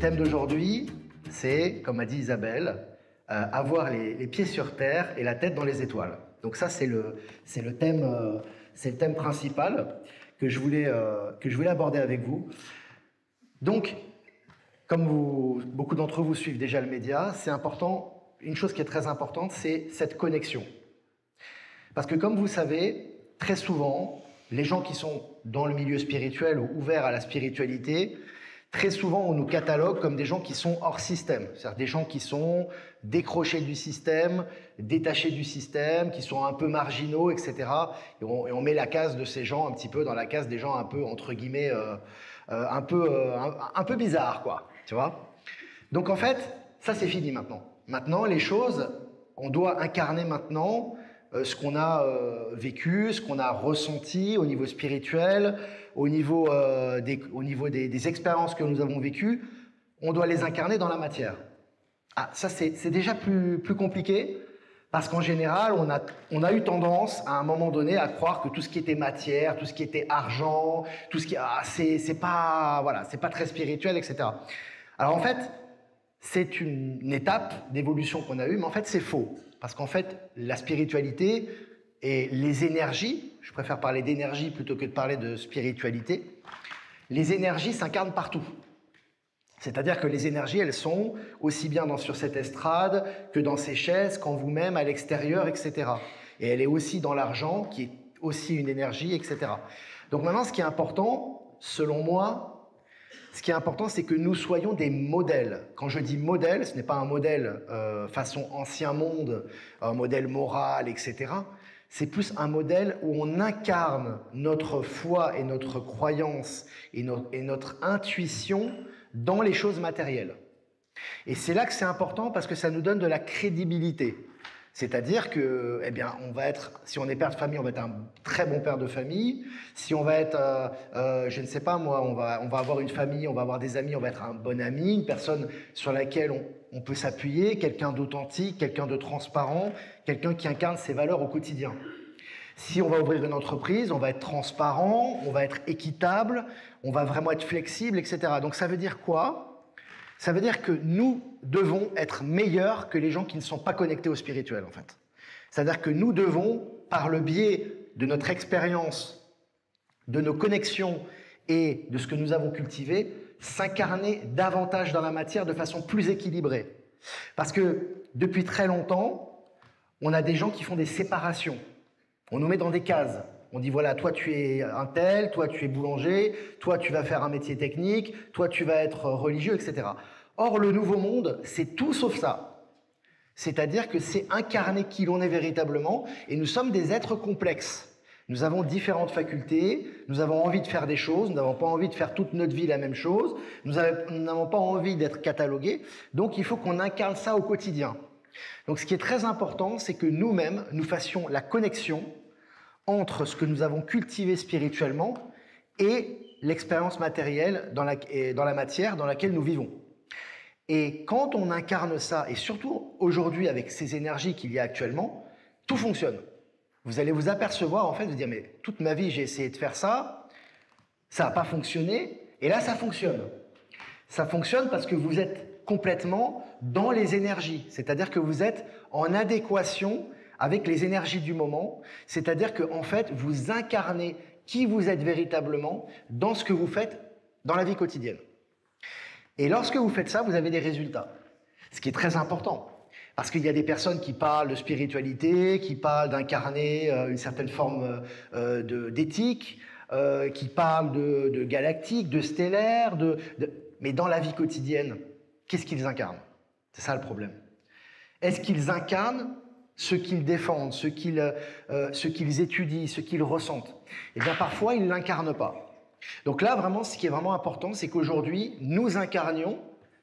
thème d'aujourd'hui, c'est, comme a dit Isabelle, avoir les pieds sur terre et la tête dans les étoiles. Donc ça, c'est le thème principal que je voulais aborder avec vous. Donc, comme beaucoup d'entre vous suivent déjà le média, c'est important, une chose qui est très importante, c'est cette connexion. Parce que comme vous savez, très souvent, les gens qui sont dans le milieu spirituel ou ouverts à la spiritualité, très souvent on nous catalogue comme des gens qui sont hors système, c'est-à-dire des gens qui sont décrochés du système, détachés du système, qui sont un peu marginaux, etc. Et on met la case de ces gens un petit peu dans la case des gens un peu, entre guillemets, un peu bizarres, quoi, tu vois. Donc en fait, ça c'est fini maintenant. Maintenant, les choses, on doit incarner maintenant ce qu'on a vécu, ce qu'on a ressenti au niveau spirituel, au niveau des expériences que nous avons vécues, on doit les incarner dans la matière. Ah, ça c'est déjà plus compliqué, parce qu'en général, on a eu tendance à un moment donné à croire que tout ce qui était matière, tout ce qui était argent, tout ce qui c'est pas très spirituel, etc. Alors en fait, c'est une étape d'évolution qu'on a eue, mais en fait c'est faux. Parce qu'en fait, la spiritualité et les énergies, je préfère parler d'énergie plutôt que de parler de spiritualité, les énergies s'incarnent partout. C'est-à-dire que les énergies, elles sont aussi bien sur cette estrade que dans ces chaises, qu'en vous-même, à l'extérieur, etc. Et elle est aussi dans l'argent, qui est aussi une énergie, etc. Donc maintenant, ce qui est important, selon moi, ce qui est important, c'est que nous soyons des modèles. Quand je dis modèle, ce n'est pas un modèle façon ancien monde, un modèle moral, etc. C'est plus un modèle où on incarne notre foi et notre croyance et notre intuition dans les choses matérielles. Et c'est là que c'est important parce que ça nous donne de la crédibilité. C'est-à-dire que, eh bien, si on est père de famille, on va être un très bon père de famille. Si on va être, je ne sais pas moi, on va avoir une famille, on va avoir des amis, on va être un bon ami, une personne sur laquelle on peut s'appuyer, quelqu'un d'authentique, quelqu'un de transparent, quelqu'un qui incarne ses valeurs au quotidien. Si on va ouvrir une entreprise, on va être transparent, on va être équitable, on va vraiment être flexible, etc. Donc ça veut dire quoi ? Ça veut dire que nous devons être meilleurs que les gens qui ne sont pas connectés au spirituel, en fait. C'est-à-dire que nous devons, par le biais de notre expérience, de nos connexions et de ce que nous avons cultivé, s'incarner davantage dans la matière de façon plus équilibrée. Parce que depuis très longtemps, on a des gens qui font des séparations. On nous met dans des cases. On dit voilà, toi tu es un tel, toi tu es boulanger, toi tu vas faire un métier technique, toi tu vas être religieux, etc. Or, le nouveau monde, c'est tout sauf ça. C'est-à-dire que c'est incarner qui l'on est véritablement, et nous sommes des êtres complexes. Nous avons différentes facultés, nous avons envie de faire des choses, nous n'avons pas envie de faire toute notre vie la même chose, nous n'avons pas envie d'être catalogués, donc il faut qu'on incarne ça au quotidien. Donc ce qui est très important, c'est que nous-mêmes, nous fassions la connexion entre ce que nous avons cultivé spirituellement et l'expérience matérielle dans la matière dans laquelle nous vivons. Et quand on incarne ça, et surtout aujourd'hui avec ces énergies qu'il y a actuellement, tout fonctionne. Vous allez vous apercevoir, en fait, de dire, mais toute ma vie j'ai essayé de faire ça, ça n'a pas fonctionné, et là ça fonctionne. Ça fonctionne parce que vous êtes complètement dans les énergies, c'est-à-dire que vous êtes en adéquation avec les énergies du moment, c'est-à-dire que en fait, vous incarnez qui vous êtes véritablement dans ce que vous faites dans la vie quotidienne. Et lorsque vous faites ça, vous avez des résultats. Ce qui est très important. Parce qu'il y a des personnes qui parlent de spiritualité, qui parlent d'incarner une certaine forme d'éthique, qui parlent de galactique, de stellaire, mais dans la vie quotidienne, qu'est-ce qu'ils incarnent? C'est ça le problème. Est-ce qu'ils incarnent ce qu'ils défendent, ce qu'ils étudient, ce qu'ils ressentent? Eh bien, parfois, ils ne l'incarnent pas. Donc là, vraiment, ce qui est vraiment important, c'est qu'aujourd'hui, nous incarnions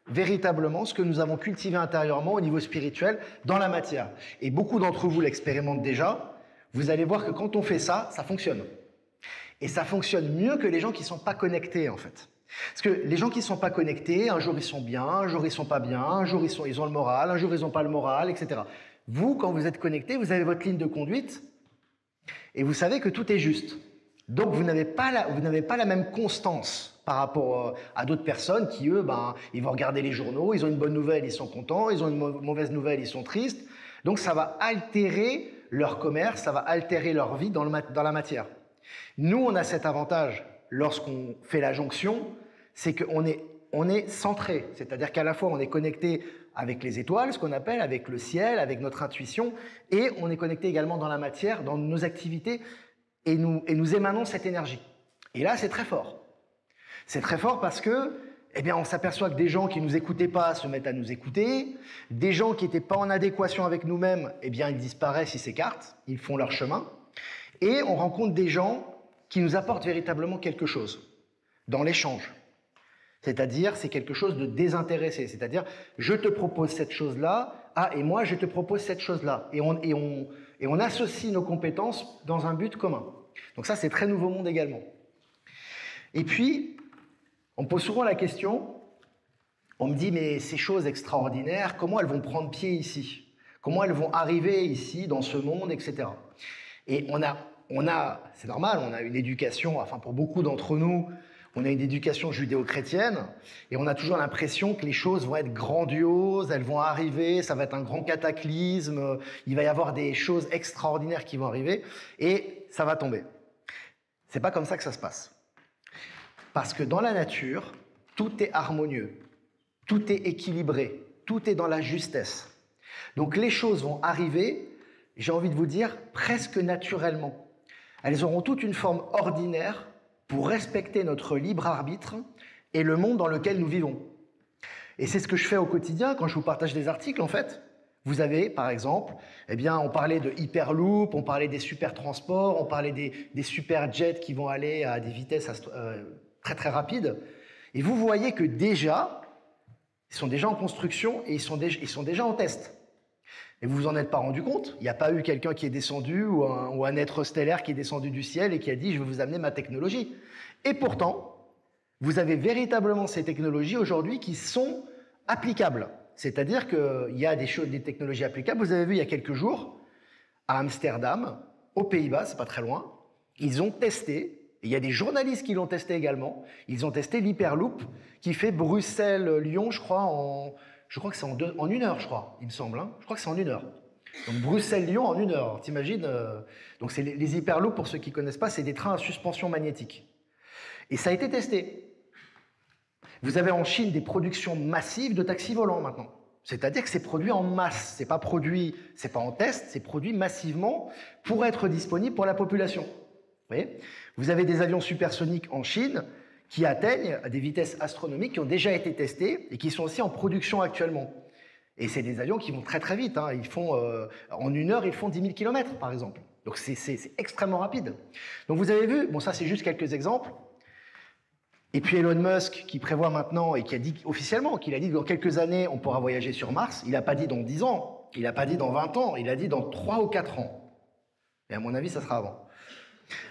véritablement ce que nous avons cultivé intérieurement au niveau spirituel dans la matière. Et beaucoup d'entre vous l'expérimentent déjà. Vous allez voir que quand on fait ça, ça fonctionne. Et ça fonctionne mieux que les gens qui ne sont pas connectés, en fait. Parce que les gens qui ne sont pas connectés, un jour ils sont bien, un jour ils ne sont pas bien, un jour ils ont le moral, un jour ils n'ont pas le moral, etc. Vous, quand vous êtes connecté, vous avez votre ligne de conduite et vous savez que tout est juste. Donc vous n'avez pas la même constance par rapport à d'autres personnes qui, eux, ils vont regarder les journaux, ils ont une bonne nouvelle, ils sont contents, ils ont une mauvaise nouvelle, ils sont tristes. Donc ça va altérer leur commerce, ça va altérer leur vie dans la matière. Nous, on a cet avantage lorsqu'on fait la jonction, c'est qu'on est centré, c'est-à-dire qu'à la fois on est connecté avec les étoiles, ce qu'on appelle, avec le ciel, avec notre intuition, et on est connecté également dans la matière, dans nos activités, et nous émanons cette énergie. Et là, c'est très fort. C'est très fort parce que, on s'aperçoit que des gens qui ne nous écoutaient pas se mettent à nous écouter, des gens qui n'étaient pas en adéquation avec nous-mêmes, ils disparaissent, ils s'écartent, ils font leur chemin, et on rencontre des gens qui nous apportent véritablement quelque chose dans l'échange. C'est-à-dire, c'est quelque chose de désintéressé. C'est-à-dire, je te propose cette chose-là, et moi, je te propose cette chose-là. Et on associe nos compétences dans un but commun. Donc ça, c'est très nouveau monde également. Et puis, on me pose souvent la question, on me dit, mais ces choses extraordinaires, comment elles vont prendre pied ici? Comment elles vont arriver ici, dans ce monde, etc. Et c'est normal, on a une éducation, enfin pour beaucoup d'entre nous, on a une éducation judéo-chrétienne et on a toujours l'impression que les choses vont être grandioses, elles vont arriver, ça va être un grand cataclysme, il va y avoir des choses extraordinaires qui vont arriver et ça va tomber. C'est pas comme ça que ça se passe. Parce que dans la nature, tout est harmonieux, tout est équilibré, tout est dans la justesse. Donc les choses vont arriver, j'ai envie de vous dire, presque naturellement. Elles auront toute une forme ordinaire pour respecter notre libre arbitre et le monde dans lequel nous vivons. Et c'est ce que je fais au quotidien quand je vous partage des articles, en fait. Vous avez, par exemple, on parlait de Hyperloop, on parlait des super transports, on parlait des super jets qui vont aller à des vitesses très très rapides. Et vous voyez que déjà, ils sont déjà en construction et ils sont déjà en test. Et vous vous en êtes pas rendu compte. Il n'y a pas eu quelqu'un qui est descendu ou un être stellaire qui est descendu du ciel et qui a dit « je vais vous amener ma technologie ». Et pourtant, vous avez véritablement ces technologies aujourd'hui qui sont applicables. C'est-à-dire qu'il y a des technologies applicables. Vous avez vu il y a quelques jours, à Amsterdam, aux Pays-Bas, c'est pas très loin, ils ont testé, et il y a des journalistes qui l'ont testé également, ils ont testé l'Hyperloop qui fait Bruxelles-Lyon, je crois que c'est en 1 heure, je crois, il me semble. Je crois que c'est en 1 heure. Donc Bruxelles-Lyon en 1 heure. T'imagines donc c'est les Hyperloops, pour ceux qui ne connaissent pas, c'est des trains à suspension magnétique. Et ça a été testé. Vous avez en Chine des productions massives de taxis volants maintenant. C'est-à-dire que c'est produit en masse. C'est pas en test, c'est produit massivement pour être disponible pour la population. Vous voyez ? Vous avez des avions supersoniques en Chine qui atteignent des vitesses astronomiques, qui ont déjà été testés et qui sont aussi en production actuellement. Et c'est des avions qui vont très très vite. Ils font, en 1 heure, ils font 10 000 km par exemple. Donc c'est extrêmement rapide. Donc vous avez vu, bon ça c'est juste quelques exemples. Et puis Elon Musk qui prévoit maintenant et qui a dit officiellement, qu'il a dit que dans quelques années on pourra voyager sur Mars. Il n'a pas dit dans 10 ans, il n'a pas dit dans 20 ans, il a dit dans 3 ou 4 ans. Et à mon avis ça sera avant.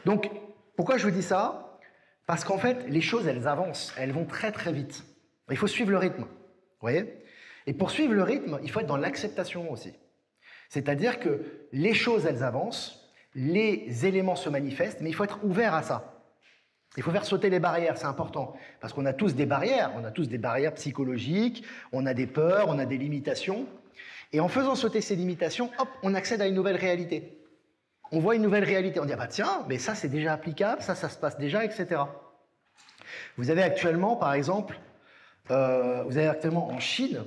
Donc pourquoi je vous dis ça ? Parce qu'en fait, les choses, elles avancent, elles vont très très vite. Il faut suivre le rythme, vous voyez ? Et pour suivre le rythme, il faut être dans l'acceptation aussi. C'est-à-dire que les choses, elles avancent, les éléments se manifestent, mais il faut être ouvert à ça. Il faut faire sauter les barrières, c'est important. Parce qu'on a tous des barrières, psychologiques, on a des peurs, on a des limitations. Et en faisant sauter ces limitations, hop, on accède à une nouvelle réalité. On voit une nouvelle réalité, on dit « ah bah tiens, mais ça c'est déjà applicable, ça se passe déjà, etc. » Vous avez actuellement, par exemple, en Chine,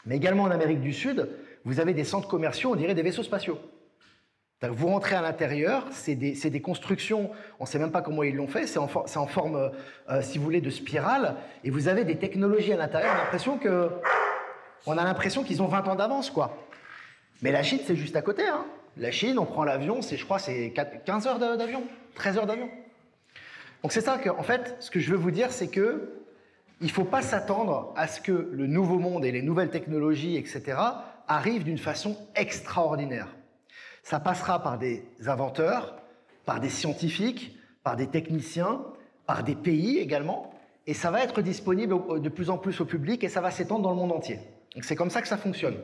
mais également en Amérique du Sud, vous avez des centres commerciaux, on dirait des vaisseaux spatiaux. Vous rentrez à l'intérieur, c'est des constructions, on ne sait même pas comment ils l'ont fait, c'est en forme, si vous voulez, de spirale, et vous avez des technologies à l'intérieur, on a l'impression qu'ils ont 20 ans d'avance, quoi. Mais la Chine, c'est juste à côté, hein. La Chine, on prend l'avion, je crois, c'est 15 heures d'avion, 13 heures d'avion. Donc c'est ça que, en fait, ce que je veux vous dire, c'est que il ne faut pas s'attendre à ce que le nouveau monde et les nouvelles technologies, etc., arrivent d'une façon extraordinaire. Ça passera par des inventeurs, par des scientifiques, par des techniciens, par des pays également, et ça va être disponible de plus en plus au public et ça va s'étendre dans le monde entier. Donc c'est comme ça que ça fonctionne.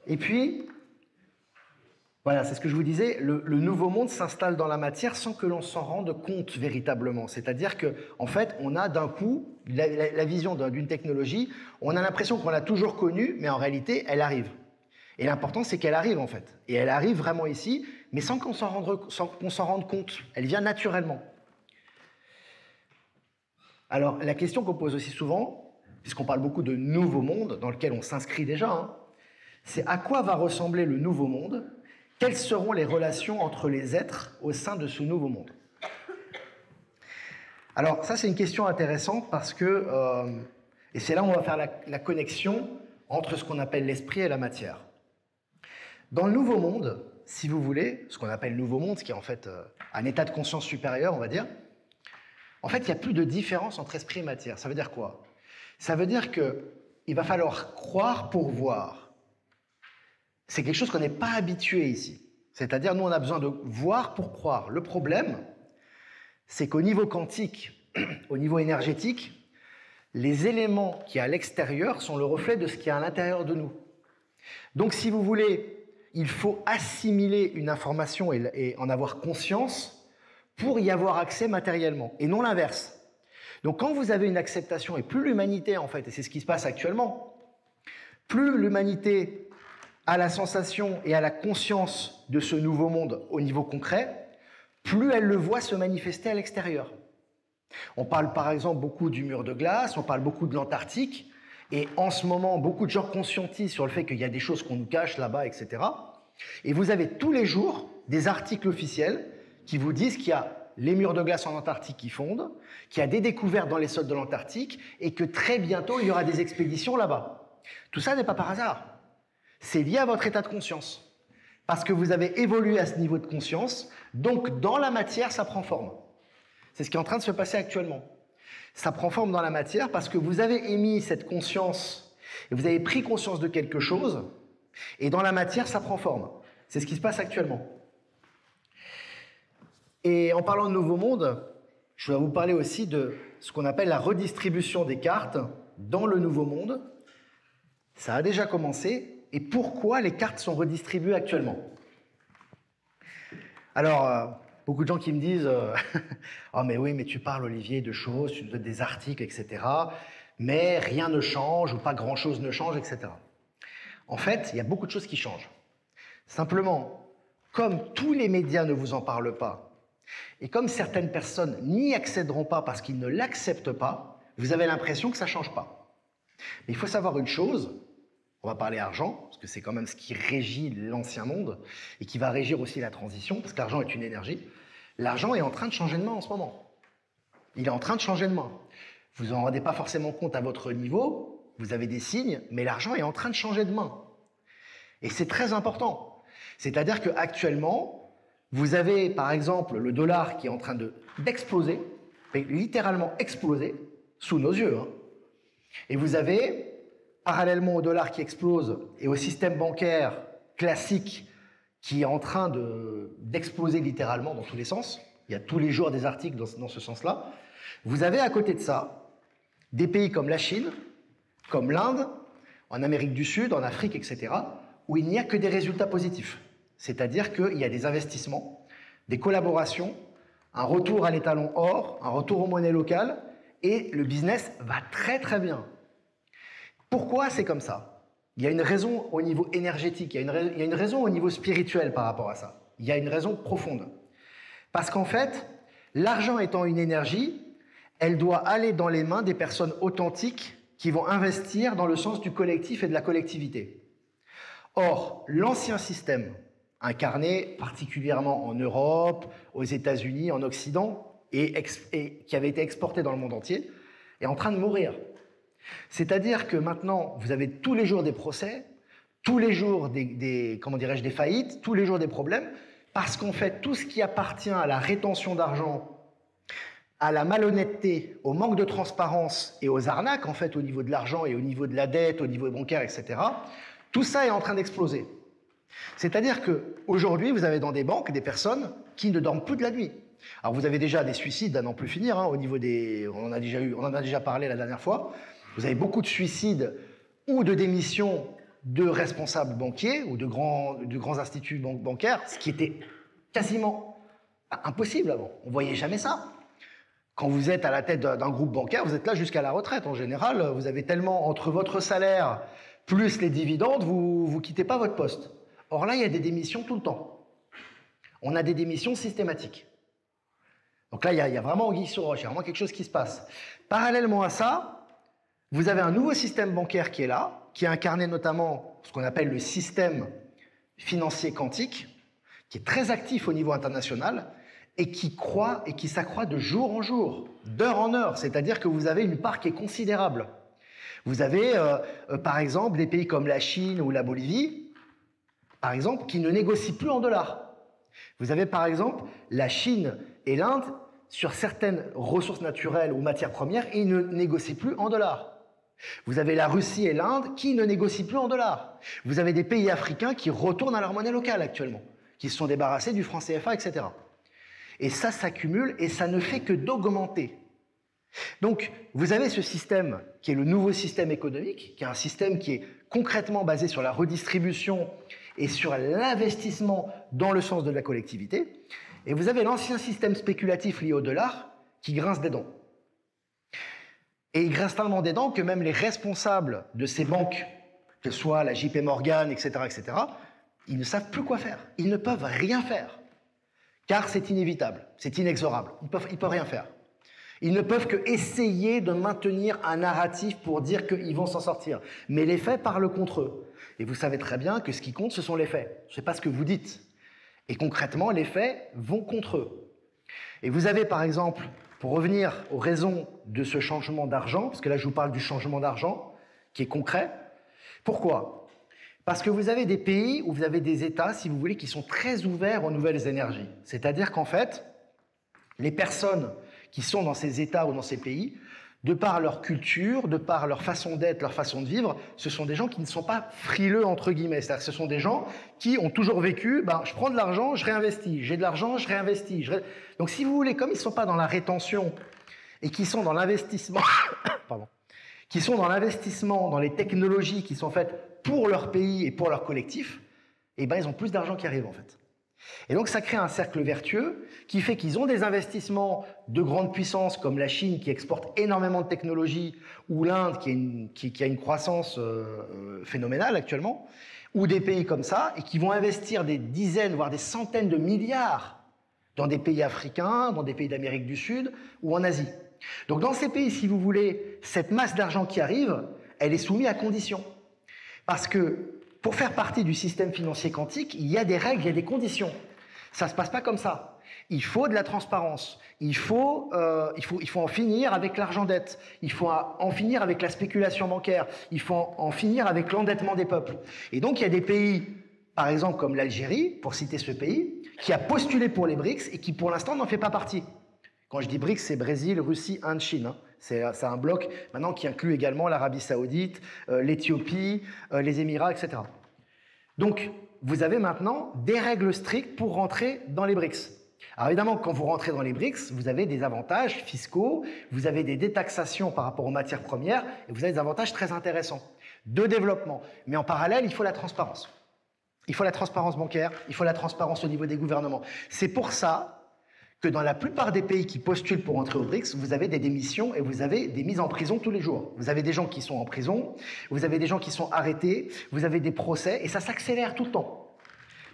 Et puis, Voilà, c'est ce que je vous disais, le nouveau monde s'installe dans la matière sans que l'on s'en rende compte véritablement. C'est-à-dire que, en fait, on a d'un coup la vision d'une technologie, on a l'impression qu'on l'a toujours connue, mais en réalité, elle arrive. Et l'important, c'est qu'elle arrive, en fait. Et elle arrive vraiment ici, mais sans qu'on s'en rende compte. Elle vient naturellement. Alors, la question qu'on pose aussi souvent, puisqu'on parle beaucoup de nouveau monde, dans lequel on s'inscrit déjà, hein, c'est à quoi va ressembler le nouveau monde? Quelles seront les relations entre les êtres au sein de ce nouveau monde? Alors ça, c'est une question intéressante parce que, et c'est là où on va faire la connexion entre ce qu'on appelle l'esprit et la matière. Dans le nouveau monde, si vous voulez, ce qu'on appelle nouveau monde, ce qui est en fait un état de conscience supérieur, on va dire, en fait, il n'y a plus de différence entre esprit et matière. Ça veut dire quoi? Ça veut dire qu'il va falloir croire pour voir. C'est quelque chose qu'on n'est pas habitué ici. C'est-à-dire, nous, on a besoin de voir pour croire. Le problème, c'est qu'au niveau quantique, au niveau énergétique, les éléments qui sont à l'extérieur sont le reflet de ce qui est à l'intérieur de nous. Donc, si vous voulez, il faut assimiler une information et en avoir conscience pour y avoir accès matériellement, et non l'inverse. Donc, quand vous avez une acceptation, et plus l'humanité, en fait, et c'est ce qui se passe actuellement, plus l'humanité à la sensation et à la conscience de ce nouveau monde au niveau concret, plus elle le voit se manifester à l'extérieur. On parle par exemple beaucoup du mur de glace, on parle beaucoup de l'Antarctique, et en ce moment, beaucoup de gens conscientisent sur le fait qu'il y a des choses qu'on nous cache là-bas, etc. Et vous avez tous les jours des articles officiels qui vous disent qu'il y a les murs de glace en Antarctique qui fondent, qu'il y a des découvertes dans les sols de l'Antarctique, et que très bientôt, il y aura des expéditions là-bas. Tout ça n'est pas par hasard. C'est lié à votre état de conscience. Parce que vous avez évolué à ce niveau de conscience, donc dans la matière, ça prend forme. C'est ce qui est en train de se passer actuellement. Ça prend forme dans la matière parce que vous avez émis cette conscience, et vous avez pris conscience de quelque chose, et dans la matière, ça prend forme. C'est ce qui se passe actuellement. Et en parlant de nouveau monde, je vais vous parler aussi de ce qu'on appelle la redistribution des cartes dans le nouveau monde. Ça a déjà commencé. Et pourquoi les cartes sont redistribuées actuellement? Alors, beaucoup de gens qui me disent « Oh mais oui, mais tu parles, Olivier, de choses, tu donnes des articles, etc. Mais rien ne change, ou pas grand-chose ne change, etc. » En fait, il y a beaucoup de choses qui changent. Simplement, comme tous les médias ne vous en parlent pas, et comme certaines personnes n'y accéderont pas parce qu'ils ne l'acceptent pas, vous avez l'impression que ça ne change pas. Mais il faut savoir une chose. On va parler argent, parce que c'est quand même ce qui régit l'ancien monde et qui va régir aussi la transition, parce que l'argent est une énergie. L'argent est en train de changer de main en ce moment. Il est en train de changer de main. Vous n'en rendez pas forcément compte à votre niveau, vous avez des signes, mais l'argent est en train de changer de main. Et c'est très important. C'est-à-dire qu'actuellement, vous avez par exemple le dollar qui est en train d'exploser, littéralement exploser, sous nos yeux. Hein. Et vous avez, parallèlement au dollar qui explose et au système bancaire classique qui est en train d'exploser littéralement dans tous les sens, il y a tous les jours des articles dans ce sens-là, vous avez à côté de ça des pays comme la Chine, comme l'Inde, en Amérique du Sud, en Afrique, etc., où il n'y a que des résultats positifs. C'est-à-dire qu'il y a des investissements, des collaborations, un retour à l'étalon or, un retour aux monnaies locales, et le business va très très bien. Pourquoi c'est comme ça? Il y a une raison au niveau énergétique, il y a une raison au niveau spirituel par rapport à ça. Il y a une raison profonde. Parce qu'en fait, l'argent étant une énergie, elle doit aller dans les mains des personnes authentiques qui vont investir dans le sens du collectif et de la collectivité. Or, l'ancien système, incarné particulièrement en Europe, aux États-Unis, en Occident, et qui avait été exporté dans le monde entier, est en train de mourir. C'est-à-dire que maintenant, vous avez tous les jours des procès, tous les jours des faillites, tous les jours des problèmes, parce qu'en fait, tout ce qui appartient à la rétention d'argent, à la malhonnêteté, au manque de transparence et aux arnaques, en fait, au niveau de l'argent et au niveau de la dette, au niveau bancaire, etc., tout ça est en train d'exploser. C'est-à-dire qu'aujourd'hui, vous avez dans des banques des personnes qui ne dorment plus de la nuit. Alors, vous avez déjà des suicides à n'en plus finir, hein, au niveau des... On en a déjà parlé la dernière fois. Vous avez beaucoup de suicides ou de démissions de responsables banquiers ou de grands instituts bancaires, ce qui était quasiment impossible avant. On ne voyait jamais ça. Quand vous êtes à la tête d'un groupe bancaire, vous êtes là jusqu'à la retraite. En général, vous avez tellement entre votre salaire plus les dividendes, vous ne quittez pas votre poste. Or là, il y a des démissions tout le temps. On a des démissions systématiques. Donc là, il y a vraiment anguille sous roche, il y a vraiment quelque chose qui se passe. Parallèlement à ça, vous avez un nouveau système bancaire qui est là, qui est incarné notamment ce qu'on appelle le système financier quantique, qui est très actif au niveau international et qui croît et qui s'accroît de jour en jour, d'heure en heure. C'est-à-dire que vous avez une part qui est considérable. Vous avez, par exemple, des pays comme la Chine ou la Bolivie, par exemple, qui ne négocient plus en dollars. Vous avez, par exemple, la Chine et l'Inde sur certaines ressources naturelles ou matières premières, et ils ne négocient plus en dollars. Vous avez la Russie et l'Inde qui ne négocient plus en dollars. Vous avez des pays africains qui retournent à leur monnaie locale actuellement, qui se sont débarrassés du franc CFA, etc. Et ça s'accumule et ça ne fait que d'augmenter. Donc, vous avez ce système qui est le nouveau système économique, qui est un système qui est concrètement basé sur la redistribution et sur l'investissement dans le sens de la collectivité. Et vous avez l'ancien système spéculatif lié au dollar qui grince des dents. Et il grince tellement des dents que même les responsables de ces banques, que ce soit la JP Morgan, etc., ils ne savent plus quoi faire. Ils ne peuvent rien faire. Car c'est inévitable, c'est inexorable. Ils ne peuvent rien faire. Ils ne peuvent que essayer de maintenir un narratif pour dire qu'ils vont s'en sortir. Mais les faits parlent contre eux. Et vous savez très bien que ce qui compte, ce sont les faits. Ce n'est pas ce que vous dites. Et concrètement, les faits vont contre eux. Et vous avez, par exemple, pour revenir aux raisons de ce changement d'argent, parce que là, je vous parle du changement d'argent, qui est concret. Pourquoi ? Parce que vous avez des pays où vous avez des États, si vous voulez, qui sont très ouverts aux nouvelles énergies. C'est-à-dire qu'en fait, les personnes qui sont dans ces États ou dans ces pays, de par leur culture, de par leur façon d'être, leur façon de vivre, ce sont des gens qui ne sont pas frileux, entre guillemets. C'est-à-dire que ce sont des gens qui ont toujours vécu, je prends de l'argent, je réinvestis, j'ai de l'argent, je réinvestis. Donc si vous voulez, comme ils ne sont pas dans la rétention et qui sont dans l'investissement, qui sont dans l'investissement, dans les technologies qui sont faites pour leur pays et pour leur collectif, ils ont plus d'argent qui arrive en fait. Et donc ça crée un cercle vertueux qui fait qu'ils ont des investissements de grande puissance comme la Chine qui exporte énormément de technologies ou l'Inde qui a une croissance phénoménale actuellement, ou des pays comme ça et qui vont investir des dizaines voire des centaines de milliards dans des pays africains, dans des pays d'Amérique du Sud ou en Asie. Donc dans ces pays, si vous voulez, cette masse d'argent qui arrive, elle est soumise à conditions. Parce que pour faire partie du système financier quantique, il y a des règles, il y a des conditions. Ça ne se passe pas comme ça. Il faut de la transparence. Il faut en finir avec l'argent-dette. Il faut en finir avec la spéculation bancaire. Il faut en finir avec l'endettement des peuples. Et donc, il y a des pays, par exemple comme l'Algérie, pour citer ce pays, qui a postulé pour les BRICS et qui, pour l'instant, n'en fait pas partie. Quand je dis BRICS, c'est Brésil, Russie, Inde, Chine. C'est un bloc maintenant qui inclut également l'Arabie Saoudite, l'Éthiopie, les Émirats, etc. Donc, vous avez maintenant des règles strictes pour rentrer dans les BRICS. Alors évidemment, quand vous rentrez dans les BRICS, vous avez des avantages fiscaux, vous avez des détaxations par rapport aux matières premières, et vous avez des avantages très intéressants de développement. Mais en parallèle, il faut la transparence. Il faut la transparence bancaire, il faut la transparence au niveau des gouvernements. C'est pour ça que dans la plupart des pays qui postulent pour entrer aux BRICS, vous avez des démissions et vous avez des mises en prison tous les jours. Vous avez des gens qui sont en prison, vous avez des gens qui sont arrêtés, vous avez des procès, et ça s'accélère tout le temps.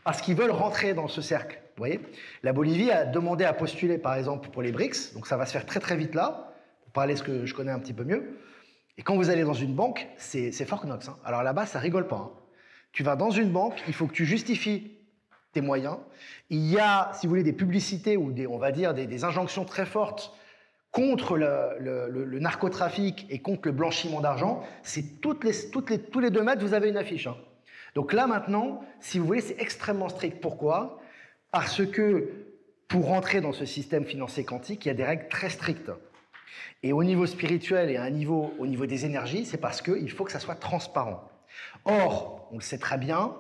Parce qu'ils veulent rentrer dans ce cercle. Vous voyez ? La Bolivie a demandé à postuler, par exemple, pour les BRICS, donc ça va se faire très très vite là, pour parler ce que je connais un petit peu mieux. Et quand vous allez dans une banque, c'est Fort Knox. Alors là-bas, ça rigole pas. Tu vas dans une banque, il faut que tu justifies tes moyens. Il y a, si vous voulez, des publicités ou on va dire des injonctions très fortes contre le narcotrafic et contre le blanchiment d'argent. C'est tous les 2 mètres, vous avez une affiche. Donc là, maintenant, si vous voulez, c'est extrêmement strict. Pourquoi ? Parce que pour rentrer dans ce système financier quantique, il y a des règles très strictes. Et au niveau spirituel et au niveau des énergies, c'est parce qu'il faut que ça soit transparent. Or, on le sait très bien,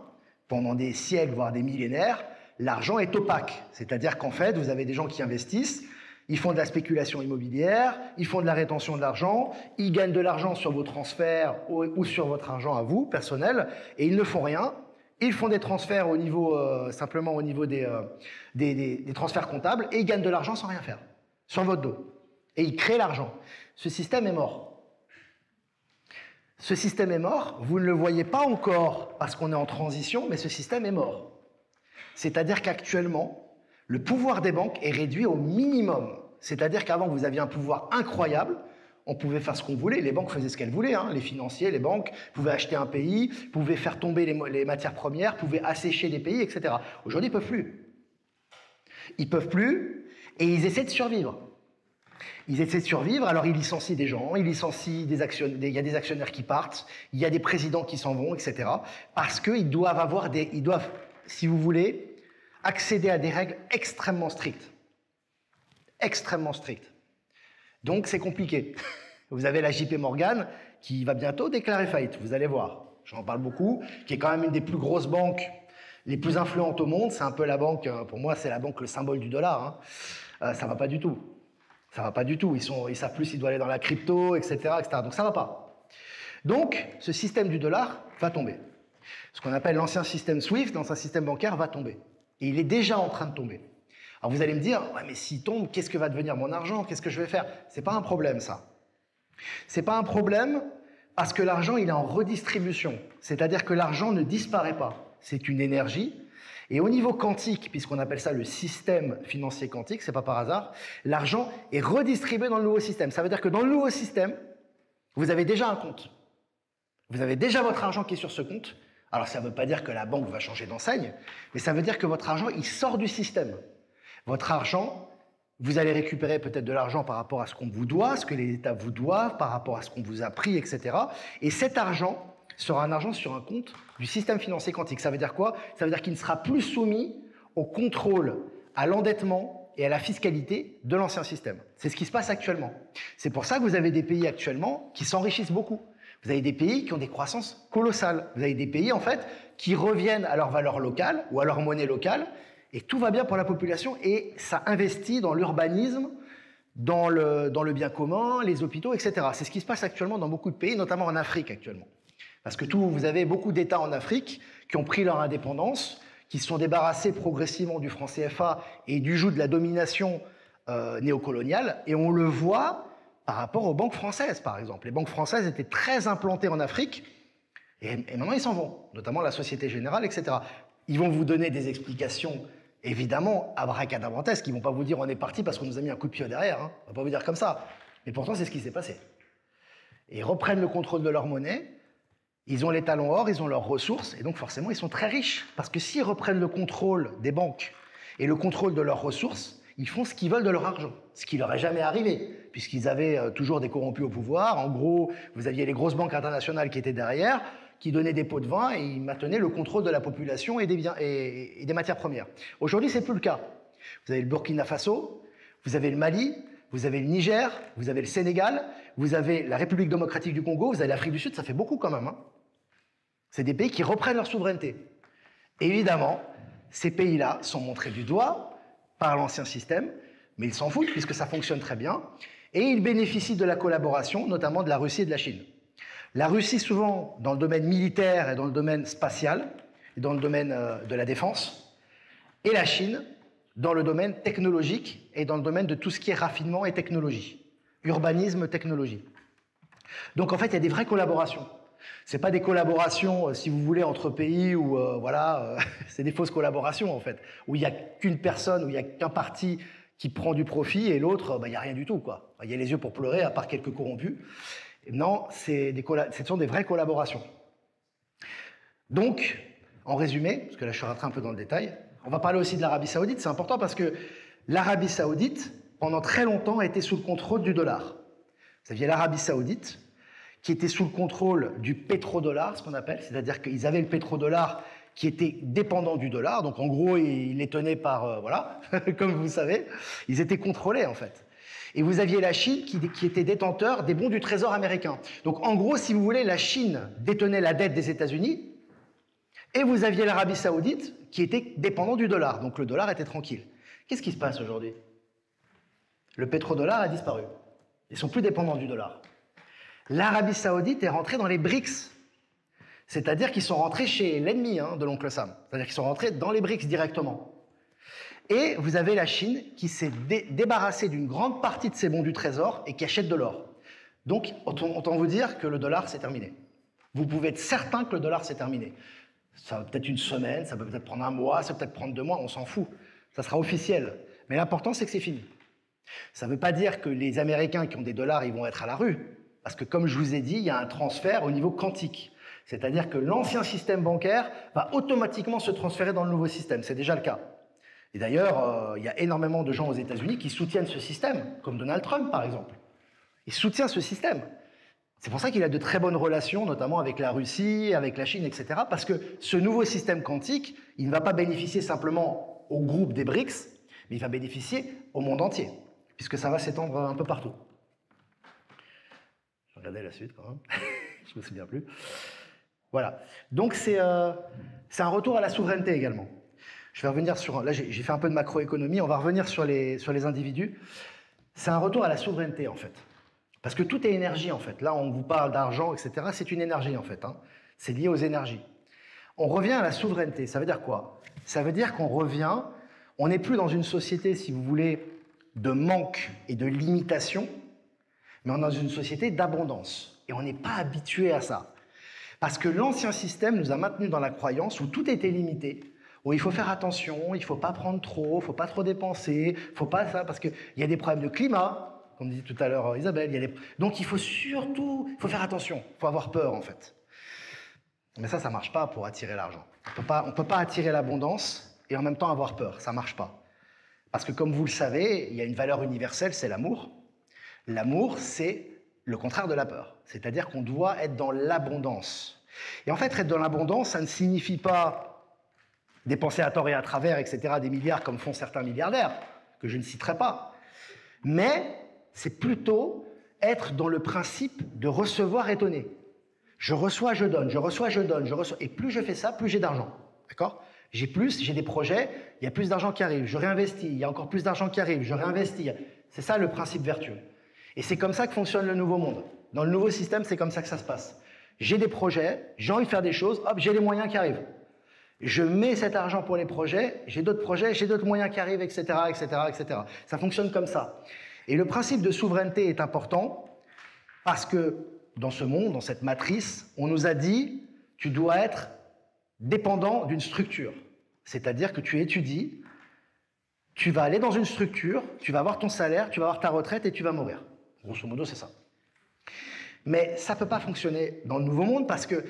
pendant des siècles, voire des millénaires, l'argent est opaque. C'est-à-dire qu'en fait, vous avez des gens qui investissent, Ils font de la spéculation immobilière, ils font de la rétention de l'argent, ils gagnent de l'argent sur vos transferts ou sur votre argent à vous, personnel, et ils ne font rien. Ils font des transferts au niveau, simplement au niveau des transferts comptables, et ils gagnent de l'argent sans rien faire, sur votre dos. Et ils créent l'argent. Ce système est mort. Ce système est mort, vous ne le voyez pas encore parce qu'on est en transition, mais ce système est mort. C'est-à-dire qu'actuellement, le pouvoir des banques est réduit au minimum. C'est-à-dire qu'avant, vous aviez un pouvoir incroyable, on pouvait faire ce qu'on voulait, les banques faisaient ce qu'elles voulaient, hein. Les financiers, les banques pouvaient acheter un pays, pouvaient faire tomber les matières premières, pouvaient assécher les pays, etc. Aujourd'hui, ils ne peuvent plus. Ils ne peuvent plus, et ils essaient de survivre. Ils essaient de survivre, alors ils licencient des gens, ils licencient des actionnaires, il y a des actionnaires qui partent, il y a des présidents qui s'en vont, etc. Parce qu'ils doivent avoir ils doivent, si vous voulez, accéder à des règles extrêmement strictes. Extrêmement strictes. Donc c'est compliqué. Vous avez la JP Morgan qui va bientôt déclarer faillite, vous allez voir. J'en parle beaucoup, qui est quand même une des plus grosses banques, les plus influentes au monde. C'est un peu la banque, pour moi c'est la banque, le symbole du dollar. Hein. Ça ne va pas du tout. Ça ne va pas du tout. Ils savent plus s'ils doivent aller dans la crypto, etc., etc. Donc ça ne va pas. Donc ce système du dollar va tomber. Ce qu'on appelle l'ancien système SWIFT, l'ancien système bancaire, va tomber. Et il est déjà en train de tomber. Alors vous allez me dire, ouais, mais s'il tombe, qu'est-ce que va devenir mon argent? Qu'est-ce que je vais faire? Ce n'est pas un problème, ça. Ce n'est pas un problème parce que l'argent, il est en redistribution. C'est-à-dire que l'argent ne disparaît pas. C'est une énergie. Et au niveau quantique, puisqu'on appelle ça le système financier quantique, c'est pas par hasard, l'argent est redistribué dans le nouveau système. Ça veut dire que dans le nouveau système, vous avez déjà un compte. Vous avez déjà votre argent qui est sur ce compte. Alors ça ne veut pas dire que la banque va changer d'enseigne, mais ça veut dire que votre argent, il sort du système. Votre argent, vous allez récupérer peut-être de l'argent par rapport à ce qu'on vous doit, ce que les États vous doivent, par rapport à ce qu'on vous a pris, etc. Et cet argent sera un argent sur un compte du système financier quantique. Ça veut dire quoi? Ça veut dire qu'il ne sera plus soumis au contrôle, à l'endettement et à la fiscalité de l'ancien système. C'est ce qui se passe actuellement. C'est pour ça que vous avez des pays actuellement qui s'enrichissent beaucoup. Vous avez des pays qui ont des croissances colossales. Vous avez des pays, en fait, qui reviennent à leur valeur locale ou à leur monnaie locale, et tout va bien pour la population, et ça investit dans l'urbanisme, dans le bien commun, les hôpitaux, etc. C'est ce qui se passe actuellement dans beaucoup de pays, notamment en Afrique actuellement. Parce que vous avez beaucoup d'États en Afrique qui ont pris leur indépendance, qui se sont débarrassés progressivement du franc CFA et du joug de la domination néocoloniale, et on le voit par rapport aux banques françaises, par exemple. Les banques françaises étaient très implantées en Afrique, et maintenant ils s'en vont, notamment la Société Générale, etc. Ils vont vous donner des explications, évidemment, abracadabrantesques. Ils ne vont pas vous dire on est parti parce qu'on nous a mis un coup de pied derrière. Hein. On ne va pas vous dire comme ça. Mais pourtant, c'est ce qui s'est passé. Et ils reprennent le contrôle de leur monnaie, ils ont les talons or, ils ont leurs ressources, et donc forcément, ils sont très riches. Parce que s'ils reprennent le contrôle des banques et le contrôle de leurs ressources, ils font ce qu'ils veulent de leur argent, ce qui leur est jamais arrivé, puisqu'ils avaient toujours des corrompus au pouvoir. En gros, vous aviez les grosses banques internationales qui étaient derrière, qui donnaient des pots de vin et ils maintenaient le contrôle de la population et des biens et des matières premières. Aujourd'hui, c'est plus le cas. Vous avez le Burkina Faso, vous avez le Mali, vous avez le Niger, vous avez le Sénégal, vous avez la République démocratique du Congo, vous avez l'Afrique du Sud, ça fait beaucoup quand même. Hein. C'est des pays qui reprennent leur souveraineté. Évidemment, ces pays-là sont montrés du doigt par l'ancien système, mais ils s'en foutent puisque ça fonctionne très bien, et ils bénéficient de la collaboration, notamment de la Russie et de la Chine. La Russie, souvent, dans le domaine militaire et dans le domaine spatial, et dans le domaine de la défense, et la Chine, dans le domaine technologique et dans le domaine de tout ce qui est raffinement et technologie, urbanisme, technologie. Donc, en fait, il y a des vraies collaborations. Ce n'est pas des collaborations, si vous voulez, entre pays où, c'est des fausses collaborations, en fait, où il n'y a qu'une personne, où il n'y a qu'un parti qui prend du profit et l'autre, il n'y a rien du tout, quoi. Il y a les yeux pour pleurer, à part quelques corrompus. Non, ce sont des vraies collaborations. Donc, en résumé, parce que là je suis rentré un peu dans le détail, on va parler aussi de l'Arabie Saoudite, c'est important parce que l'Arabie Saoudite, pendant très longtemps, a été sous le contrôle du dollar. Vous aviez l'Arabie Saoudite qui était sous le contrôle du pétrodollar, ce qu'on appelle, c'est-à-dire qu'ils avaient le pétrodollar qui était dépendant du dollar, donc en gros, ils les tenaient par, voilà, comme vous savez, ils étaient contrôlés en fait. Et vous aviez la Chine qui était détenteur des bons du Trésor américain. Donc en gros, si vous voulez, la Chine détenait la dette des États-Unis et vous aviez l'Arabie Saoudite qui était dépendant du dollar. Donc le dollar était tranquille. Qu'est-ce qui se passe aujourd'hui? Le pétrodollar a disparu. Ils sont plus dépendants du dollar. L'Arabie Saoudite est rentrée dans les BRICS. C'est-à-dire qu'ils sont rentrés chez l'ennemi de l'oncle Sam. C'est-à-dire qu'ils sont rentrés dans les BRICS directement. Et vous avez la Chine qui s'est débarrassée d'une grande partie de ses bons du trésor et qui achète de l'or. Donc, autant vous dire que le dollar, c'est terminé. Vous pouvez être certain que le dollar, c'est terminé. Ça va peut-être une semaine, ça peut peut-être prendre un mois, ça peut peut-être prendre 2 mois, on s'en fout. Ça sera officiel. Mais l'important, c'est que c'est fini. Ça ne veut pas dire que les Américains qui ont des dollars, ils vont être à la rue. Parce que, comme je vous ai dit, il y a un transfert au niveau quantique. C'est-à-dire que l'ancien système bancaire va automatiquement se transférer dans le nouveau système. C'est déjà le cas. Et d'ailleurs, il y a énormément de gens aux États-Unis qui soutiennent ce système, comme Donald Trump, par exemple. Il soutient ce système. C'est pour ça qu'il a de très bonnes relations, notamment avec la Russie, avec la Chine, etc. Parce que ce nouveau système quantique, il ne va pas bénéficier simplement au groupe des BRICS, mais il va bénéficier au monde entier, puisque ça va s'étendre un peu partout. Je regardais la suite quand même, je ne me souviens plus. Voilà. Donc c'est un retour à la souveraineté également. Je vais revenir sur... Là, j'ai fait un peu de macroéconomie, on va revenir sur les individus. C'est un retour à la souveraineté, en fait. Parce que tout est énergie, en fait. Là, on vous parle d'argent, etc. C'est une énergie, en fait. C'est lié aux énergies. On revient à la souveraineté. Ça veut dire quoi? Ça veut dire qu'on revient... On n'est plus dans une société, si vous voulez, de manque et de limitation, mais on est dans une société d'abondance. Et on n'est pas habitué à ça. Parce que l'ancien système nous a maintenus dans la croyance où tout était limité, où il faut faire attention, il ne faut pas prendre trop, il ne faut pas trop dépenser, il ne faut pas ça, parce qu'il y a des problèmes de climat, comme dit tout à l'heure Isabelle. Donc il faut surtout, il faut faire attention, il faut avoir peur en fait. Mais ça ne marche pas pour attirer l'argent. On ne peut pas attirer l'abondance et en même temps avoir peur, ça ne marche pas. Parce que comme vous le savez, il y a une valeur universelle, c'est l'amour. L'amour, c'est le contraire de la peur. C'est-à-dire qu'on doit être dans l'abondance. Et en fait, être dans l'abondance, ça ne signifie pas dépenser à tort et à travers, etc., des milliards comme font certains milliardaires, que je ne citerai pas. Mais c'est plutôt être dans le principe de recevoir et donner. Je reçois, je donne, je reçois, je donne, je reçois. Et plus je fais ça, plus j'ai d'argent. D'accord ? J'ai des projets, il y a plus d'argent qui arrive, je réinvestis, il y a encore plus d'argent qui arrive, je réinvestis. C'est ça le principe vertueux. Et c'est comme ça que fonctionne le nouveau monde. Dans le nouveau système, c'est comme ça que ça se passe. J'ai des projets, j'ai envie de faire des choses, hop, j'ai les moyens qui arrivent. Je mets cet argent pour les projets, j'ai d'autres projets, j'ai d'autres moyens qui arrivent, etc., etc., etc. Ça fonctionne comme ça. Et le principe de souveraineté est important parce que dans ce monde, dans cette matrice, on nous a dit tu dois être dépendant d'une structure. C'est-à-dire que tu étudies, tu vas aller dans une structure, tu vas avoir ton salaire, tu vas avoir ta retraite et tu vas mourir. Grosso modo, c'est ça. Mais ça ne peut pas fonctionner dans le nouveau monde parce que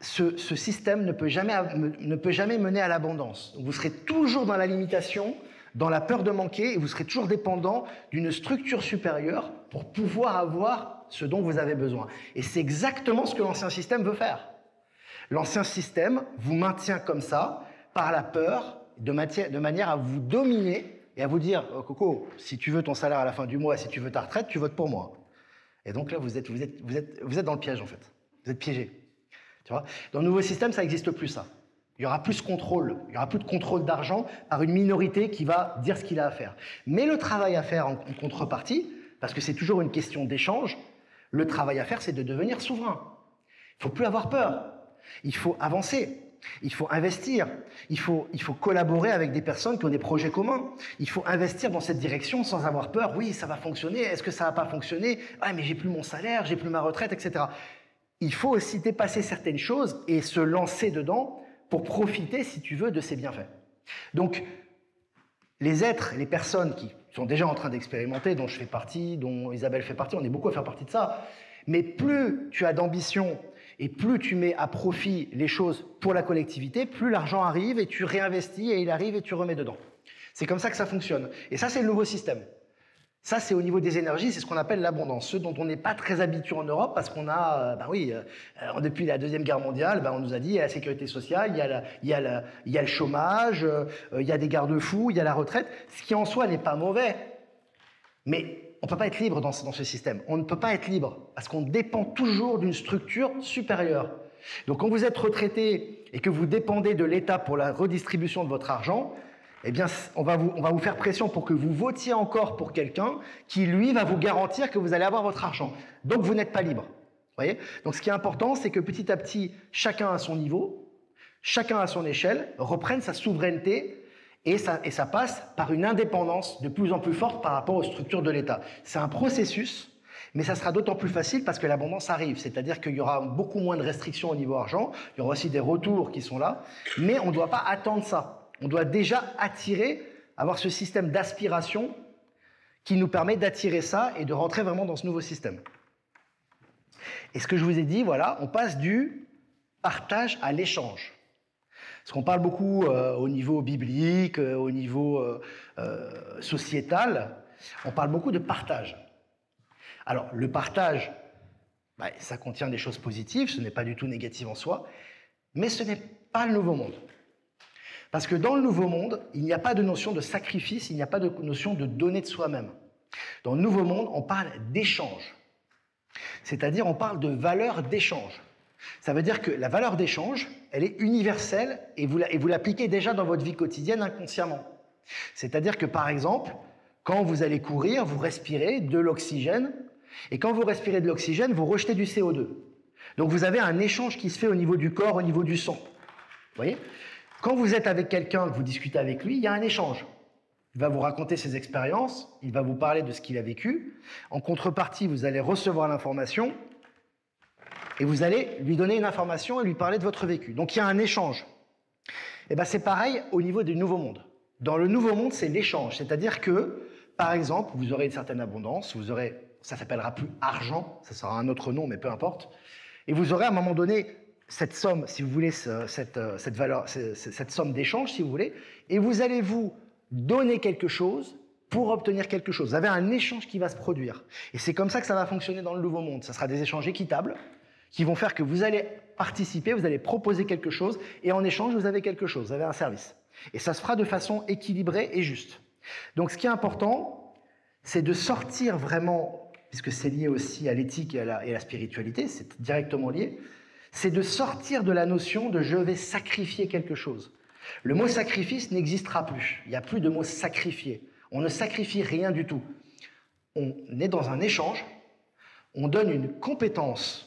ce système ne peut jamais mener à l'abondance. Vous serez toujours dans la limitation, dans la peur de manquer, et vous serez toujours dépendant d'une structure supérieure pour pouvoir avoir ce dont vous avez besoin. Et c'est exactement ce que l'ancien système veut faire. L'ancien système vous maintient comme ça, par la peur, de manière à vous dominer et à vous dire oh, « Coco, si tu veux ton salaire à la fin du mois, si tu veux ta retraite, tu votes pour moi. » Et donc là, vous êtes dans le piège, en fait. Vous êtes piégé. Tu vois ? Dans le nouveau système, ça n'existe plus, ça. Il y aura plus de contrôle. Il n'y aura plus de contrôle d'argent par une minorité qui va dire ce qu'il a à faire. Mais le travail à faire en contrepartie, parce que c'est toujours une question d'échange, le travail à faire, c'est de devenir souverain. Il ne faut plus avoir peur. Il faut avancer. Il faut investir. Il faut collaborer avec des personnes qui ont des projets communs. Il faut investir dans cette direction sans avoir peur. Oui, ça va fonctionner. Est-ce que ça va pas fonctionner ? Ah, mais j'ai plus mon salaire, j'ai plus ma retraite, etc. Il faut aussi dépasser certaines choses et se lancer dedans pour profiter, si tu veux, de ces bienfaits. Donc, les êtres, les personnes qui sont déjà en train d'expérimenter, dont je fais partie, dont Isabelle fait partie, on est beaucoup à faire partie de ça, mais plus tu as d'ambition et plus tu mets à profit les choses pour la collectivité, plus l'argent arrive et tu réinvestis et il arrive et tu remets dedans. C'est comme ça que ça fonctionne. Et ça, c'est le nouveau système. Ça, c'est au niveau des énergies, c'est ce qu'on appelle l'abondance, ce dont on n'est pas très habitué en Europe parce qu'on a, depuis la Deuxième Guerre mondiale, on nous a dit il y a la sécurité sociale, il y a le chômage, il y a des garde-fous, il y a la retraite, ce qui en soi n'est pas mauvais. Mais on ne peut pas être libre dans ce système. On ne peut pas être libre parce qu'on dépend toujours d'une structure supérieure. Donc quand vous êtes retraité et que vous dépendez de l'État pour la redistribution de votre argent, eh bien, on va vous faire pression pour que vous votiez encore pour quelqu'un qui, lui, va vous garantir que vous allez avoir votre argent. Donc, vous n'êtes pas libre. Voyez ? Donc, ce qui est important, c'est que petit à petit, chacun à son niveau, chacun à son échelle, reprenne sa souveraineté et ça passe par une indépendance de plus en plus forte par rapport aux structures de l'État. C'est un processus, mais ça sera d'autant plus facile parce que l'abondance arrive. C'est-à-dire qu'il y aura beaucoup moins de restrictions au niveau argent, il y aura aussi des retours qui sont là, mais on ne doit pas attendre ça. On doit déjà avoir ce système d'aspiration qui nous permet d'attirer ça et de rentrer vraiment dans ce nouveau système. Et ce que je vous ai dit, voilà, on passe du partage à l'échange. Parce qu'on parle beaucoup au niveau biblique, au niveau sociétal, on parle beaucoup de partage. Alors, le partage, ça contient des choses positives, ce n'est pas du tout négatif en soi, mais ce n'est pas le nouveau monde. Parce que dans le nouveau monde, il n'y a pas de notion de sacrifice, il n'y a pas de notion de donner de soi-même. Dans le nouveau monde, on parle d'échange. C'est-à-dire, on parle de valeur d'échange. Ça veut dire que la valeur d'échange, elle est universelle et vous l'appliquez déjà dans votre vie quotidienne inconsciemment. C'est-à-dire que, par exemple, quand vous allez courir, vous respirez de l'oxygène et quand vous respirez de l'oxygène, vous rejetez du CO2. Donc vous avez un échange qui se fait au niveau du corps, au niveau du sang. Vous voyez ? Quand vous êtes avec quelqu'un, que vous discutez avec lui, il y a un échange. Il va vous raconter ses expériences, il va vous parler de ce qu'il a vécu. En contrepartie, vous allez recevoir l'information et vous allez lui donner une information et lui parler de votre vécu. Donc il y a un échange. Et bien c'est pareil au niveau du nouveau monde. Dans le nouveau monde, c'est l'échange. C'est-à-dire que, par exemple, vous aurez une certaine abondance, ça s'appellera plus argent, ça sera un autre nom, mais peu importe. Et vous aurez à un moment donné cette somme, si vous voulez, cette somme d'échange, si vous voulez, et vous allez vous donner quelque chose pour obtenir quelque chose. Vous avez un échange qui va se produire. Et c'est comme ça que ça va fonctionner dans le nouveau monde. Ça sera des échanges équitables qui vont faire que vous allez participer, vous allez proposer quelque chose, et en échange, vous avez quelque chose, vous avez un service. Et ça se fera de façon équilibrée et juste. Donc ce qui est important, c'est de sortir vraiment, puisque c'est lié aussi à l'éthique et à la spiritualité, c'est directement lié, c'est de sortir de la notion de « je vais sacrifier quelque chose ». Le mot « sacrifice » n'existera plus. Il n'y a plus de mot « sacrifier ». On ne sacrifie rien du tout. On est dans un échange, on donne une compétence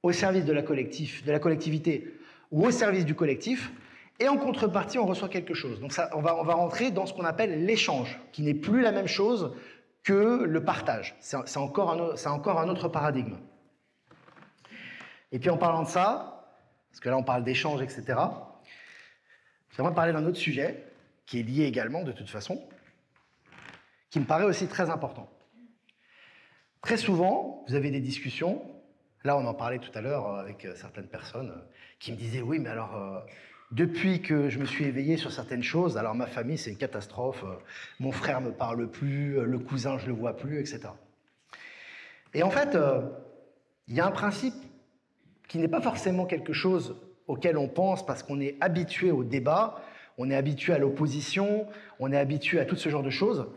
au service de la collectivité ou au service du collectif, et en contrepartie, on reçoit quelque chose. Donc ça, on va rentrer dans ce qu'on appelle l'échange, qui n'est plus la même chose que le partage. C'est encore un autre paradigme. Et puis en parlant de ça, parce que là on parle d'échange, etc., j'aimerais parler d'un autre sujet, qui est lié également de toute façon, qui me paraît aussi très important. Très souvent, vous avez des discussions, là on en parlait tout à l'heure avec certaines personnes, qui me disaient « oui, mais alors, depuis que je me suis éveillé sur certaines choses, alors ma famille c'est une catastrophe, mon frère me parle plus, le cousin je le vois plus, etc. » Et en fait, il y a un principe qui n'est pas forcément quelque chose auquel on pense parce qu'on est habitué au débat, on est habitué à l'opposition, on est habitué à tout ce genre de choses.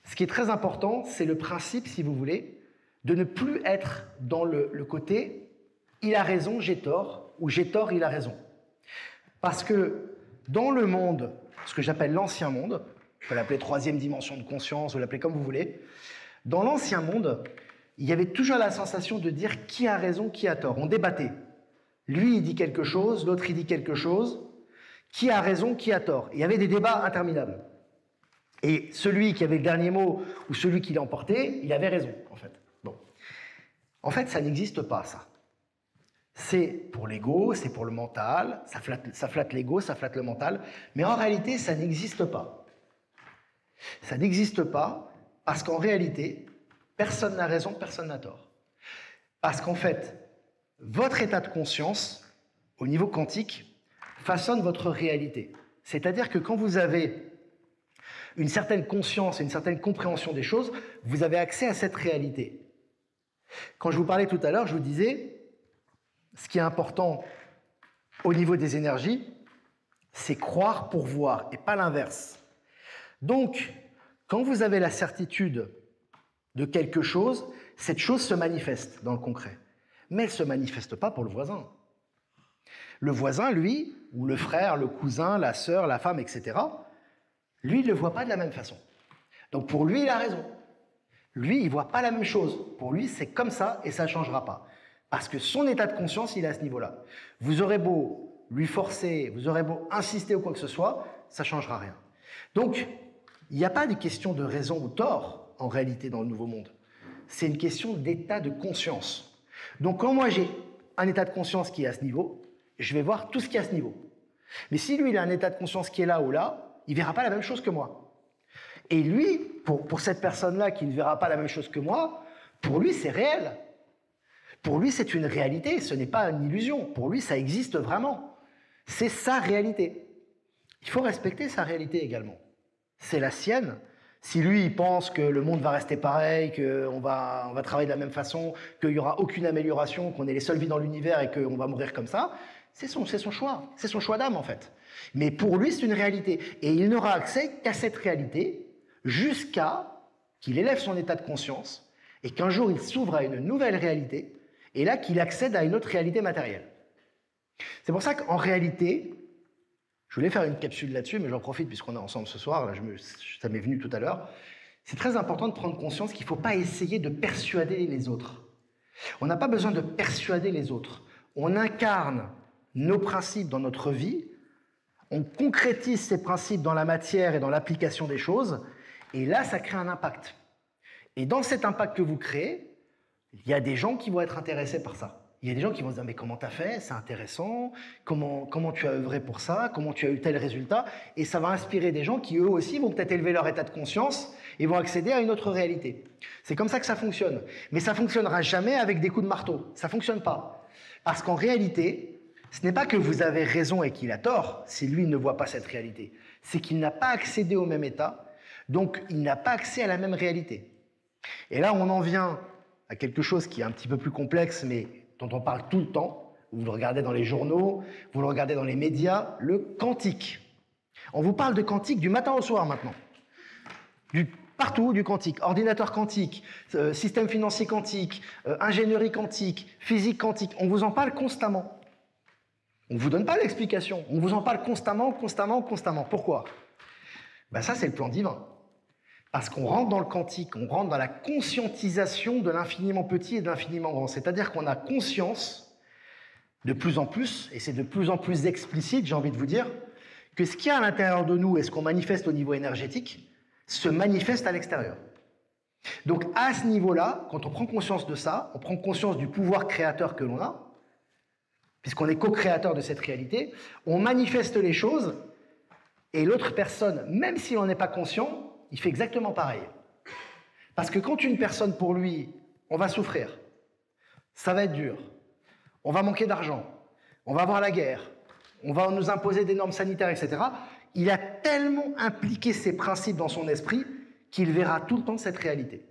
Ce qui est très important, c'est le principe, si vous voulez, de ne plus être dans le côté « il a raison, j'ai tort » ou « j'ai tort, il a raison ». Parce que dans le monde, ce que j'appelle l'ancien monde, on peut l'appeler troisième dimension de conscience, vous l'appelez comme vous voulez, dans l'ancien monde, il y avait toujours la sensation de dire qui a raison, qui a tort. On débattait. Lui, il dit quelque chose, l'autre, il dit quelque chose. Qui a raison, qui a tort. Et il y avait des débats interminables. Et celui qui avait le dernier mot ou celui qui l'emportait, il avait raison, en fait. Bon. En fait, ça n'existe pas, ça. C'est pour l'ego, c'est pour le mental, ça flatte l'ego, ça flatte le mental, mais en réalité, ça n'existe pas. Ça n'existe pas parce qu'en réalité, personne n'a raison, personne n'a tort. Parce qu'en fait, votre état de conscience, au niveau quantique, façonne votre réalité. C'est-à-dire que quand vous avez une certaine conscience et une certaine compréhension des choses, vous avez accès à cette réalité. Quand je vous parlais tout à l'heure, je vous disais, ce qui est important au niveau des énergies, c'est croire pour voir et pas l'inverse. Donc, quand vous avez la certitude de quelque chose, cette chose se manifeste dans le concret. Mais elle ne se manifeste pas pour le voisin. Le voisin, lui, ou le frère, le cousin, la sœur, la femme, etc., Lui, il ne le voit pas de la même façon. Donc pour lui, il a raison. Lui, il ne voit pas la même chose. Pour lui, c'est comme ça et ça ne changera pas. Parce que son état de conscience, il est à ce niveau-là. Vous aurez beau lui forcer, vous aurez beau insister ou quoi que ce soit, ça ne changera rien. Donc, il n'y a pas de question de raison ou tort, en réalité, dans le Nouveau Monde. C'est une question d'état de conscience. Donc, quand moi, j'ai un état de conscience qui est à ce niveau, je vais voir tout ce qui est à ce niveau. Mais si lui, il a un état de conscience qui est là ou là, il ne verra pas la même chose que moi. Et lui, pour cette personne-là qui ne verra pas la même chose que moi, pour lui, c'est réel. Pour lui, c'est une réalité, ce n'est pas une illusion. Pour lui, ça existe vraiment. C'est sa réalité. Il faut respecter sa réalité également. C'est la sienne. Si lui, il pense que le monde va rester pareil, qu'on va travailler de la même façon, qu'il n'y aura aucune amélioration, qu'on est les seules vies dans l'univers et qu'on va mourir comme ça, c'est son choix. C'est son choix d'âme, en fait. Mais pour lui, c'est une réalité. Et il n'aura accès qu'à cette réalité jusqu'à qu'il élève son état de conscience et qu'un jour, il s'ouvre à une nouvelle réalité et là, qu'il accède à une autre réalité matérielle. C'est pour ça qu'en réalité, je voulais faire une capsule là-dessus, mais j'en profite puisqu'on est ensemble ce soir, là, ça m'est venu tout à l'heure. C'est très important de prendre conscience qu'il ne faut pas essayer de persuader les autres. On n'a pas besoin de persuader les autres. On incarne nos principes dans notre vie, on concrétise ces principes dans la matière et dans l'application des choses, et là, ça crée un impact. Et dans cet impact que vous créez, il y a des gens qui vont être intéressés par ça. Il y a des gens qui vont se dire « mais comment t'as fait? C'est intéressant. Comment tu as œuvré pour ça? Comment tu as eu tel résultat ?» Et ça va inspirer des gens qui, eux aussi, vont peut-être élever leur état de conscience et vont accéder à une autre réalité. C'est comme ça que ça fonctionne. Mais ça ne fonctionnera jamais avec des coups de marteau. Ça ne fonctionne pas. Parce qu'en réalité, ce n'est pas que vous avez raison et qu'il a tort si lui ne voit pas cette réalité. C'est qu'il n'a pas accédé au même état, donc il n'a pas accès à la même réalité. Et là, on en vient à quelque chose qui est un petit peu plus complexe, mais dont on parle tout le temps. Vous le regardez dans les journaux, vous le regardez dans les médias, le quantique. On vous parle de quantique du matin au soir maintenant. Partout du quantique. Ordinateur quantique, système financier quantique, ingénierie quantique, physique quantique. On vous en parle constamment. On ne vous donne pas l'explication. On vous en parle constamment. Pourquoi? Ben ça, c'est le plan divin. Parce qu'on rentre dans le quantique, on rentre dans la conscientisation de l'infiniment petit et de l'infiniment grand. C'est-à-dire qu'on a conscience de plus en plus, et c'est de plus en plus explicite, j'ai envie de vous dire, que ce qu'il y a à l'intérieur de nous et ce qu'on manifeste au niveau énergétique se manifeste à l'extérieur. Donc à ce niveau-là, quand on prend conscience de ça, on prend conscience du pouvoir créateur que l'on a, puisqu'on est co-créateur de cette réalité, on manifeste les choses, et l'autre personne, même s'il n'en est pas conscient, il fait exactement pareil. Parce que quand une personne, pour lui, on va souffrir, ça va être dur, on va manquer d'argent, on va avoir la guerre, on va nous imposer des normes sanitaires, etc., il a tellement impliqué ses principes dans son esprit qu'il verra tout le temps cette réalité.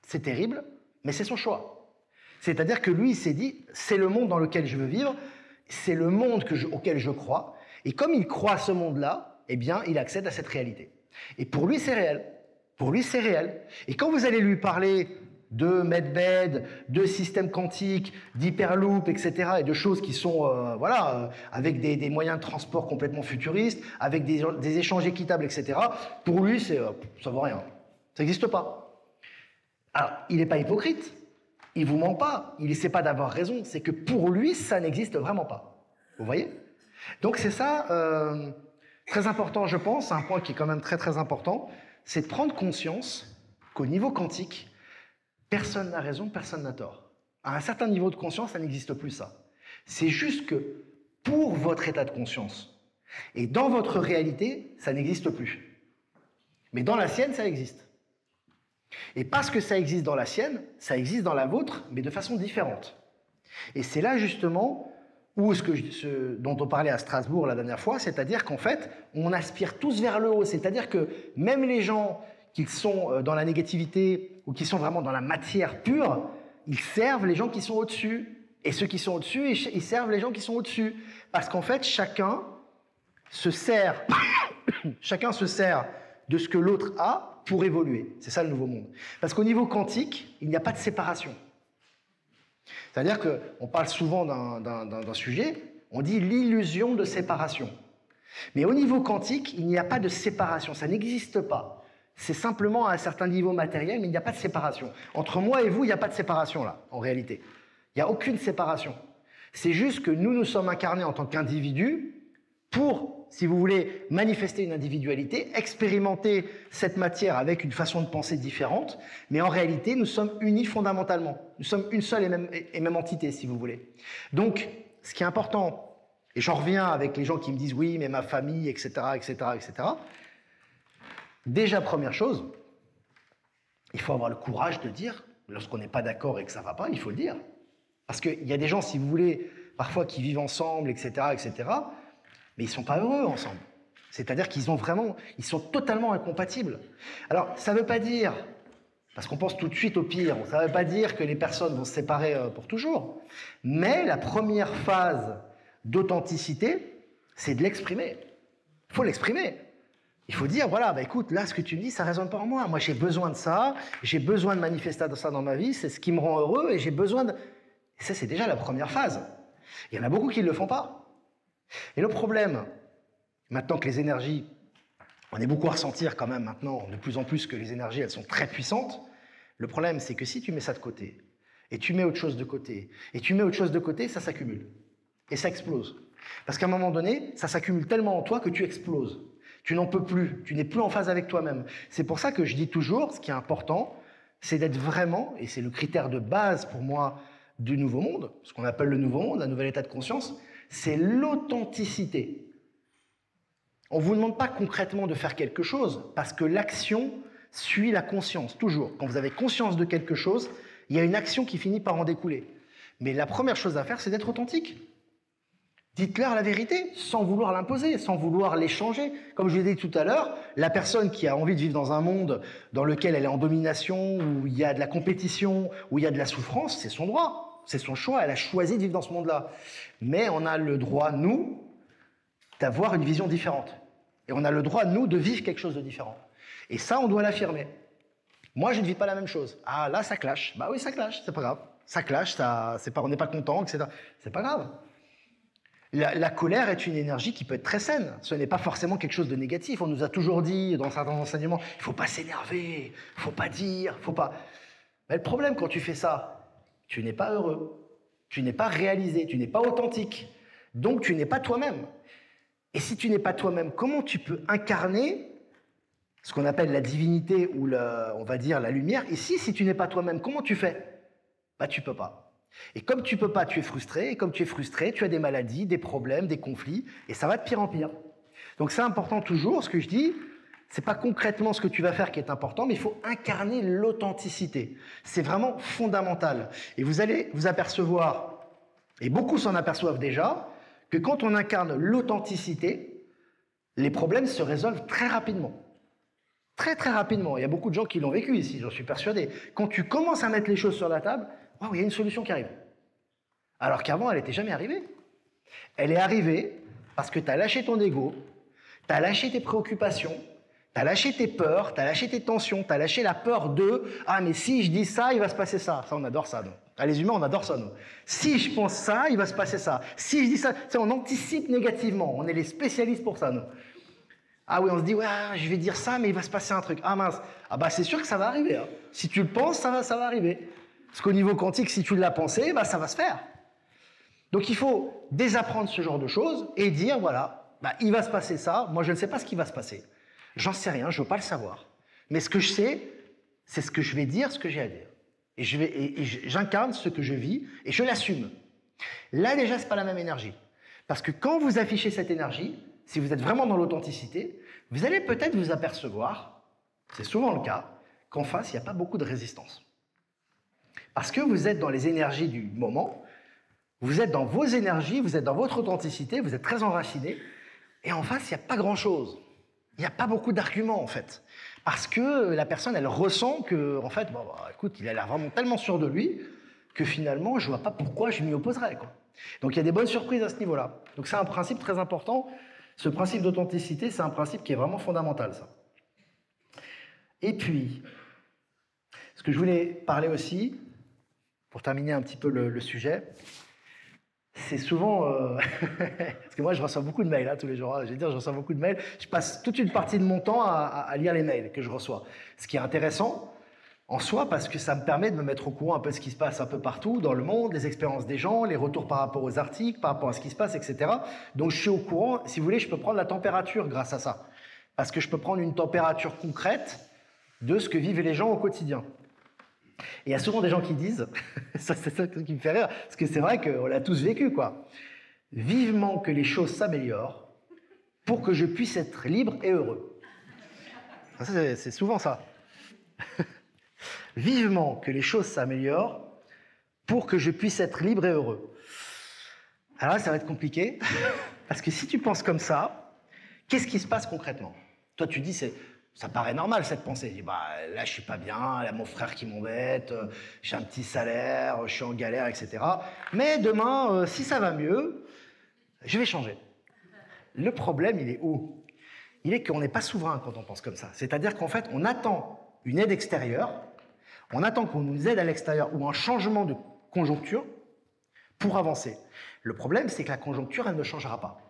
C'est terrible, mais c'est son choix. C'est-à-dire que lui, il s'est dit, c'est le monde dans lequel je veux vivre, c'est le monde auquel je crois, et comme il croit à ce monde-là, eh bien, il accède à cette réalité. Et pour lui, c'est réel. Pour lui, c'est réel. Et quand vous allez lui parler de medbed, de système quantique, d'hyperloop, etc., et de choses qui sont, avec des moyens de transport complètement futuristes, avec des échanges équitables, etc., pour lui, ça vaut rien. Ça n'existe pas. Alors, il n'est pas hypocrite. Il ne vous ment pas. Il n'essaie pas d'avoir raison. C'est que pour lui, ça n'existe vraiment pas. Vous voyez? Donc, c'est ça... Très important, je pense, un point qui est quand même très très important, c'est de prendre conscience qu'au niveau quantique, personne n'a raison, personne n'a tort. À un certain niveau de conscience, ça n'existe plus ça. C'est juste que pour votre état de conscience et dans votre réalité, ça n'existe plus. Mais dans la sienne, ça existe. Et parce que ça existe dans la sienne, ça existe dans la vôtre, mais de façon différente. Et c'est là justement... ou ce dont on parlait à Strasbourg la dernière fois, c'est-à-dire qu'en fait, on aspire tous vers le haut. C'est-à-dire que même les gens qui sont dans la négativité ou qui sont vraiment dans la matière pure, ils servent les gens qui sont au-dessus. Et ceux qui sont au-dessus, ils servent les gens qui sont au-dessus. Parce qu'en fait, chacun se sert de ce que l'autre a pour évoluer. C'est ça le nouveau monde. Parce qu'au niveau quantique, il n'y a pas de séparation. C'est-à-dire qu'on parle souvent d'un sujet, on dit l'illusion de séparation. Mais au niveau quantique, il n'y a pas de séparation, ça n'existe pas. C'est simplement à un certain niveau matériel, mais il n'y a pas de séparation. Entre moi et vous, il n'y a pas de séparation là, en réalité. Il n'y a aucune séparation. C'est juste que nous sommes incarnés en tant qu'individus pour, si vous voulez, manifester une individualité, expérimenter cette matière avec une façon de penser différente, mais en réalité, nous sommes unis fondamentalement. Nous sommes une seule et même entité, si vous voulez. Donc, ce qui est important, et j'en reviens avec les gens qui me disent « oui, mais ma famille, etc., etc., etc. » Déjà, première chose, il faut avoir le courage de dire, lorsqu'on n'est pas d'accord et que ça ne va pas, il faut le dire. Parce qu'il y a des gens, si vous voulez, parfois qui vivent ensemble, etc., etc., mais ils ne sont pas heureux ensemble. C'est-à-dire qu'ils ils sont totalement incompatibles. Alors, ça ne veut pas dire, parce qu'on pense tout de suite au pire, ça ne veut pas dire que les personnes vont se séparer pour toujours, mais la première phase d'authenticité, c'est de l'exprimer. Il faut l'exprimer. Il faut dire, voilà, bah écoute, là, ce que tu me dis, ça ne résonne pas en moi. Moi, j'ai besoin de ça, j'ai besoin de manifester ça dans ma vie, c'est ce qui me rend heureux, et j'ai besoin de... Et ça, c'est déjà la première phase. Il y en a beaucoup qui ne le font pas. Et le problème, maintenant que les énergies, on est beaucoup à ressentir quand même maintenant, de plus en plus que les énergies, elles sont très puissantes, le problème, c'est que si tu mets ça de côté, et tu mets autre chose de côté, et tu mets autre chose de côté, ça s'accumule. Et ça explose. Parce qu'à un moment donné, ça s'accumule tellement en toi que tu exploses. Tu n'en peux plus, tu n'es plus en phase avec toi-même. C'est pour ça que je dis toujours, ce qui est important, c'est d'être vraiment, et c'est le critère de base pour moi du nouveau monde, ce qu'on appelle le nouveau monde, un nouvel état de conscience, c'est l'authenticité. On ne vous demande pas concrètement de faire quelque chose, parce que l'action suit la conscience, toujours. Quand vous avez conscience de quelque chose, il y a une action qui finit par en découler. Mais la première chose à faire, c'est d'être authentique. Dites-leur la vérité, sans vouloir l'imposer, sans vouloir l'échanger. Comme je l'ai dit tout à l'heure, la personne qui a envie de vivre dans un monde dans lequel elle est en domination, où il y a de la compétition, où il y a de la souffrance, c'est son droit, c'est son choix, elle a choisi de vivre dans ce monde-là. Mais on a le droit, nous, d'avoir une vision différente. Et on a le droit, nous, de vivre quelque chose de différent. Et ça, on doit l'affirmer. Moi, je ne vis pas la même chose. Ah, là, ça clash. Bah oui, ça clash, c'est pas grave. Ça clash, on n'est pas content, etc. C'est pas grave. La colère est une énergie qui peut être très saine. Ce n'est pas forcément quelque chose de négatif. On nous a toujours dit, dans certains enseignements, il ne faut pas s'énerver, il ne faut pas dire, il ne faut pas... Mais le problème, quand tu fais ça, tu n'es pas heureux, tu n'es pas réalisé, tu n'es pas authentique. Donc, tu n'es pas toi-même. Et si tu n'es pas toi-même, comment tu peux incarner ce qu'on appelle la divinité ou, on va dire, la lumière? Ici, si tu n'es pas toi-même, comment tu fais? Bah, tu ne peux pas. Et comme tu ne peux pas, tu es frustré, et comme tu es frustré, tu as des maladies, des problèmes, des conflits, et ça va de pire en pire. Donc c'est important toujours, ce que je dis, c'est pas concrètement ce que tu vas faire qui est important, mais il faut incarner l'authenticité. C'est vraiment fondamental. Et vous allez vous apercevoir, et beaucoup s'en aperçoivent déjà, que quand on incarne l'authenticité, les problèmes se résolvent très rapidement. Très très rapidement. Il y a beaucoup de gens qui l'ont vécu ici, j'en suis persuadé. Quand tu commences à mettre les choses sur la table, waouh, il y a une solution qui arrive. Alors qu'avant, elle n'était jamais arrivée. Elle est arrivée parce que tu as lâché ton ego, tu as lâché tes préoccupations, tu as lâché tes peurs, tu as lâché tes tensions, tu as lâché la peur de « Ah, mais si je dis ça, il va se passer ça. » Ça, on adore ça, nous. Ah, les humains, on adore ça, nous. Si je pense ça, il va se passer ça. Si je dis ça, on anticipe négativement. On est les spécialistes pour ça, nous. Ah oui, on se dit « Ouais, je vais dire ça, mais il va se passer un truc. Ah mince. Ah bah c'est sûr que ça va arriver. Hein. Si tu le penses, ça va arriver. » Parce qu'au niveau quantique, si tu l'as pensé, bah, ça va se faire. Donc il faut désapprendre ce genre de choses et dire, voilà, bah, il va se passer ça, moi je ne sais pas ce qui va se passer. J'en sais rien, je ne veux pas le savoir. Mais ce que je sais, c'est ce que je vais dire, ce que j'ai à dire. Et j'incarne ce que je vis et je l'assume. Là déjà, ce n'est pas la même énergie. Parce que quand vous affichez cette énergie, si vous êtes vraiment dans l'authenticité, vous allez peut-être vous apercevoir, c'est souvent le cas, qu'en face, il n'y a pas beaucoup de résistance. Parce que vous êtes dans les énergies du moment, vous êtes dans vos énergies, vous êtes dans votre authenticité, vous êtes très enraciné, et en face, il n'y a pas grand-chose. Il n'y a pas beaucoup d'arguments, en fait. Parce que la personne, elle ressent que, en fait, bon, bah, écoute, il a l'air vraiment tellement sûr de lui que finalement, je ne vois pas pourquoi je m'y opposerais, quoi. Donc, il y a des bonnes surprises à ce niveau-là. Donc, c'est un principe très important. Ce principe d'authenticité, c'est un principe qui est vraiment fondamental, ça. Et puis, ce que je voulais parler aussi, pour terminer un petit peu le sujet, c'est souvent... parce que moi, je reçois beaucoup de mails tous les jours. Je vais dire, je reçois beaucoup de mails. Je passe toute une partie de mon temps à lire les mails que je reçois. Ce qui est intéressant en soi, parce que ça me permet de me mettre au courant un peu de ce qui se passe un peu partout dans le monde, les expériences des gens, les retours par rapport aux articles, par rapport à ce qui se passe, etc. Donc, je suis au courant. Si vous voulez, je peux prendre la température grâce à ça. Parce que je peux prendre une température concrète de ce que vivent les gens au quotidien. Et il y a souvent des gens qui disent, ça c'est ça qui me fait rire, parce que c'est vrai qu'on l'a tous vécu, quoi. Vivement que les choses s'améliorent pour que je puisse être libre et heureux. C'est souvent ça. Vivement que les choses s'améliorent pour que je puisse être libre et heureux. Alors là, ça va être compliqué, parce que si tu penses comme ça, qu'est-ce qui se passe concrètement? Toi, tu dis, ça paraît normal cette pensée. Tu dis, bah, là, je suis pas bien, là, mon frère qui m'embête, j'ai un petit salaire, je suis en galère, etc. Mais demain, si ça va mieux, je vais changer. Le problème, il est où? Il est qu'on n'est pas souverain quand on pense comme ça. C'est-à-dire qu'en fait, on attend une aide extérieure, on attend qu'on nous aide à l'extérieur ou un changement de conjoncture pour avancer. Le problème, c'est que la conjoncture, elle ne changera pas.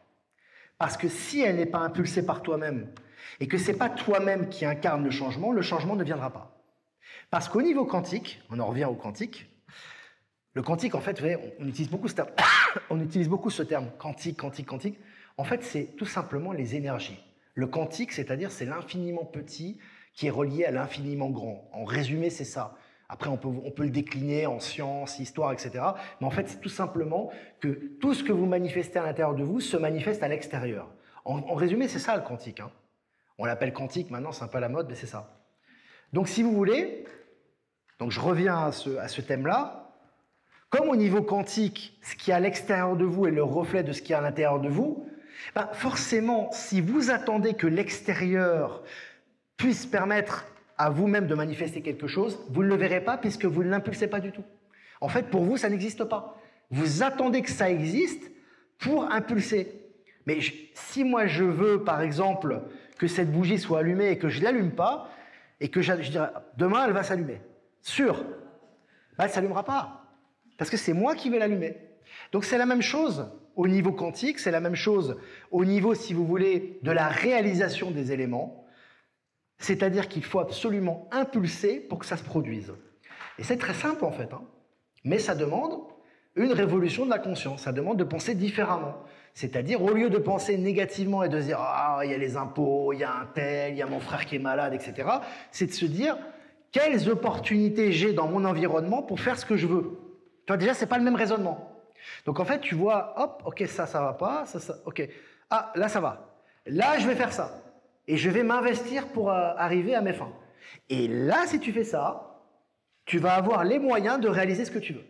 Parce que si elle n'est pas impulsée par toi-même, et que ce n'est pas toi-même qui incarne le changement ne viendra pas. Parce qu'au niveau quantique, on en revient au quantique, le quantique, en fait, on utilise beaucoup ce terme, on utilise beaucoup ce terme, quantique, quantique, quantique. En fait, c'est tout simplement les énergies. Le quantique, c'est-à-dire, c'est l'infiniment petit qui est relié à l'infiniment grand. En résumé, c'est ça. Après, on peut le décliner en sciences, histoire, etc. Mais en fait, c'est tout simplement que tout ce que vous manifestez à l'intérieur de vous se manifeste à l'extérieur. En résumé, c'est ça le quantique. Hein. On l'appelle quantique, maintenant, c'est un peu à la mode, mais c'est ça. Donc, si vous voulez, donc je reviens à ce thème-là. Comme au niveau quantique, ce qui est à l'extérieur de vous est le reflet de ce qui est à l'intérieur de vous, ben forcément, si vous attendez que l'extérieur puisse permettre à vous-même de manifester quelque chose, vous ne le verrez pas puisque vous ne l'impulsez pas du tout. En fait, pour vous, ça n'existe pas. Vous attendez que ça existe pour impulser. Mais si moi je veux, par exemple, que cette bougie soit allumée et que je ne l'allume pas, et que je dirais, demain elle va s'allumer, sûr, ben, elle ne s'allumera pas. Parce que c'est moi qui vais l'allumer. Donc c'est la même chose au niveau quantique, c'est la même chose au niveau, si vous voulez, de la réalisation des éléments. C'est-à-dire qu'il faut absolument impulser pour que ça se produise. Et c'est très simple en fait, hein. Mais ça demande une révolution de la conscience, ça demande de penser différemment. C'est-à-dire, au lieu de penser négativement et de se dire « Ah, il y a les impôts, il y a un tel, il y a mon frère qui est malade, etc. » C'est de se dire « Quelles opportunités j'ai dans mon environnement pour faire ce que je veux ?» Tu vois, déjà, ce n'est pas le même raisonnement. Donc en fait, tu vois, hop, ok, ça va pas, ça, ok. Ah, là, ça va. Là, je vais faire ça. Et je vais m'investir pour arriver à mes fins. Et là, si tu fais ça, tu vas avoir les moyens de réaliser ce que tu veux.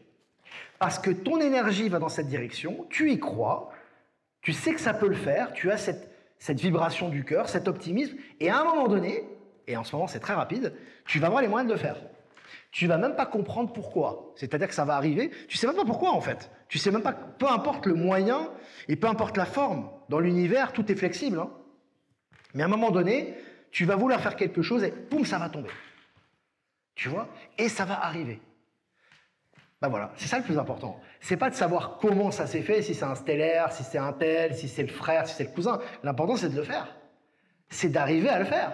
Parce que ton énergie va dans cette direction, tu y crois, tu sais que ça peut le faire, tu as cette vibration du cœur, cet optimisme, et à un moment donné, et en ce moment c'est très rapide, tu vas avoir les moyens de le faire. Tu vas même pas comprendre pourquoi. C'est-à-dire que ça va arriver, tu sais même pas pourquoi en fait. Tu sais même pas, peu importe le moyen et peu importe la forme, dans l'univers, tout est flexible. Hein. Mais à un moment donné, tu vas vouloir faire quelque chose et boum, ça va tomber. Tu vois? Et ça va arriver. Ben voilà, c'est ça le plus important. C'est pas de savoir comment ça s'est fait, si c'est un stellaire, si c'est un tel, si c'est le frère, si c'est le cousin. L'important, c'est de le faire. C'est d'arriver à le faire.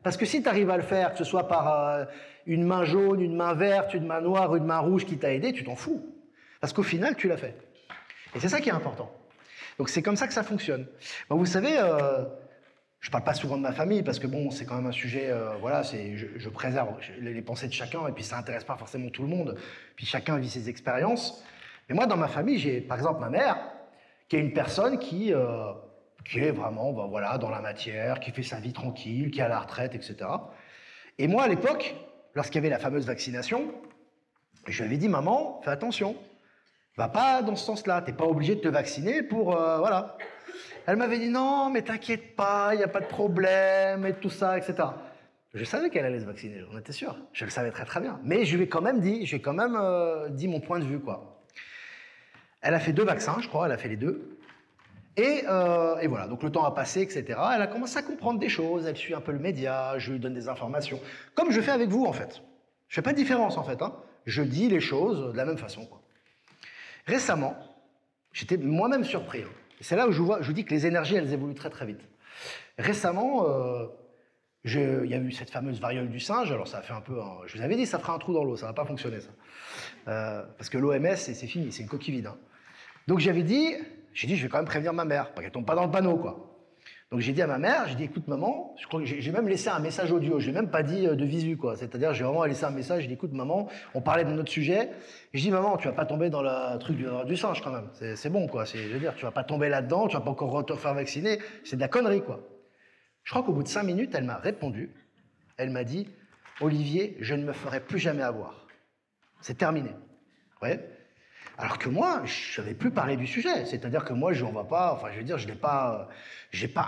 Parce que si tu arrives à le faire, que ce soit par une main jaune, une main verte, une main noire, une main rouge qui t'a aidé, tu t'en fous. Parce qu'au final, tu l'as fait. Et c'est ça qui est important. Donc c'est comme ça que ça fonctionne. Ben, vous savez, je ne parle pas souvent de ma famille parce que bon, c'est quand même un sujet, voilà, je préserve les pensées de chacun et puis ça n'intéresse pas forcément tout le monde. Puis chacun vit ses expériences. Mais moi, dans ma famille, j'ai par exemple ma mère, qui est une personne qui est vraiment ben, voilà, dans la matière, qui fait sa vie tranquille, qui est à la retraite, etc. Et moi, à l'époque, lorsqu'il y avait la fameuse vaccination, je lui avais dit, maman, fais attention, va pas dans ce sens-là, tu n'es pas obligé de te vacciner pour, voilà. Elle m'avait dit, non, mais t'inquiète pas, il n'y a pas de problème, et tout ça, etc. Je savais qu'elle allait se vacciner, j'en étais sûr, je le savais très très bien. Mais je lui ai quand même dit mon point de vue, quoi. Elle a fait 2 vaccins, je crois, elle a fait les 2. Et voilà, donc le temps a passé, etc. Elle a commencé à comprendre des choses, elle suit un peu le média, je lui donne des informations. Comme je fais avec vous, en fait. Je fais pas de différence, en fait. Hein. Je dis les choses de la même façon, quoi. Récemment, J'étais moi-même surpris. Et c'est là où je vous dis que les énergies, elles évoluent très très vite. Récemment, il y a eu cette fameuse variole du singe. Alors ça a fait un peu... je vous avais dit, ça fera un trou dans l'eau, ça va pas fonctionner ça. Parce que l'OMS, c'est fini, c'est une coquille vide. Hein. Donc j'ai dit, je vais quand même prévenir ma mère, pour qu'elle tombe pas dans le panneau, quoi. Donc j'ai dit à ma mère, j'ai dit, écoute maman, je crois que j'ai même laissé un message audio, je n'ai même pas dit de visu, quoi. C'est-à-dire, j'ai vraiment laissé un message, j'ai dit, écoute maman, on parlait de notre sujet, et je dis, maman, tu vas pas tomber dans le truc du singe quand même, c'est bon, quoi. Je veux dire, tu vas pas tomber là-dedans, tu vas pas encore te faire vacciner, c'est de la connerie, quoi. Je crois qu'au bout de 5 minutes, elle m'a répondu, elle m'a dit, Olivier, je ne me ferai plus jamais avoir. C'est terminé. Ouais. Alors que moi, je n'avais plus parlé du sujet. C'est-à-dire que moi, je n'ai pas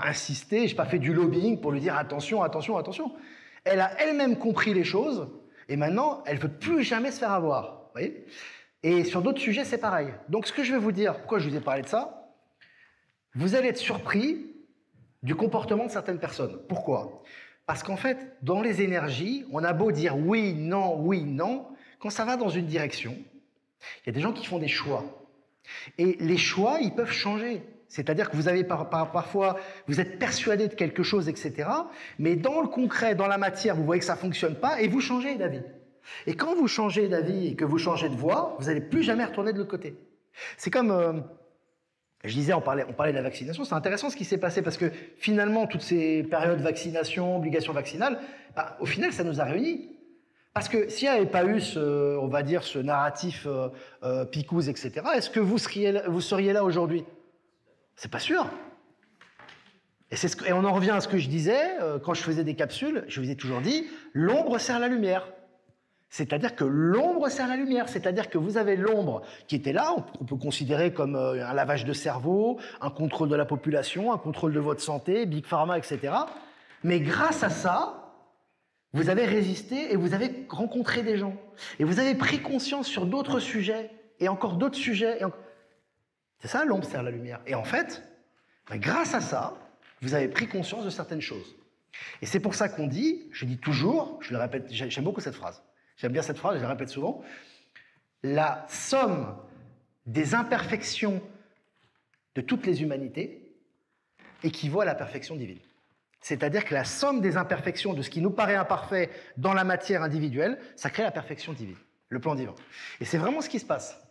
insisté, je n'ai pas fait du lobbying pour lui dire attention, attention, attention. Elle a elle-même compris les choses et maintenant, elle ne veut plus jamais se faire avoir. Vous voyez ? Et sur d'autres sujets, c'est pareil. Donc, ce que je vais vous dire, pourquoi je vous ai parlé de ça, vous allez être surpris du comportement de certaines personnes. Pourquoi ? Parce qu'en fait, dans les énergies, on a beau dire oui, non, quand ça va dans une direction, il y a des gens qui font des choix. Et les choix, ils peuvent changer. C'est-à-dire que vous avez parfois, vous êtes persuadé de quelque chose, etc. Mais dans le concret, dans la matière, vous voyez que ça ne fonctionne pas et vous changez d'avis. Et quand vous changez d'avis et que vous changez de voie, vous n'allez plus jamais retourner de l'autre côté. C'est comme, je disais, on parlait de la vaccination, c'est intéressant ce qui s'est passé parce que finalement, toutes ces périodes de vaccination, obligations vaccinales, au final, ça nous a réunis. Parce que s'il n'y avait pas eu on va dire, ce narratif picouse, etc., est-ce que vous seriez là aujourd'hui? C'est pas sûr. Et on en revient à ce que je disais, quand je faisais des capsules, je vous ai toujours dit, l'ombre sert la lumière. C'est-à-dire que l'ombre sert la lumière, c'est-à-dire que vous avez l'ombre qui était là, on peut considérer comme un lavage de cerveau, un contrôle de la population, un contrôle de votre santé, Big Pharma, etc. Mais grâce à ça, vous avez résisté et vous avez rencontré des gens. Et vous avez pris conscience sur d'autres sujets, et encore d'autres sujets. C'est ça, l'ombre sert la lumière. Et en fait, grâce à ça, vous avez pris conscience de certaines choses. Et c'est pour ça qu'on dit, je dis toujours, je le répète, j'aime beaucoup cette phrase. J'aime bien cette phrase, je la répète souvent. La somme des imperfections de toutes les humanités équivaut à la perfection divine. C'est-à-dire que la somme des imperfections de ce qui nous paraît imparfait dans la matière individuelle, ça crée la perfection divine, le plan divin. Et c'est vraiment ce qui se passe.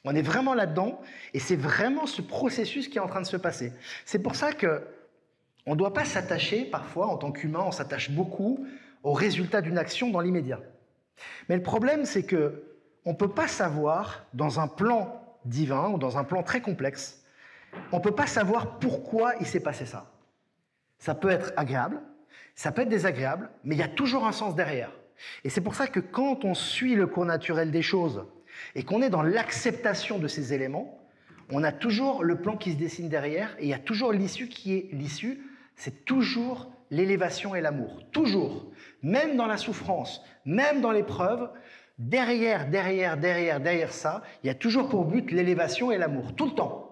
On est vraiment là-dedans, et c'est vraiment ce processus qui est en train de se passer. C'est pour ça qu'on ne doit pas s'attacher, parfois, en tant qu'humain, on s'attache beaucoup aux résultats d'une action dans l'immédiat. Mais le problème, c'est qu'on ne peut pas savoir, dans un plan divin, ou dans un plan très complexe, on ne peut pas savoir pourquoi il s'est passé ça. Ça peut être agréable, ça peut être désagréable, mais il y a toujours un sens derrière. Et c'est pour ça que quand on suit le cours naturel des choses et qu'on est dans l'acceptation de ces éléments, on a toujours le plan qui se dessine derrière et il y a toujours l'issue qui est l'issue, c'est toujours l'élévation et l'amour. Toujours. Même dans la souffrance, même dans l'épreuve, derrière ça, il y a toujours pour but l'élévation et l'amour, tout le temps.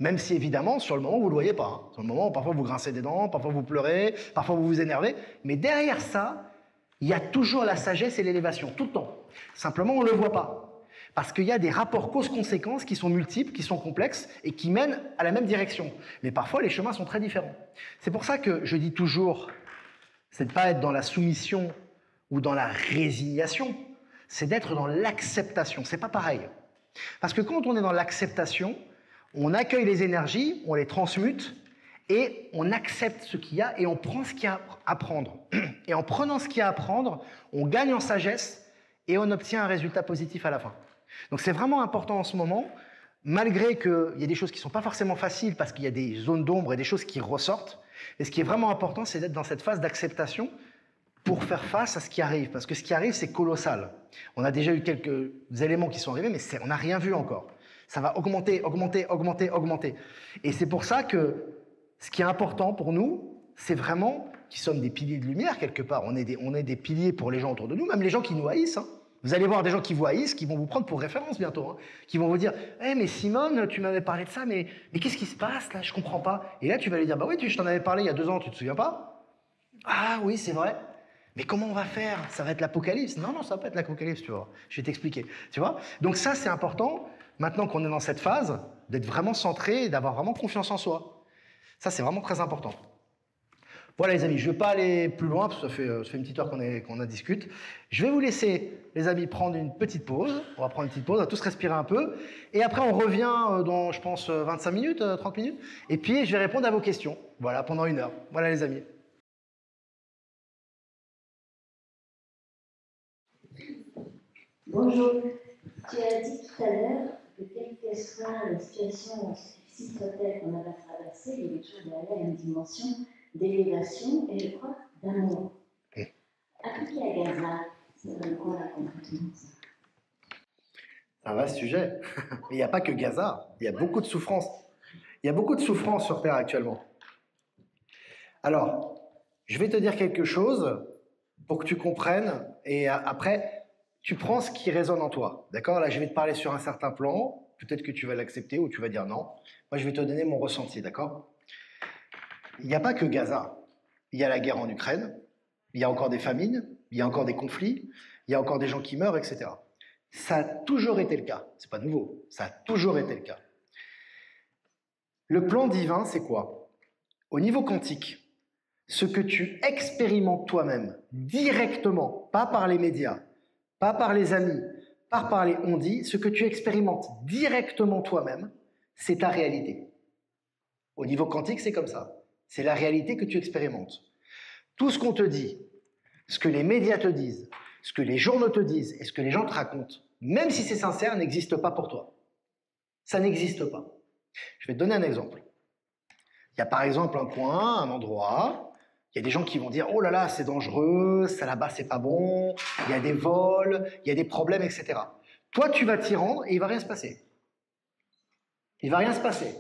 Même si, évidemment, sur le moment, vous ne le voyez pas. Hein. Sur le moment, parfois, vous grincez des dents, parfois, vous pleurez, parfois, vous vous énervez. Mais derrière ça, il y a toujours la sagesse et l'élévation, tout le temps. Simplement, on ne le voit pas. Parce qu'il y a des rapports cause-conséquences qui sont multiples, qui sont complexes et qui mènent à la même direction. Mais parfois, les chemins sont très différents. C'est pour ça que je dis toujours, c'est de ne pas être dans la soumission ou dans la résignation, c'est d'être dans l'acceptation. C'est pas pareil. Parce que quand on est dans l'acceptation, on accueille les énergies, on les transmute et on accepte ce qu'il y a et on prend ce qu'il y a à prendre. Et en prenant ce qu'il y a à prendre, on gagne en sagesse et on obtient un résultat positif à la fin. Donc c'est vraiment important en ce moment, malgré qu'il y a des choses qui ne sont pas forcément faciles parce qu'il y a des zones d'ombre et des choses qui ressortent. Et ce qui est vraiment important, c'est d'être dans cette phase d'acceptation pour faire face à ce qui arrive. Parce que ce qui arrive, c'est colossal. On a déjà eu quelques éléments qui sont arrivés, mais on n'a rien vu encore. Ça va augmenter. Et c'est pour ça que ce qui est important pour nous, c'est vraiment qui sommes des piliers de lumière quelque part. On est des piliers pour les gens autour de nous, même les gens qui nous haïssent. Hein. Vous allez voir des gens qui vous haïssent, qui vont vous prendre pour référence bientôt, hein, qui vont vous dire hey, « mais Simone, tu m'avais parlé de ça, mais qu'est-ce qui se passe là? Je comprends pas. » Et là, tu vas lui dire « Bah oui, je t'en avais parlé il y a 2 ans, tu te souviens pas? » Ah oui, c'est vrai. Mais comment on va faire? Ça va être l'apocalypse? Non, ça va pas être l'apocalypse, tu vois. Je vais t'expliquer. Tu vois? Donc ça, c'est important maintenant qu'on est dans cette phase, d'être vraiment centré et d'avoir vraiment confiance en soi. Ça, c'est vraiment très important. Voilà les amis, je ne vais pas aller plus loin, parce que ça fait une petite heure qu'on en discute. Je vais vous laisser, les amis, prendre une petite pause. On va prendre une petite pause, on va tous respirer un peu. Et après, on revient dans, je pense, 25 minutes, 30 minutes. Et puis, je vais répondre à vos questions. Voilà, pendant 1 heure. Voilà les amis. Bonjour. Tu as dit tout à l'heure que quelle que soit la situation, si soit-elle qu'on avait traversée, il est toujours derrière une dimension d'élévation et je crois d'amour. Appliqué à Gaza, ça donne quoi là concrètement? C'est un vaste sujet. Mais il n'y a pas que Gaza, il y a beaucoup de souffrance. Il y a beaucoup de souffrance sur Terre actuellement. Alors, je vais te dire quelque chose pour que tu comprennes et après, tu prends ce qui résonne en toi. D'accord? Là, je vais te parler sur un certain plan. Peut-être que tu vas l'accepter ou tu vas dire non. Moi, je vais te donner mon ressenti. D'accord? Il n'y a pas que Gaza. Il y a la guerre en Ukraine. Il y a encore des famines. Il y a encore des conflits. Il y a encore des gens qui meurent, etc. Ça a toujours été le cas. C'est pas nouveau. Ça a toujours été le cas. Le plan divin, c'est quoi? Au niveau quantique, ce que tu expérimentes toi-même, directement, pas par les médias, pas par les amis, pas par les on-dit, ce que tu expérimentes directement toi-même, c'est ta réalité. Au niveau quantique, c'est comme ça. C'est la réalité que tu expérimentes. Tout ce qu'on te dit, ce que les médias te disent, ce que les journaux te disent et ce que les gens te racontent, même si c'est sincère, n'existe pas pour toi. Ça n'existe pas. Je vais te donner un exemple. Il y a par exemple un coin, un endroit, il y a des gens qui vont dire « Oh là là, c'est dangereux, ça là-bas, c'est pas bon, il y a des vols, il y a des problèmes, etc. » Toi, tu vas t'y rendre et il va rien se passer. Il va rien se passer.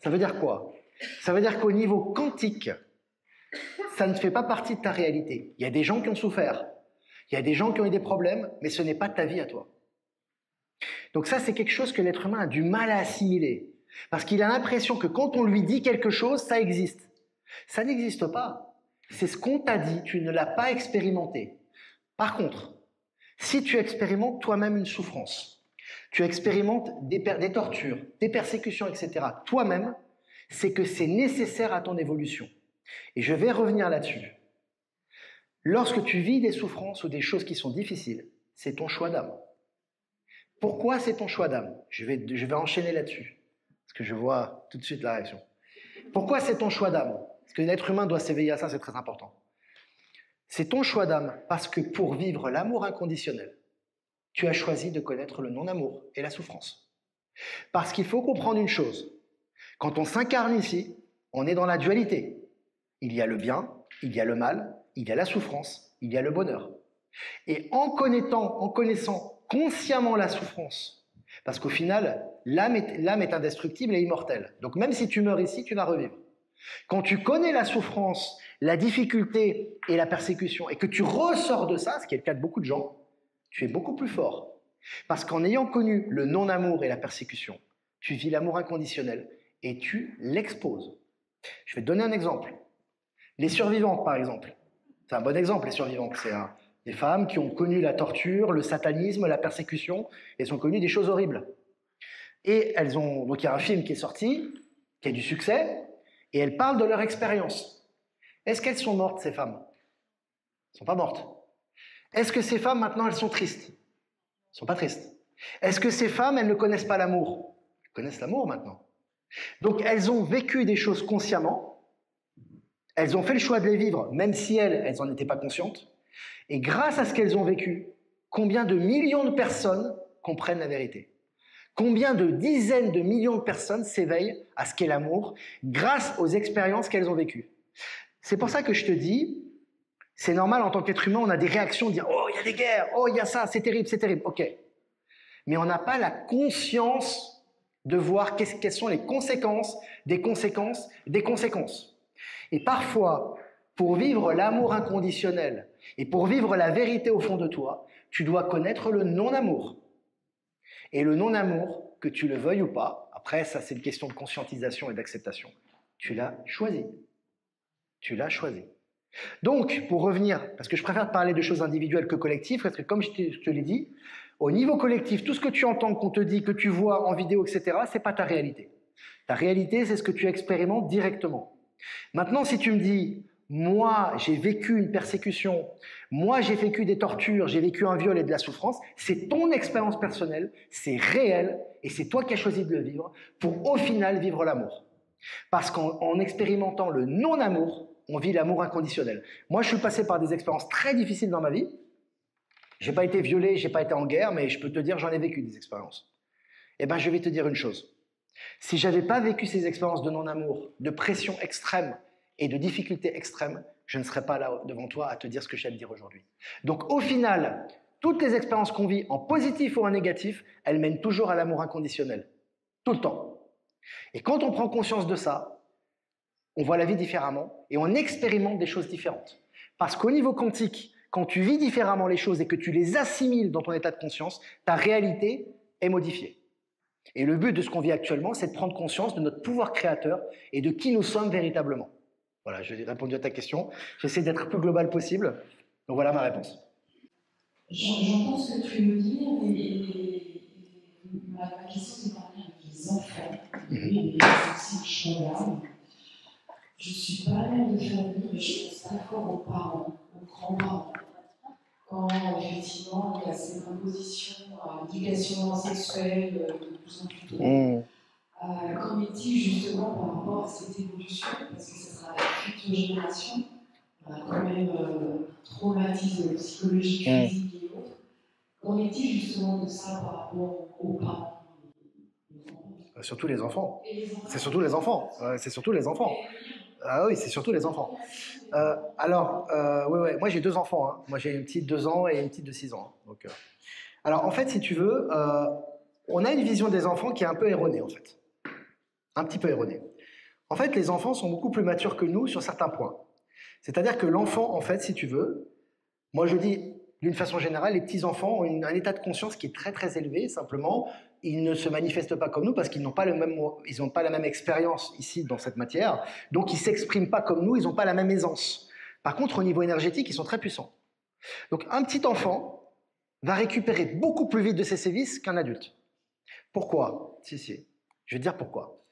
Ça veut dire quoi? Ça veut dire qu'au niveau quantique, ça ne fait pas partie de ta réalité. Il y a des gens qui ont souffert, il y a des gens qui ont eu des problèmes, mais ce n'est pas ta vie à toi. Donc ça, c'est quelque chose que l'être humain a du mal à assimiler. Parce qu'il a l'impression que quand on lui dit quelque chose, ça existe. Ça n'existe pas. C'est ce qu'on t'a dit, tu ne l'as pas expérimenté. Par contre, si tu expérimentes toi-même une souffrance, tu expérimentes des tortures, des persécutions, etc., toi-même, c'est que c'est nécessaire à ton évolution. Et je vais revenir là-dessus. Lorsque tu vis des souffrances ou des choses qui sont difficiles, c'est ton choix d'âme. Pourquoi c'est ton choix d'âme? Je vais enchaîner là-dessus, parce que je vois tout de suite la réaction. Pourquoi c'est ton choix d'âme? Parce que l'être humain doit s'éveiller à ça, c'est très important. C'est ton choix d'âme parce que pour vivre l'amour inconditionnel, tu as choisi de connaître le non-amour et la souffrance. Parce qu'il faut comprendre une chose. Quand on s'incarne ici, on est dans la dualité. Il y a le bien, il y a le mal, il y a la souffrance, il y a le bonheur. Et en connaissant consciemment la souffrance, parce qu'au final, l'âme est indestructible et immortelle. Donc même si tu meurs ici, tu vas revivre. Quand tu connais la souffrance, la difficulté et la persécution, et que tu ressors de ça, ce qui est le cas de beaucoup de gens, tu es beaucoup plus fort. Parce qu'en ayant connu le non-amour et la persécution, tu vis l'amour inconditionnel et tu l'exposes. Je vais te donner un exemple. Les survivantes, par exemple. C'est un bon exemple, les survivantes. C'est des femmes qui ont connu la torture, le satanisme, la persécution, et elles ont connu des choses horribles. Et donc il y a un film qui est sorti, qui a du succès, et elles parlent de leur expérience. Est-ce qu'elles sont mortes, ces femmes? Elles ne sont pas mortes. Est-ce que ces femmes, maintenant, elles sont tristes? Elles ne sont pas tristes. Est-ce que ces femmes, elles ne connaissent pas l'amour? Elles connaissent l'amour maintenant. Donc elles ont vécu des choses consciemment, elles ont fait le choix de les vivre, même si elles n'en étaient pas conscientes. Et grâce à ce qu'elles ont vécu, combien de millions de personnes comprennent la vérité? Combien de dizaines de millions de personnes s'éveillent à ce qu'est l'amour grâce aux expériences qu'elles ont vécues? C'est pour ça que je te dis, c'est normal en tant qu'être humain, on a des réactions, dire « Oh, il y a des guerres, oh, il y a ça, c'est terrible, ok. » Mais on n'a pas la conscience de voir quelles sont les conséquences des conséquences des conséquences. Et parfois, pour vivre l'amour inconditionnel et pour vivre la vérité au fond de toi, tu dois connaître le non-amour. Et le non-amour, que tu le veuilles ou pas, après ça c'est une question de conscientisation et d'acceptation, tu l'as choisi. Tu l'as choisi. Donc, pour revenir, parce que je préfère parler de choses individuelles que collectives, parce que comme je te l'ai dit, Au niveau collectif, tout ce que tu entends, qu'on te dit, que tu vois en vidéo, etc., c'est pas ta réalité. Ta réalité, c'est ce que tu expérimentes directement. Maintenant, si tu me dis, moi, j'ai vécu une persécution, moi, j'ai vécu des tortures, j'ai vécu un viol et de la souffrance, c'est ton expérience personnelle, c'est réel, et c'est toi qui as choisi de le vivre, pour au final vivre l'amour. Parce qu'en expérimentant le non-amour, on vit l'amour inconditionnel. Moi, je suis passé par des expériences très difficiles dans ma vie. J'ai pas été violé, j'ai pas été en guerre, mais je peux te dire, j'en ai vécu des expériences. Eh bien, je vais te dire une chose. Si j'avais pas vécu ces expériences de non-amour, de pression extrême et de difficultés extrêmes, je ne serais pas là devant toi à te dire ce que je vais te dire aujourd'hui. Donc, au final, toutes les expériences qu'on vit, en positif ou en négatif, elles mènent toujours à l'amour inconditionnel. Tout le temps. Et quand on prend conscience de ça, on voit la vie différemment et on expérimente des choses différentes. Parce qu'au niveau quantique, quand tu vis différemment les choses et que tu les assimiles dans ton état de conscience, ta réalité est modifiée. Et le but de ce qu'on vit actuellement, c'est de prendre conscience de notre pouvoir créateur et de qui nous sommes véritablement. Voilà, j'ai répondu à ta question. J'essaie d'être le plus global possible. Donc voilà ma réponse. J'entends ce que tu veux dire, et ma question c'est en lien avec les enfants. Oui, mais c'est aussi un choix d'âme. Je ne suis pas à l'air de faire venir les choses d'accord aux parents, aux grands-parents. Quand effectivement il y a cette imposition à l'éducation sexuelle de plus en plus tôt, qu'en est-il justement par rapport à cette évolution? Parce que ce sera la future génération, on a quand même traumatisme psychologique, physique et autres. Qu'en est-il justement de ça par rapport aux parents? Surtout les enfants. C'est surtout les enfants. C'est surtout les enfants. Ah oui, c'est surtout les enfants. Ouais, moi j'ai 2 enfants. Hein. Moi j'ai une petite de 2 ans et une petite de 6 ans. Donc, alors en fait, si tu veux, on a une vision des enfants qui est un peu erronée en fait. Un petit peu erronée. En fait, les enfants sont beaucoup plus matures que nous sur certains points. C'est-à-dire que l'enfant, en fait, si tu veux, moi je dis d'une façon générale, les petits-enfants ont un état de conscience qui est très très élevé, simplement, ils ne se manifestent pas comme nous parce qu'ils n'ont pas, pas la même expérience ici dans cette matière, donc ils ne s'expriment pas comme nous, ils n'ont pas la même aisance. Par contre, au niveau énergétique, ils sont très puissants. Donc un petit enfant va récupérer beaucoup plus vite de ses sévices qu'un adulte. Pourquoi? Si, je vais te dire pourquoi.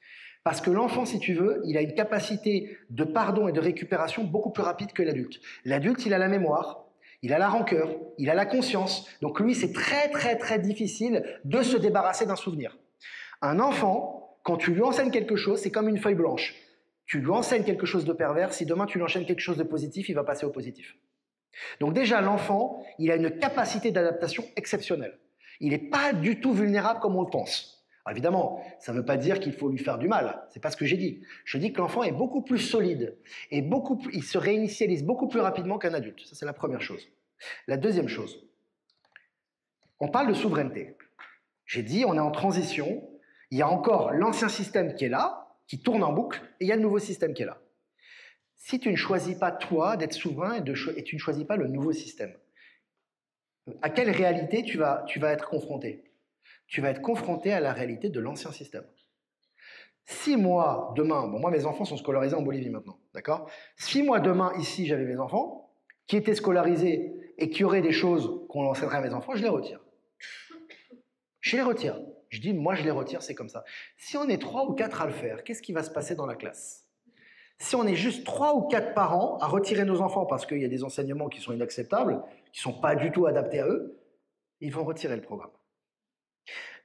Parce que l'enfant, si tu veux, il a une capacité de pardon et de récupération beaucoup plus rapide que l'adulte. L'adulte, il a la mémoire, il a la rancœur, il a la conscience. Donc lui, c'est très très très difficile de se débarrasser d'un souvenir. Un enfant, quand tu lui enseignes quelque chose, c'est comme une feuille blanche. Tu lui enseignes quelque chose de pervers, si demain tu lui enchaînes quelque chose de positif, il va passer au positif. Donc déjà, l'enfant, il a une capacité d'adaptation exceptionnelle. Il n'est pas du tout vulnérable comme on le pense. Alors évidemment, ça ne veut pas dire qu'il faut lui faire du mal. C'est pas ce que j'ai dit. Je dis que l'enfant est beaucoup plus solide et il se réinitialise beaucoup plus rapidement qu'un adulte. Ça, c'est la première chose. La deuxième chose, on parle de souveraineté. J'ai dit, on est en transition. Il y a encore l'ancien système qui est là, qui tourne en boucle, et il y a le nouveau système qui est là. Si tu ne choisis pas, toi, d'être souverain et tu ne choisis pas le nouveau système, à quelle réalité tu vas être confronté? Tu vas être confronté à la réalité de l'ancien système. Si moi, demain, moi mes enfants sont scolarisés en Bolivie maintenant, d'accord? Si moi demain, ici, j'avais mes enfants, qui étaient scolarisés et qui auraient des choses qu'on enseignerait à mes enfants, je les retire. Je les retire. Je dis, moi je les retire, c'est comme ça. Si on est 3 ou 4 à le faire, qu'est-ce qui va se passer dans la classe? Si on est juste 3 ou 4 parents à retirer nos enfants parce qu'il y a des enseignements qui sont inacceptables, qui ne sont pas du tout adaptés à eux, ils vont retirer le programme.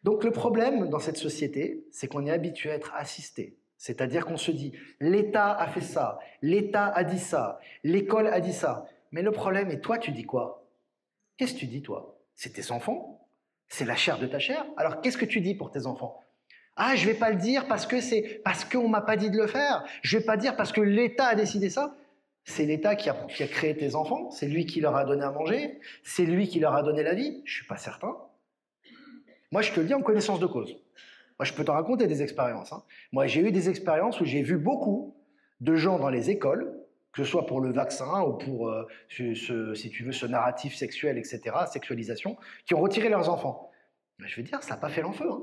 Donc le problème dans cette société, c'est qu'on est habitué à être assisté. C'est-à-dire qu'on se dit, l'État a fait ça, l'État a dit ça, l'école a dit ça. Mais le problème, et toi tu dis quoi? Qu'est-ce que tu dis toi? C'est tes enfants? C'est la chair de ta chair? Alors qu'est-ce que tu dis pour tes enfants? Ah, je ne vais pas le dire parce qu'on ne m'a pas dit de le faire. Je ne vais pas dire parce que l'État a décidé ça. C'est l'État qui a créé tes enfants, c'est lui qui leur a donné à manger, c'est lui qui leur a donné la vie. Je ne suis pas certain. Moi, je te le dis en connaissance de cause. Moi, je peux t'en raconter des expériences. Hein. Moi, j'ai eu des expériences où j'ai vu beaucoup de gens dans les écoles, que ce soit pour le vaccin ou pour, si tu veux, ce narratif sexuel, etc., sexualisation, qui ont retiré leurs enfants. Mais je veux dire, ça n'a pas fait long feu. Hein.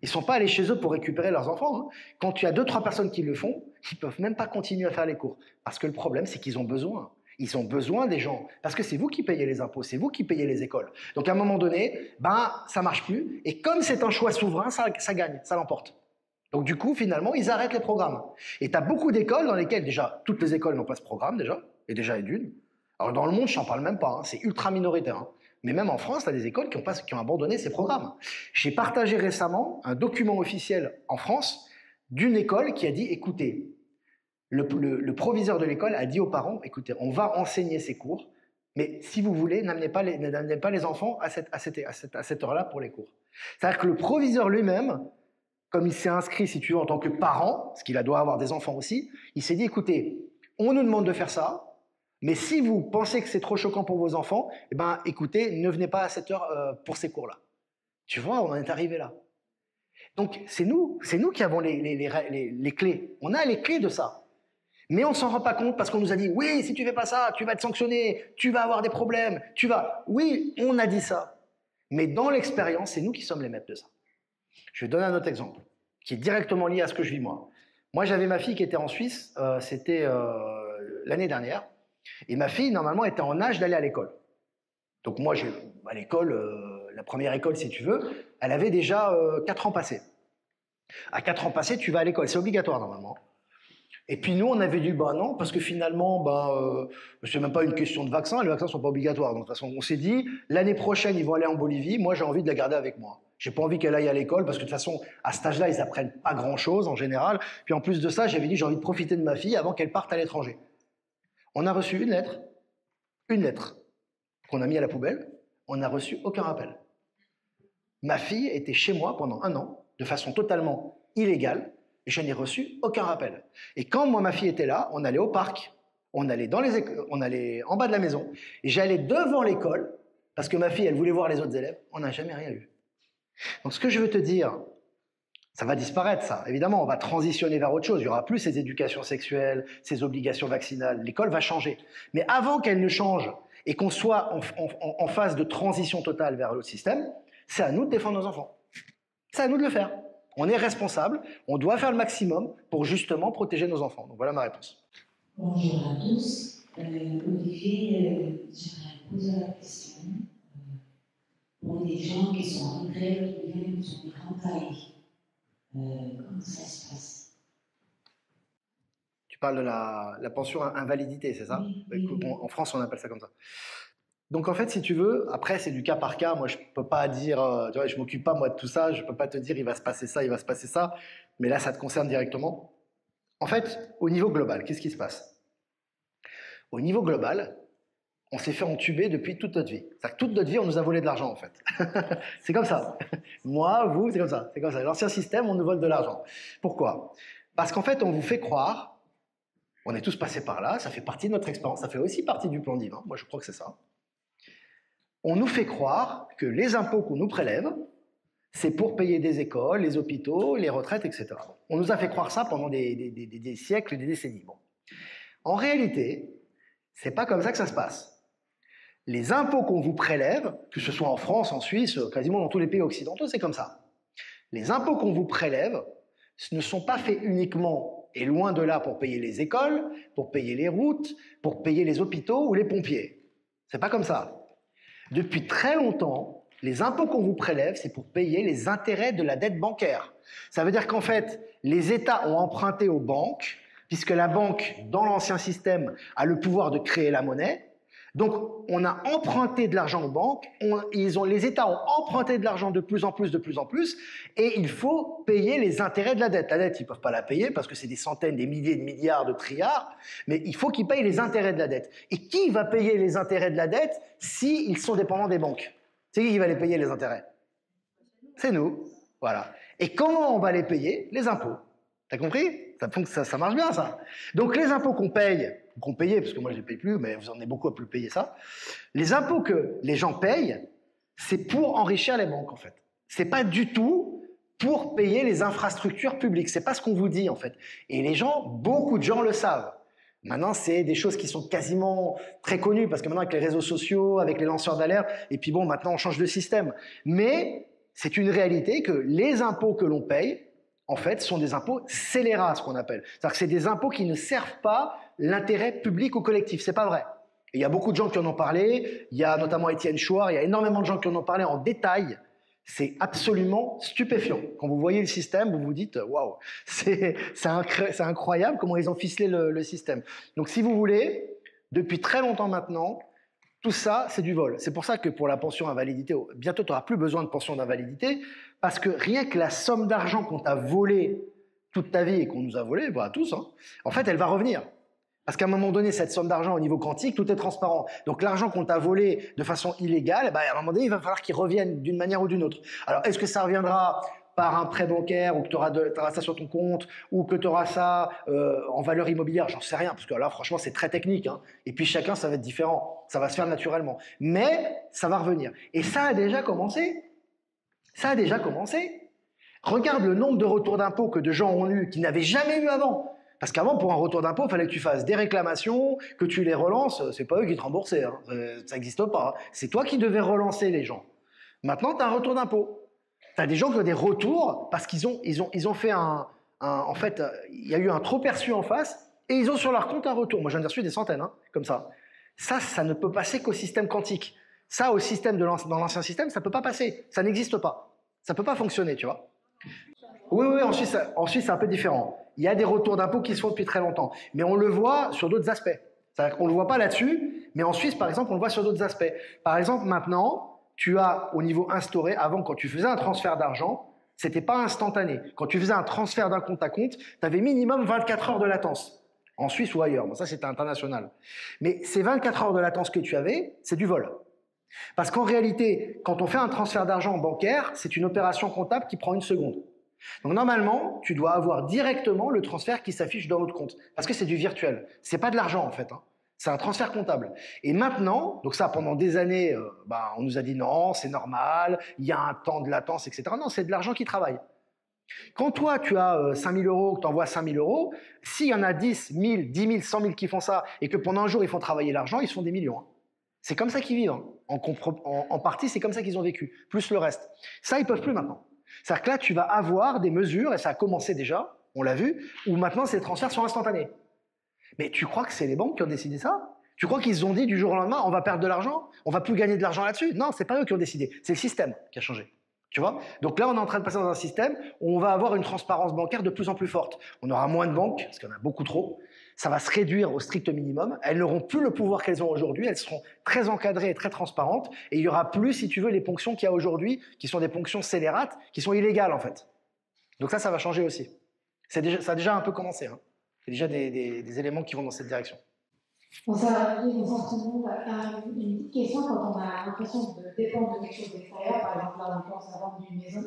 Ils ne sont pas allés chez eux pour récupérer leurs enfants. Hein. Quand tu as 2-3 personnes qui le font, ils ne peuvent même pas continuer à faire les cours. Parce que le problème, c'est qu'ils ont besoin. Ils ont besoin des gens, parce que c'est vous qui payez les impôts, c'est vous qui payez les écoles. Donc à un moment donné, ça marche plus, et comme c'est un choix souverain, ça gagne, ça l'emporte. Donc du coup, finalement, ils arrêtent les programmes. Et tu as beaucoup d'écoles dans lesquelles, déjà, toutes les écoles n'ont pas ce programme, déjà, et d'une. Alors dans le monde, je n'en parle même pas, hein, c'est ultra minoritaire. Hein. Mais même en France, tu as des écoles qui ont abandonné ces programmes. J'ai partagé récemment un document officiel en France d'une école qui a dit, écoutez, le proviseur de l'école a dit aux parents, écoutez, on va enseigner ces cours, mais si vous voulez, n'amenez pas les enfants à cette heure-là pour les cours. C'est-à-dire que le proviseur lui-même, comme il s'est inscrit, si tu veux, en tant que parent, parce qu'il doit avoir des enfants aussi, il s'est dit, écoutez, on nous demande de faire ça, mais si vous pensez que c'est trop choquant pour vos enfants, eh ben, écoutez, ne venez pas à cette heure pour ces cours-là. Tu vois, on en est arrivé là. Donc, c'est nous qui avons les clés. On a les clés de ça. Mais on ne s'en rend pas compte parce qu'on nous a dit « Oui, si tu ne fais pas ça, tu vas être sanctionné, tu vas avoir des problèmes, tu vas… » Oui, on a dit ça. Mais dans l'expérience, c'est nous qui sommes les maîtres de ça. Je vais donner un autre exemple qui est directement lié à ce que je vis moi. Moi, j'avais ma fille qui était en Suisse, c'était l'année dernière. Et ma fille, normalement, était en âge d'aller à l'école. Donc moi, à l'école, la première école, si tu veux, elle avait déjà 4 ans passés. À 4 ans passés, tu vas à l'école, c'est obligatoire normalement. Et puis nous, on avait dit, non, parce que finalement, c'est même pas une question de vaccin, les vaccins sont pas obligatoires. Donc de toute façon, on s'est dit, l'année prochaine, ils vont aller en Bolivie, moi j'ai envie de la garder avec moi. J'ai pas envie qu'elle aille à l'école, parce que de toute façon, à cet âge-là, ils apprennent pas grand-chose en général. Puis en plus de ça, j'avais dit, j'ai envie de profiter de ma fille avant qu'elle parte à l'étranger. On a reçu une lettre qu'on a mis à la poubelle, on n'a reçu aucun rappel. Ma fille était chez moi pendant 1 an, de façon totalement illégale, et je n'ai reçu aucun rappel. Et quand moi, ma fille était là, on allait au parc, on allait en bas de la maison, et j'allais devant l'école, parce que ma fille, elle voulait voir les autres élèves, on n'a jamais rien eu. Donc ce que je veux te dire, ça va disparaître ça, évidemment, on va transitionner vers autre chose, il n'y aura plus ces éducations sexuelles, ces obligations vaccinales, l'école va changer. Mais avant qu'elle ne change, et qu'on soit en phase de transition totale vers l'autre système, c'est à nous de défendre nos enfants. C'est à nous de le faire. On est responsable, on doit faire le maximum pour justement protéger nos enfants. Donc voilà ma réponse. Bonjour à tous. Olivier, j'aimerais poser la question. Pour des gens qui sont en retraite, qui viennent de son grande taille, comment ça se passe? Tu parles de la pension invalidité, c'est ça? Oui. Bon, en France, on appelle ça comme ça. Donc en fait, si tu veux, après c'est du cas par cas, moi je peux pas dire, tu vois, je m'occupe pas moi de tout ça, je peux pas te dire il va se passer ça, il va se passer ça, mais là ça te concerne directement. En fait, au niveau global, qu'est-ce qui se passe? Au niveau global, on s'est fait entuber depuis toute notre vie. C'est-à-dire que toute notre vie, on nous a volé de l'argent en fait. C'est comme ça. Moi, vous, c'est comme ça. C'est comme ça. L'ancien système, on nous vole de l'argent. Pourquoi? Parce qu'en fait, on vous fait croire, on est tous passés par là, ça fait partie de notre expérience, ça fait aussi partie du plan divin, moi je crois que c'est ça. On nous fait croire que les impôts qu'on nous prélève, c'est pour payer des écoles, les hôpitaux, les retraites, etc. On nous a fait croire ça pendant des siècles, des décennies. Bon. En réalité, c'est pas comme ça que ça se passe. Les impôts qu'on vous prélève, que ce soit en France, en Suisse, quasiment dans tous les pays occidentaux, c'est comme ça. Les impôts qu'on vous prélève ne sont pas faits uniquement, et loin de là, pour payer les écoles, pour payer les routes, pour payer les hôpitaux ou les pompiers. C'est pas comme ça. Depuis très longtemps, les impôts qu'on vous prélève, c'est pour payer les intérêts de la dette bancaire. Ça veut dire qu'en fait, les États ont emprunté aux banques, puisque la banque, dans l'ancien système, a le pouvoir de créer la monnaie. Donc, on a emprunté de l'argent aux banques, les États ont emprunté de l'argent de plus en plus, et il faut payer les intérêts de la dette. La dette, ils ne peuvent pas la payer parce que c'est des centaines, des milliers de milliards de trilliards, mais il faut qu'ils payent les intérêts de la dette. Et qui va payer les intérêts de la dette s'ils sont dépendants des banques? C'est qui va les payer, les intérêts? C'est nous. Voilà. Et comment on va les payer? Les impôts. T'as compris? Ça marche bien, ça. Donc, les impôts qu'on payait, parce que moi je ne les paye plus, mais vous en avez beaucoup à plus payer ça, les impôts que les gens payent, c'est pour enrichir les banques, en fait. C'est pas du tout pour payer les infrastructures publiques. C'est pas ce qu'on vous dit, en fait. Et les gens, beaucoup de gens le savent. Maintenant, c'est des choses qui sont quasiment très connues, parce que maintenant, avec les réseaux sociaux, avec les lanceurs d'alerte, et puis bon, maintenant, on change de système. Mais c'est une réalité que les impôts que l'on paye, en fait, sont des impôts scélérats, ce qu'on appelle. C'est-à-dire que c'est des impôts qui ne servent pas l'intérêt public ou collectif. C'est pas vrai. Et il y a beaucoup de gens qui en ont parlé, il y a notamment Étienne Chouard, il y a énormément de gens qui en ont parlé en détail. C'est absolument stupéfiant. Quand vous voyez le système, vous vous dites « Waouh, c'est incroyable comment ils ont ficelé le système ». Donc si vous voulez, depuis très longtemps maintenant, tout ça, c'est du vol. C'est pour ça que pour la pension invalidité, bientôt tu n'auras plus besoin de pension d'invalidité, parce que rien que la somme d'argent qu'on t'a volée toute ta vie et qu'on nous a volé, voilà, tous, hein, en fait, elle va revenir. Parce qu'à un moment donné, cette somme d'argent au niveau quantique, tout est transparent. Donc l'argent qu'on t'a volé de façon illégale, à un moment donné, il va falloir qu'il revienne d'une manière ou d'une autre. Alors, est-ce que ça reviendra par un prêt bancaire, ou que tu auras ça sur ton compte, ou que tu auras ça en valeur immobilière? J'en sais rien, parce que là, franchement, c'est très technique. Hein. Et puis chacun, ça va être différent. Ça va se faire naturellement. Mais ça va revenir. Et ça a déjà commencé. Ça a déjà commencé. Regarde le nombre de retours d'impôts que de gens ont eu, qui n'avaient jamais eu avant. Parce qu'avant, pour un retour d'impôt, il fallait que tu fasses des réclamations, que tu les relances. C'est pas eux qui te remboursaient, hein. Ça n'existe pas. C'est toi qui devais relancer les gens. Maintenant, tu as un retour d'impôt. Tu as des gens qui ont des retours parce qu'ils ont fait en fait, il y a eu un trop perçu en face et ils ont sur leur compte un retour. Moi, j'en ai reçu des centaines, hein, comme ça. Ça ne peut passer qu'au système quantique. Ça, au système dans l'ancien système, ça ne peut pas passer. Ça n'existe pas. Ça ne peut pas fonctionner, tu vois. Oui, en Suisse, c'est un peu différent. Il y a des retours d'impôts qui se font depuis très longtemps. Mais on le voit sur d'autres aspects. C'est-à-dire qu'on ne le voit pas là-dessus, mais en Suisse, par exemple, on le voit sur d'autres aspects. Par exemple, maintenant, tu as au niveau instauré, avant, quand tu faisais un transfert d'argent, ce n'était pas instantané. Quand tu faisais un transfert d'un compte à compte, tu avais minimum 24 heures de latence. En Suisse ou ailleurs. Bon, ça, c'était international. Mais ces 24 heures de latence que tu avais, c'est du vol. Parce qu'en réalité, quand on fait un transfert d'argent bancaire, c'est une opération comptable qui prend 1 seconde. Donc normalement, tu dois avoir directement le transfert qui s'affiche dans l'autre compte. Parce que c'est du virtuel. C'est pas de l'argent en fait. Hein. C'est un transfert comptable. Et maintenant, donc ça pendant des années, on nous a dit non, c'est normal, il y a un temps de latence, etc. Non, c'est de l'argent qui travaille. Quand toi, tu as 5 000 euros, que tu envoies 5 000 euros, s'il y en a 10, 1000, 10 000, 100 000 qui font ça, et que pendant un jour, ils font travailler l'argent, ils se font des millions. Hein. C'est comme ça qu'ils vivent. Hein. En partie, c'est comme ça qu'ils ont vécu, plus le reste. Ça, ils peuvent plus maintenant. C'est-à-dire que là, tu vas avoir des mesures, et ça a commencé déjà, on l'a vu, où maintenant ces transferts sont instantanés. Mais tu crois que c'est les banques qui ont décidé ça? Tu crois qu'ils ont dit du jour au lendemain, on va perdre de l'argent? On va plus gagner de l'argent là-dessus? Non, c'est pas eux qui ont décidé, c'est le système qui a changé. Tu vois? Donc là, on est en train de passer dans un système où on va avoir une transparence bancaire de plus en plus forte. On aura moins de banques, parce qu'il y en a beaucoup trop. Ça va se réduire au strict minimum. Elles n'auront plus le pouvoir qu'elles ont aujourd'hui. Elles seront très encadrées et très transparentes. Et il n'y aura plus, si tu veux, les ponctions qu'il y a aujourd'hui, qui sont des ponctions scélérates, qui sont illégales, en fait. Donc ça va changer aussi. Ça a déjà un peu commencé. Hein. Il y a déjà des éléments qui vont dans cette direction. Bon, ça va arriver dans tout le monde. Une petite question quand on a l'impression de dépendre de quelque chose d'extérieur. Par exemple, là, on pense à vendre une maison.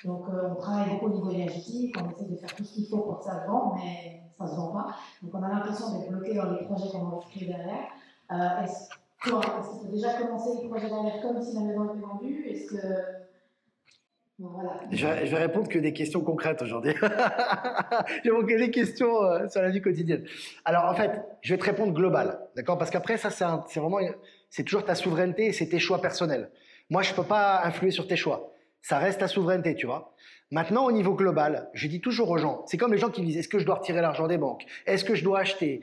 Donc, on travaille beaucoup au niveau énergétique. On essaie de faire tout ce qu'il faut pour que ça se vende, mais ça ne se vend pas. Donc, on a l'impression d'être bloqué dans les projets qu'on va créer derrière. Est-ce que tu as déjà commencé les projets derrière comme si la maison était vendue? Est-ce que... Bon, voilà. Je vais répondre que des questions concrètes aujourd'hui. Je vais manquer des questions sur la vie quotidienne. Alors en fait, je vais te répondre global, d'accord? Parce qu'après ça, c'est toujours ta souveraineté et c'est tes choix personnels. Moi, je peux pas influer sur tes choix. Ça reste ta souveraineté, tu vois. Maintenant, au niveau global, je dis toujours aux gens, c'est comme les gens qui me disent, est-ce que je dois retirer l'argent des banques? Est-ce que je dois acheter?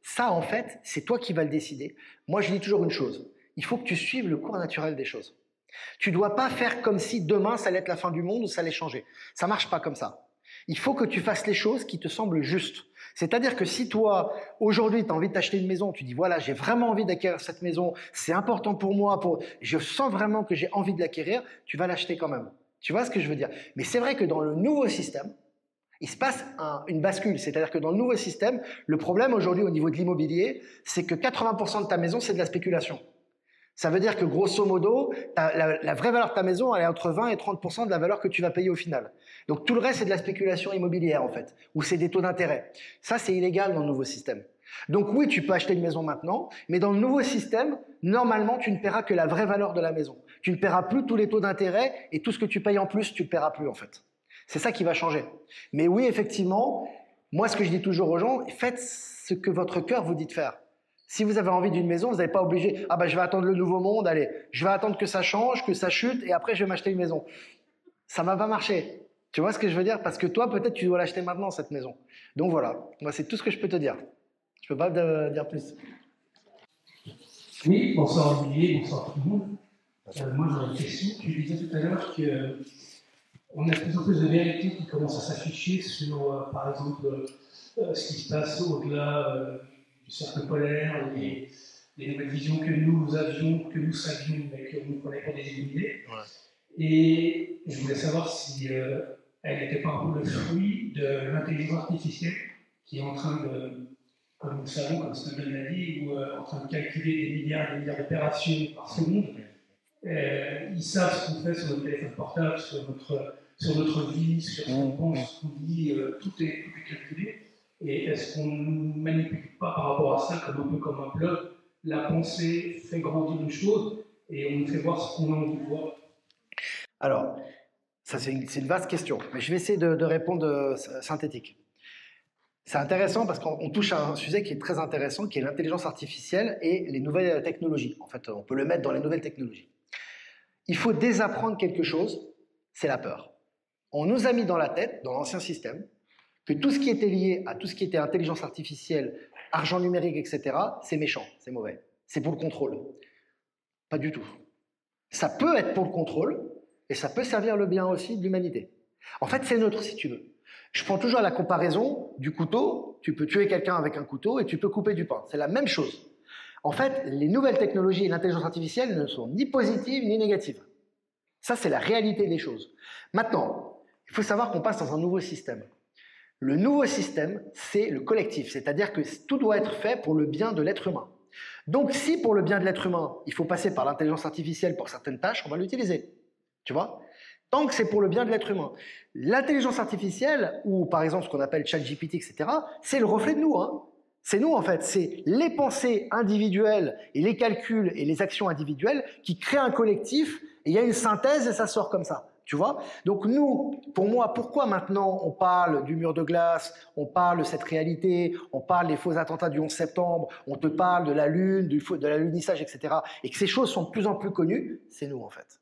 Ça, en fait, c'est toi qui vas le décider. Moi, je dis toujours une chose. Il faut que tu suives le cours naturel des choses. Tu ne dois pas faire comme si demain ça allait être la fin du monde ou ça allait changer. Ça ne marche pas comme ça. Il faut que tu fasses les choses qui te semblent justes. C'est-à-dire que si toi, aujourd'hui, tu as envie de t'acheter une maison, tu dis voilà, j'ai vraiment envie d'acquérir cette maison, c'est important pour moi, je sens vraiment que j'ai envie de l'acquérir, tu vas l'acheter quand même. Tu vois ce que je veux dire? Mais c'est vrai que dans le nouveau système, il se passe une bascule. C'est-à-dire que dans le nouveau système, le problème aujourd'hui au niveau de l'immobilier, c'est que 80% de ta maison, c'est de la spéculation. Ça veut dire que grosso modo, la vraie valeur de ta maison, elle est entre 20 et 30% de la valeur que tu vas payer au final. Donc tout le reste, c'est de la spéculation immobilière en fait, ou c'est des taux d'intérêt. Ça, c'est illégal dans le nouveau système. Donc oui, tu peux acheter une maison maintenant, mais dans le nouveau système, normalement, tu ne paieras que la vraie valeur de la maison. Tu ne paieras plus tous les taux d'intérêt et tout ce que tu payes en plus, tu ne le paieras plus en fait. C'est ça qui va changer. Mais oui, effectivement, moi, ce que je dis toujours aux gens, faites ce que votre cœur vous dit de faire. Si vous avez envie d'une maison, vous n'êtes pas obligé « Ah ben je vais attendre le nouveau monde, allez, je vais attendre que ça change, que ça chute et après je vais m'acheter une maison. » Ça ne va pas marcher. Tu vois ce que je veux dire? Parce que toi, peut-être tu dois l'acheter maintenant, cette maison. Donc voilà, moi c'est tout ce que je peux te dire. Je ne peux pas te dire plus. Oui, bonsoir Olivier, bonsoir tout le monde. Moi j'aurais une question. Tu disais tout à l'heure qu'on a de plus en plus de vérités qui commencent à s'afficher sur, par exemple, ce qui se passe au-delà du cercle polaire, les nouvelles visions que nous avions, que nous savions, mais que nous prenons pour des illuminés. Ouais. Et je voulais savoir si elle n'était pas un peu le fruit de l'intelligence artificielle qui est en train de, comme nous le savons, comme Snowden l'a dit, en train de calculer des milliards et des milliards d'opérations par seconde. Ils savent ce qu'on fait sur notre téléphone portable, sur notre vie, sur ce qu'on pense, ce qu'on dit, tout est calculé. Et est-ce qu'on ne manipule pas par rapport à ça, un peu comme un blog, la pensée fait grandir une chose et on nous fait voir ce qu'on a envie de voir? Alors, ça c'est une vaste question, mais je vais essayer de répondre synthétique. C'est intéressant parce qu'on touche à un sujet qui est très intéressant, qui est l'intelligence artificielle et les nouvelles technologies. En fait, on peut le mettre dans les nouvelles technologies. Il faut désapprendre quelque chose, c'est la peur. On nous a mis dans la tête, dans l'ancien système, que tout ce qui était lié à tout ce qui était intelligence artificielle, argent numérique, etc., c'est méchant, c'est mauvais. C'est pour le contrôle. Pas du tout. Ça peut être pour le contrôle, et ça peut servir le bien aussi de l'humanité. En fait, c'est neutre, si tu veux. Je prends toujours la comparaison du couteau. Tu peux tuer quelqu'un avec un couteau et tu peux couper du pain. C'est la même chose. En fait, les nouvelles technologies et l'intelligence artificielle ne sont ni positives ni négatives. Ça, c'est la réalité des choses. Maintenant, il faut savoir qu'on passe dans un nouveau système. Le nouveau système, c'est le collectif, c'est-à-dire que tout doit être fait pour le bien de l'être humain. Donc, si pour le bien de l'être humain, il faut passer par l'intelligence artificielle pour certaines tâches, on va l'utiliser. Tu vois ? Tant que c'est pour le bien de l'être humain. L'intelligence artificielle, ou par exemple ce qu'on appelle ChatGPT, etc., c'est le reflet de nous. Hein. C'est nous, en fait. C'est les pensées individuelles et les calculs et les actions individuelles qui créent un collectif, et il y a une synthèse et ça sort comme ça. Tu vois? Donc nous, pour moi, pourquoi maintenant on parle du mur de glace, on parle de cette réalité, on parle des faux attentats du 11 septembre, on te parle de la Lune, de l'alunissage, etc., et que ces choses sont de plus en plus connues, c'est nous, en fait.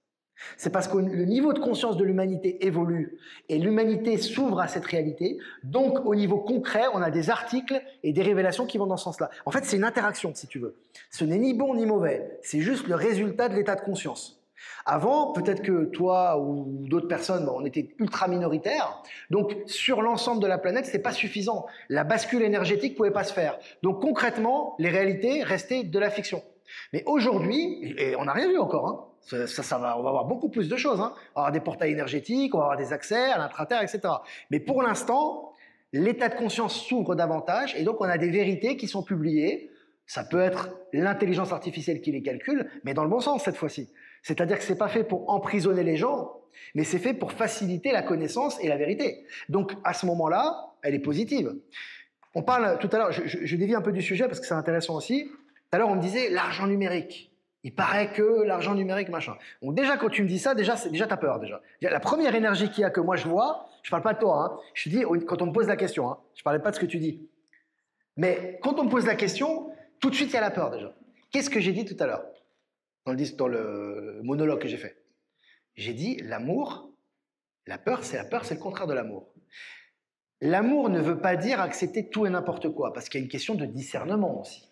C'est parce que le niveau de conscience de l'humanité évolue et l'humanité s'ouvre à cette réalité. Donc, au niveau concret, on a des articles et des révélations qui vont dans ce sens-là. En fait, c'est une interaction, si tu veux. Ce n'est ni bon ni mauvais. C'est juste le résultat de l'état de conscience. Avant, peut-être que toi ou d'autres personnes, on était ultra minoritaires. Donc, sur l'ensemble de la planète, c'est pas suffisant. La bascule énergétique pouvait pas se faire. Donc, concrètement, les réalités restaient de la fiction. Mais aujourd'hui, et on n'a rien vu encore, hein, on va avoir beaucoup plus de choses. Hein. On va avoir des portails énergétiques, on va avoir des accès à l'intraterre, etc. Mais pour l'instant, l'état de conscience s'ouvre davantage et donc on a des vérités qui sont publiées. Ça peut être l'intelligence artificielle qui les calcule, mais dans le bon sens cette fois-ci. C'est-à-dire que c'est pas fait pour emprisonner les gens, mais c'est fait pour faciliter la connaissance et la vérité. Donc à ce moment-là, elle est positive. On parle tout à l'heure, je dévie un peu du sujet parce que c'est intéressant aussi. Tout à l'heure, on me disait l'argent numérique. Il paraît que l'argent numérique, machin. Donc déjà, quand tu me dis ça, déjà t'as peur, déjà. La première énergie qu'il y a que moi je vois, je parle pas de toi, hein. Je te dis, quand on me pose la question, hein, je parlais pas de ce que tu dis. Mais quand on me pose la question, tout de suite, il y a la peur, déjà. Qu'est-ce que j'ai dit tout à l'heure dans le monologue que j'ai fait? J'ai dit, l'amour, la peur, c'est le contraire de l'amour. L'amour ne veut pas dire accepter tout et n'importe quoi, parce qu'il y a une question de discernement aussi.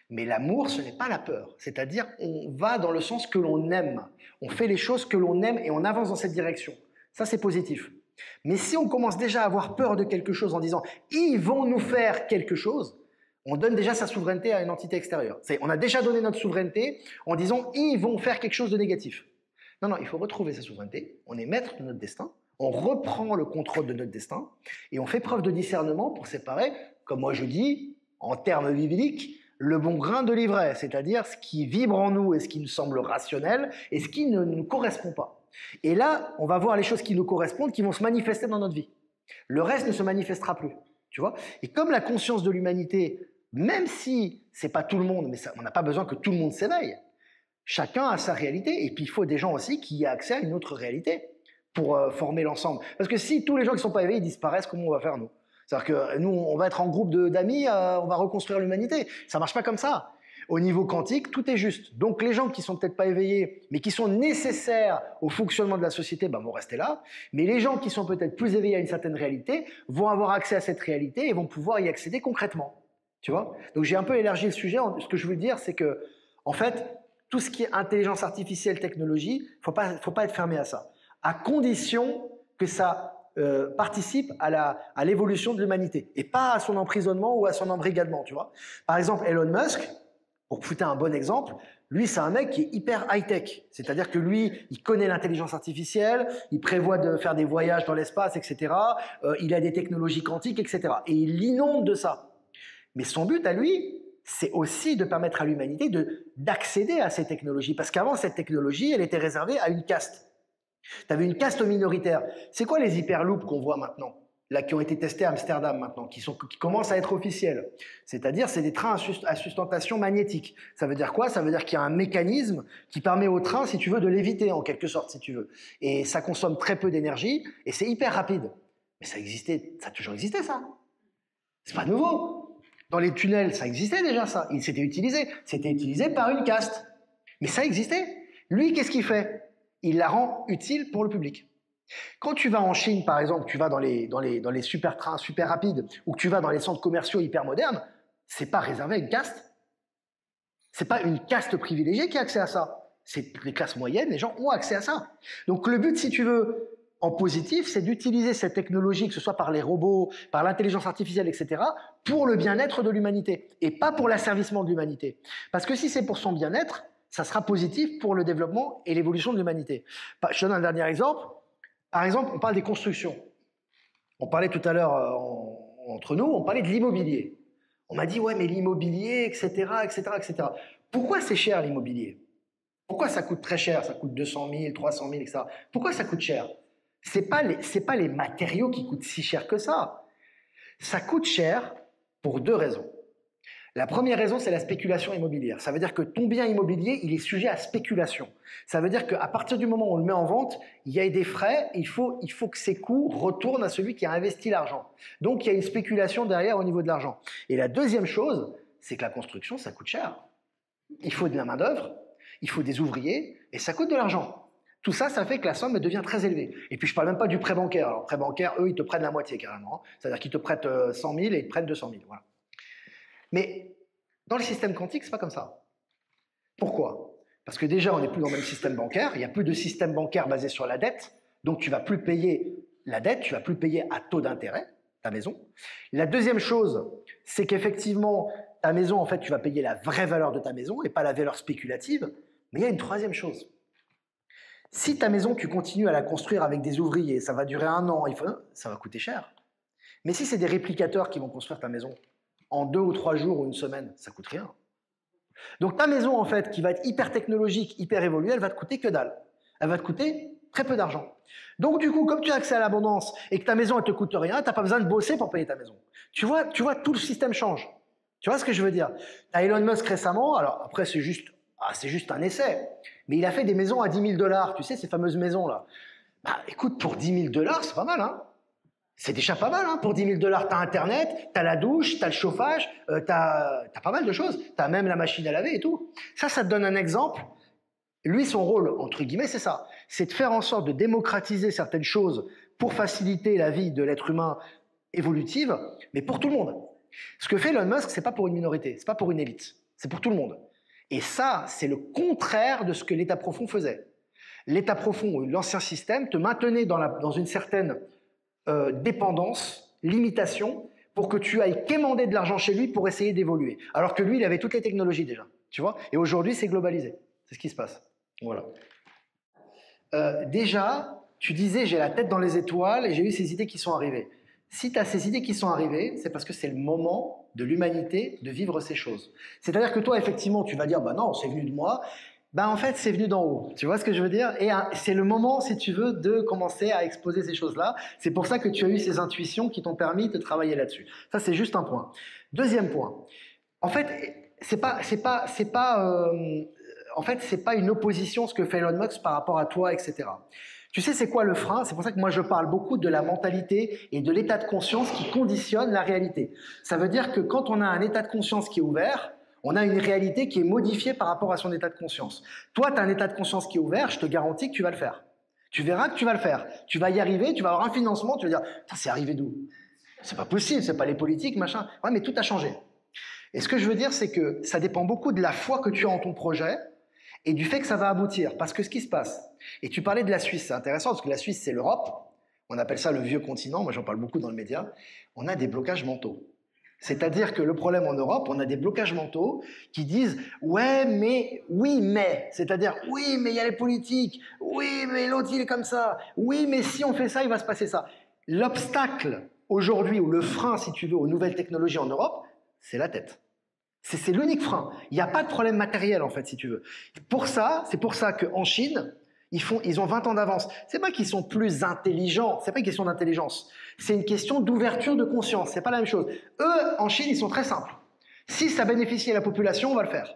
Mais l'amour, ce n'est pas la peur. C'est-à-dire, on va dans le sens que l'on aime. On fait les choses que l'on aime et on avance dans cette direction. Ça, c'est positif. Mais si on commence déjà à avoir peur de quelque chose en disant « ils vont nous faire quelque chose », on donne déjà sa souveraineté à une entité extérieure. On a déjà donné notre souveraineté en disant « ils vont faire quelque chose de négatif ». Non, non, il faut retrouver sa souveraineté. On est maître de notre destin. On reprend le contrôle de notre destin et on fait preuve de discernement pour séparer, comme moi je dis, en termes bibliques, le bon grain de l'ivraie, c'est-à-dire ce qui vibre en nous et ce qui nous semble rationnel et ce qui ne nous correspond pas. Et là, on va voir les choses qui nous correspondent, qui vont se manifester dans notre vie. Le reste ne se manifestera plus, tu vois. Et comme la conscience de l'humanité, même si c'est pas tout le monde, mais ça, on n'a pas besoin que tout le monde s'éveille. Chacun a sa réalité et puis il faut des gens aussi qui aient accès à une autre réalité pour former l'ensemble. Parce que si tous les gens qui ne sont pas éveillés disparaissent, comment on va faire nous? C'est-à-dire que nous, on va être en groupe d'amis, on va reconstruire l'humanité. Ça ne marche pas comme ça. Au niveau quantique, tout est juste. Donc les gens qui ne sont peut-être pas éveillés, mais qui sont nécessaires au fonctionnement de la société, vont rester là. Mais les gens qui sont peut-être plus éveillés à une certaine réalité vont avoir accès à cette réalité et vont pouvoir y accéder concrètement. Tu vois? Donc j'ai un peu élargi le sujet. Ce que je veux dire, c'est que, En fait, tout ce qui est intelligence artificielle, technologie, faut pas être fermé à ça, à condition que ça participe à l'évolution de l'humanité et pas à son emprisonnement ou à son embrigadement, tu vois. Par exemple, Elon Musk, pour foutre un bon exemple, lui, c'est un mec qui est hyper high-tech. C'est-à-dire que lui, il connaît l'intelligence artificielle, il prévoit de faire des voyages dans l'espace, etc. Il a des technologies quantiques, etc. Et il l'inonde de ça. Mais son but à lui, c'est aussi de permettre à l'humanité d'accéder à ces technologies. Parce qu'avant, cette technologie, elle était réservée à une caste. Tu avais une caste minoritaire. C'est quoi les hyperloops qu'on voit maintenant, là, qui ont été testés à Amsterdam maintenant, qui commencent à être officiels? C'est-à-dire, c'est des trains à sustentation magnétique. Ça veut dire quoi? Ça veut dire qu'il y a un mécanisme qui permet au train, si tu veux, de l'éviter en quelque sorte, si tu veux. Et ça consomme très peu d'énergie et c'est hyper rapide. Mais ça existait, ça a toujours existé, ça. C'est pas nouveau. Dans les tunnels, ça existait déjà, ça. C'était utilisé par une caste. Mais ça existait. Lui, qu'est-ce qu'il fait? Il la rend utile pour le public. Quand tu vas en Chine, par exemple, tu vas dans les super trains super rapides ou que tu vas dans les centres commerciaux hyper modernes, c'est pas réservé à une caste. C'est pas une caste privilégiée qui a accès à ça. C'est les classes moyennes, les gens ont accès à ça. Donc le but, si tu veux, en positif, c'est d'utiliser cette technologie, que ce soit par les robots, par l'intelligence artificielle, etc., pour le bien-être de l'humanité et pas pour l'asservissement de l'humanité. Parce que si c'est pour son bien-être, ça sera positif pour le développement et l'évolution de l'humanité. Je donne un dernier exemple. Par exemple, on parle des constructions. On parlait tout à l'heure entre nous, on parlait de l'immobilier. On m'a dit, ouais, mais l'immobilier, etc., etc., etc. Pourquoi c'est cher l'immobilier? Pourquoi ça coûte très cher? Ça coûte 200 000, 300 000, etc. Pourquoi ça coûte cher? C'est pas les matériaux qui coûtent si cher que ça. Ça coûte cher pour deux raisons. La première raison, c'est la spéculation immobilière. Ça veut dire que ton bien immobilier, il est sujet à spéculation. Ça veut dire qu'à partir du moment où on le met en vente, il y a des frais, il faut que ces coûts retournent à celui qui a investi l'argent. Donc, il y a une spéculation derrière au niveau de l'argent. Et la deuxième chose, c'est que la construction, ça coûte cher. Il faut de la main-d'œuvre, il faut des ouvriers, et ça coûte de l'argent. Tout ça, ça fait que la somme elle devient très élevée. Et puis, je ne parle même pas du prêt bancaire. Alors, prêt bancaire, eux, ils te prennent la moitié carrément. C'est-à-dire qu'ils te prêtent 100 000 et ils te prennent 200 000. Voilà. Mais dans le système quantique, ce n'est pas comme ça. Pourquoi? Parce que déjà, on n'est plus dans le même système bancaire. Il n'y a plus de système bancaire basé sur la dette. Donc, tu ne vas plus payer la dette, tu ne vas plus payer à taux d'intérêt ta maison. La deuxième chose, c'est qu'effectivement, ta maison, en fait, tu vas payer la vraie valeur de ta maison et pas la valeur spéculative. Mais il y a une troisième chose. Si ta maison, tu continues à la construire avec des ouvriers, ça va durer 1 an, ça va coûter cher. Mais si c'est des réplicateurs qui vont construire ta maison, en 2 ou 3 jours ou une semaine, ça coûte rien. Donc ta maison, en fait, qui va être hyper technologique, hyper évoluée, elle va te coûter que dalle. Elle va te coûter très peu d'argent. Donc du coup, comme tu as accès à l'abondance et que ta maison, elle te coûte rien, tu n'as pas besoin de bosser pour payer ta maison. Tu vois, tout le système change. Tu vois ce que je veux dire? Tu as Elon Musk récemment, alors après c'est juste un essai, mais il a fait des maisons à 10 000 $, tu sais, ces fameuses maisons-là. Bah écoute, pour 10 000 $, c'est pas mal, hein? C'est déjà pas mal, hein, pour 10 000 $. T'as Internet, t'as la douche, t'as le chauffage, t'as pas mal de choses. T'as même la machine à laver et tout. Ça te donne un exemple. Lui, son rôle, entre guillemets, c'est ça. C'est de faire en sorte de démocratiser certaines choses pour faciliter la vie de l'être humain évolutive, mais pour tout le monde. Ce que fait Elon Musk, c'est pas pour une minorité, c'est pas pour une élite, c'est pour tout le monde. Et ça, c'est le contraire de ce que l'État profond faisait. L'État profond, l'ancien système, te maintenait dans une certaine dépendance, limitation, pour que tu ailles quémander de l'argent chez lui pour essayer d'évoluer. Alors que lui, il avait toutes les technologies déjà, tu vois. Et aujourd'hui, c'est globalisé. C'est ce qui se passe. Voilà. Déjà, tu disais, j'ai la tête dans les étoiles et j'ai eu ces idées qui sont arrivées. Si tu as ces idées qui sont arrivées, c'est parce que c'est le moment de l'humanité de vivre ces choses. C'est-à-dire que toi, effectivement, tu vas dire, bah non, c'est venu de moi. Ben en fait, c'est venu d'en haut. Tu vois ce que je veux dire? Et c'est le moment, si tu veux, de commencer à exposer ces choses-là. C'est pour ça que tu as eu ces intuitions qui t'ont permis de travailler là-dessus. Ça, c'est juste un point. Deuxième point. En fait, c'est pas une opposition ce que fait Elon Musk par rapport à toi, etc. Tu sais, c'est quoi le frein? C'est pour ça que moi, je parle beaucoup de la mentalité et de l'état de conscience qui conditionne la réalité. Ça veut dire que quand on a un état de conscience qui est ouvert, on a une réalité qui est modifiée par rapport à son état de conscience. Toi, tu as un état de conscience qui est ouvert, je te garantis que tu vas le faire. Tu verras que tu vas le faire. Tu vas y arriver, tu vas avoir un financement, tu vas dire « c'est arrivé d'où ?» C'est pas possible, c'est pas les politiques, machin. Ouais, mais tout a changé. Et ce que je veux dire, c'est que ça dépend beaucoup de la foi que tu as en ton projet et du fait que ça va aboutir. Parce que ce qui se passe, et tu parlais de la Suisse, c'est intéressant parce que la Suisse, c'est l'Europe, on appelle ça le vieux continent, moi j'en parle beaucoup dans le média, on a des blocages mentaux. C'est-à-dire que le problème en Europe, on a des blocages mentaux qui disent « ouais, mais, oui, mais », c'est-à-dire « oui, mais il y a les politiques, oui, mais l'autre il est comme ça, oui, mais si on fait ça, il va se passer ça ». L'obstacle aujourd'hui, ou le frein, si tu veux, aux nouvelles technologies en Europe, c'est la tête. C'est l'unique frein. Il n'y a pas de problème matériel, en fait, si tu veux. C'est pour ça qu'en Chine, ils ont 20 ans d'avance. C'est pas qu'ils sont plus intelligents, c'est pas une question d'intelligence. C'est une question d'ouverture de conscience. C'est pas la même chose. Eux, en Chine, ils sont très simples. Si ça bénéficie à la population, on va le faire.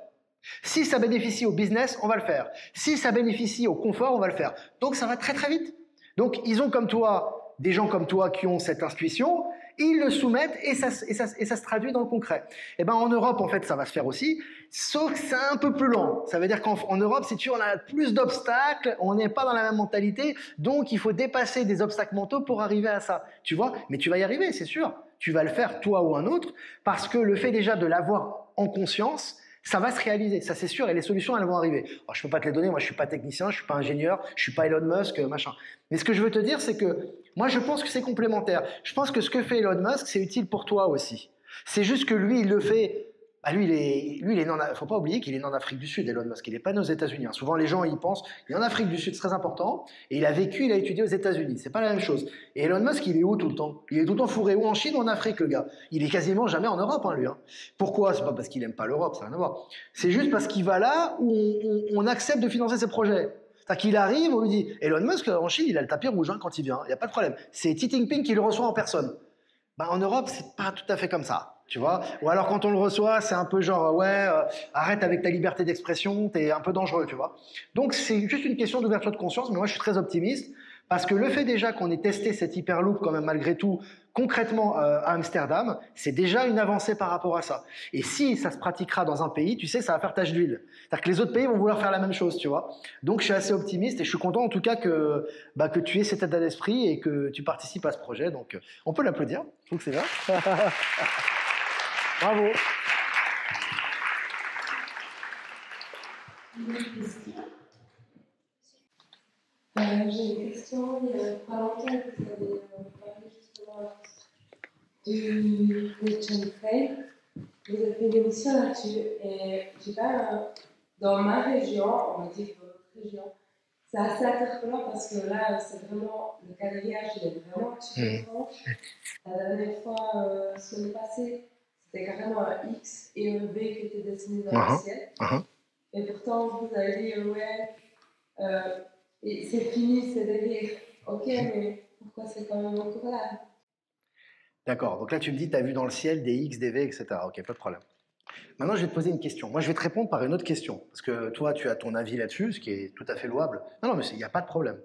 Si ça bénéficie au business, on va le faire. Si ça bénéficie au confort, on va le faire. Donc ça va très très vite. Donc ils ont comme toi, des gens comme toi qui ont cette intuition, ils le soumettent et ça se traduit dans le concret. Et ben en Europe, en fait, ça va se faire aussi, sauf que c'est un peu plus lent. Ça veut dire qu'en Europe, si tu veux, on a plus d'obstacles, on n'est pas dans la même mentalité, donc il faut dépasser des obstacles mentaux pour arriver à ça. Tu vois? Mais tu vas y arriver, c'est sûr. Tu vas le faire, toi ou un autre, parce que le fait déjà de l'avoir en conscience, ça va se réaliser, ça c'est sûr, et les solutions, elles vont arriver. Alors, je ne peux pas te les donner, moi je ne suis pas technicien, je ne suis pas ingénieur, je ne suis pas Elon Musk, machin. Mais ce que je veux te dire, c'est que moi je pense que c'est complémentaire. Je pense que ce que fait Elon Musk, c'est utile pour toi aussi. C'est juste que lui, il le fait... Bah lui, il est faut pas oublier qu'il est né en Afrique du Sud, Elon Musk. Il n'est pas né aux États-Unis. Hein. Souvent, les gens, ils pensent, il est en Afrique du Sud, c'est très important. Et il a vécu, il a étudié aux États-Unis. C'est pas la même chose. Et Elon Musk, il est où tout le temps? Il est tout le temps fourré où en Chine ou en Afrique, le gars? Il est quasiment jamais en Europe, hein, lui. Hein. Pourquoi? C'est pas parce qu'il aime pas l'Europe, ça n'a rien à voir. C'est juste parce qu'il va là où on accepte de financer ses projets. C'est-à-dire qu'il arrive, on lui dit, Elon Musk, en Chine, il a le tapis rouge hein, quand il vient. Il n'y a pas de problème. C'est Xi Jinping qui le reçoit en personne. Ben, en Europe, c'est pas tout à fait comme ça. Tu vois? Ou alors quand on le reçoit, c'est un peu genre ouais, arrête avec ta liberté d'expression, t'es un peu dangereux, tu vois. Donc c'est juste une question d'ouverture de conscience, mais moi je suis très optimiste parce que le fait déjà qu'on ait testé cette Hyperloop quand même malgré tout concrètement à Amsterdam, c'est déjà une avancée par rapport à ça. Et si ça se pratiquera dans un pays, tu sais, ça va faire tache d'huile. C'est-à-dire que les autres pays vont vouloir faire la même chose, tu vois. Donc je suis assez optimiste et je suis content en tout cas que tu aies cet état d'esprit et que tu participes à ce projet. Donc on peut l'applaudir, je trouve que c'est bien. Bravo. J'ai une question. Il y a pas longtemps, vous avez parlé justement du chemtrail. Vous avez fait une émission là-dessus. Et je sais pas, dans ma région, on va dire dans notre région, c'est assez interpellant parce que là, c'est vraiment le quadrillage, il est vraiment étrange. La dernière fois, semaine passée, c'était carrément un X et un V qui étaient dessinés dans le ciel. Et pourtant, vous avez dit, ouais, et c'est fini, c'est délire. Ok, mais pourquoi c'est quand même encore là? D'accord, donc là tu me dis, tu as vu dans le ciel des X, des V, etc. Ok, pas de problème. Maintenant, je vais te poser une question. Moi, je vais te répondre par une autre question. Parce que toi, tu as ton avis là-dessus, ce qui est tout à fait louable. Non, mais il n'y a pas de problème.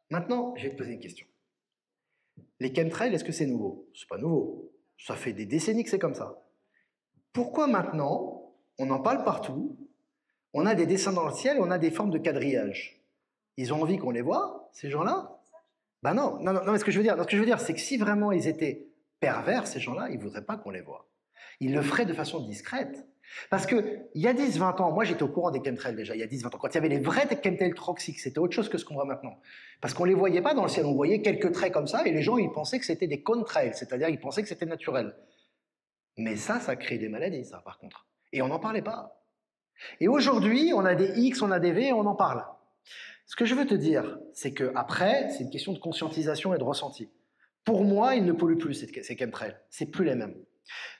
Maintenant, je vais te poser une question. Les chemtrails, est-ce que c'est nouveau? C'est pas nouveau. Ça fait des décennies que c'est comme ça. Pourquoi maintenant, on en parle partout, on a des dessins dans le ciel, on a des formes de quadrillage? Ils ont envie qu'on les voit, ces gens-là? Ben non, mais ce que je veux dire, c'est que si vraiment ils étaient pervers, ces gens-là, ils ne voudraient pas qu'on les voit. Ils le feraient de façon discrète. Parce qu'il y a 10-20 ans, moi j'étais au courant des chemtrails déjà, il y a 10-20 ans, quand il y avait les vrais chemtrails toxiques, c'était autre chose que ce qu'on voit maintenant. Parce qu'on ne les voyait pas dans le ciel, on voyait quelques traits comme ça, et les gens ils pensaient que c'était des contrails, c'est-à-dire ils pensaient que c'était naturel. Mais ça crée des maladies, ça par contre. Et on n'en parlait pas. Et aujourd'hui, on a des X, on a des V, et on en parle. Ce que je veux te dire, c'est qu'après, c'est une question de conscientisation et de ressenti. Pour moi, ils ne polluent plus ces chemtrails, c'est plus les mêmes.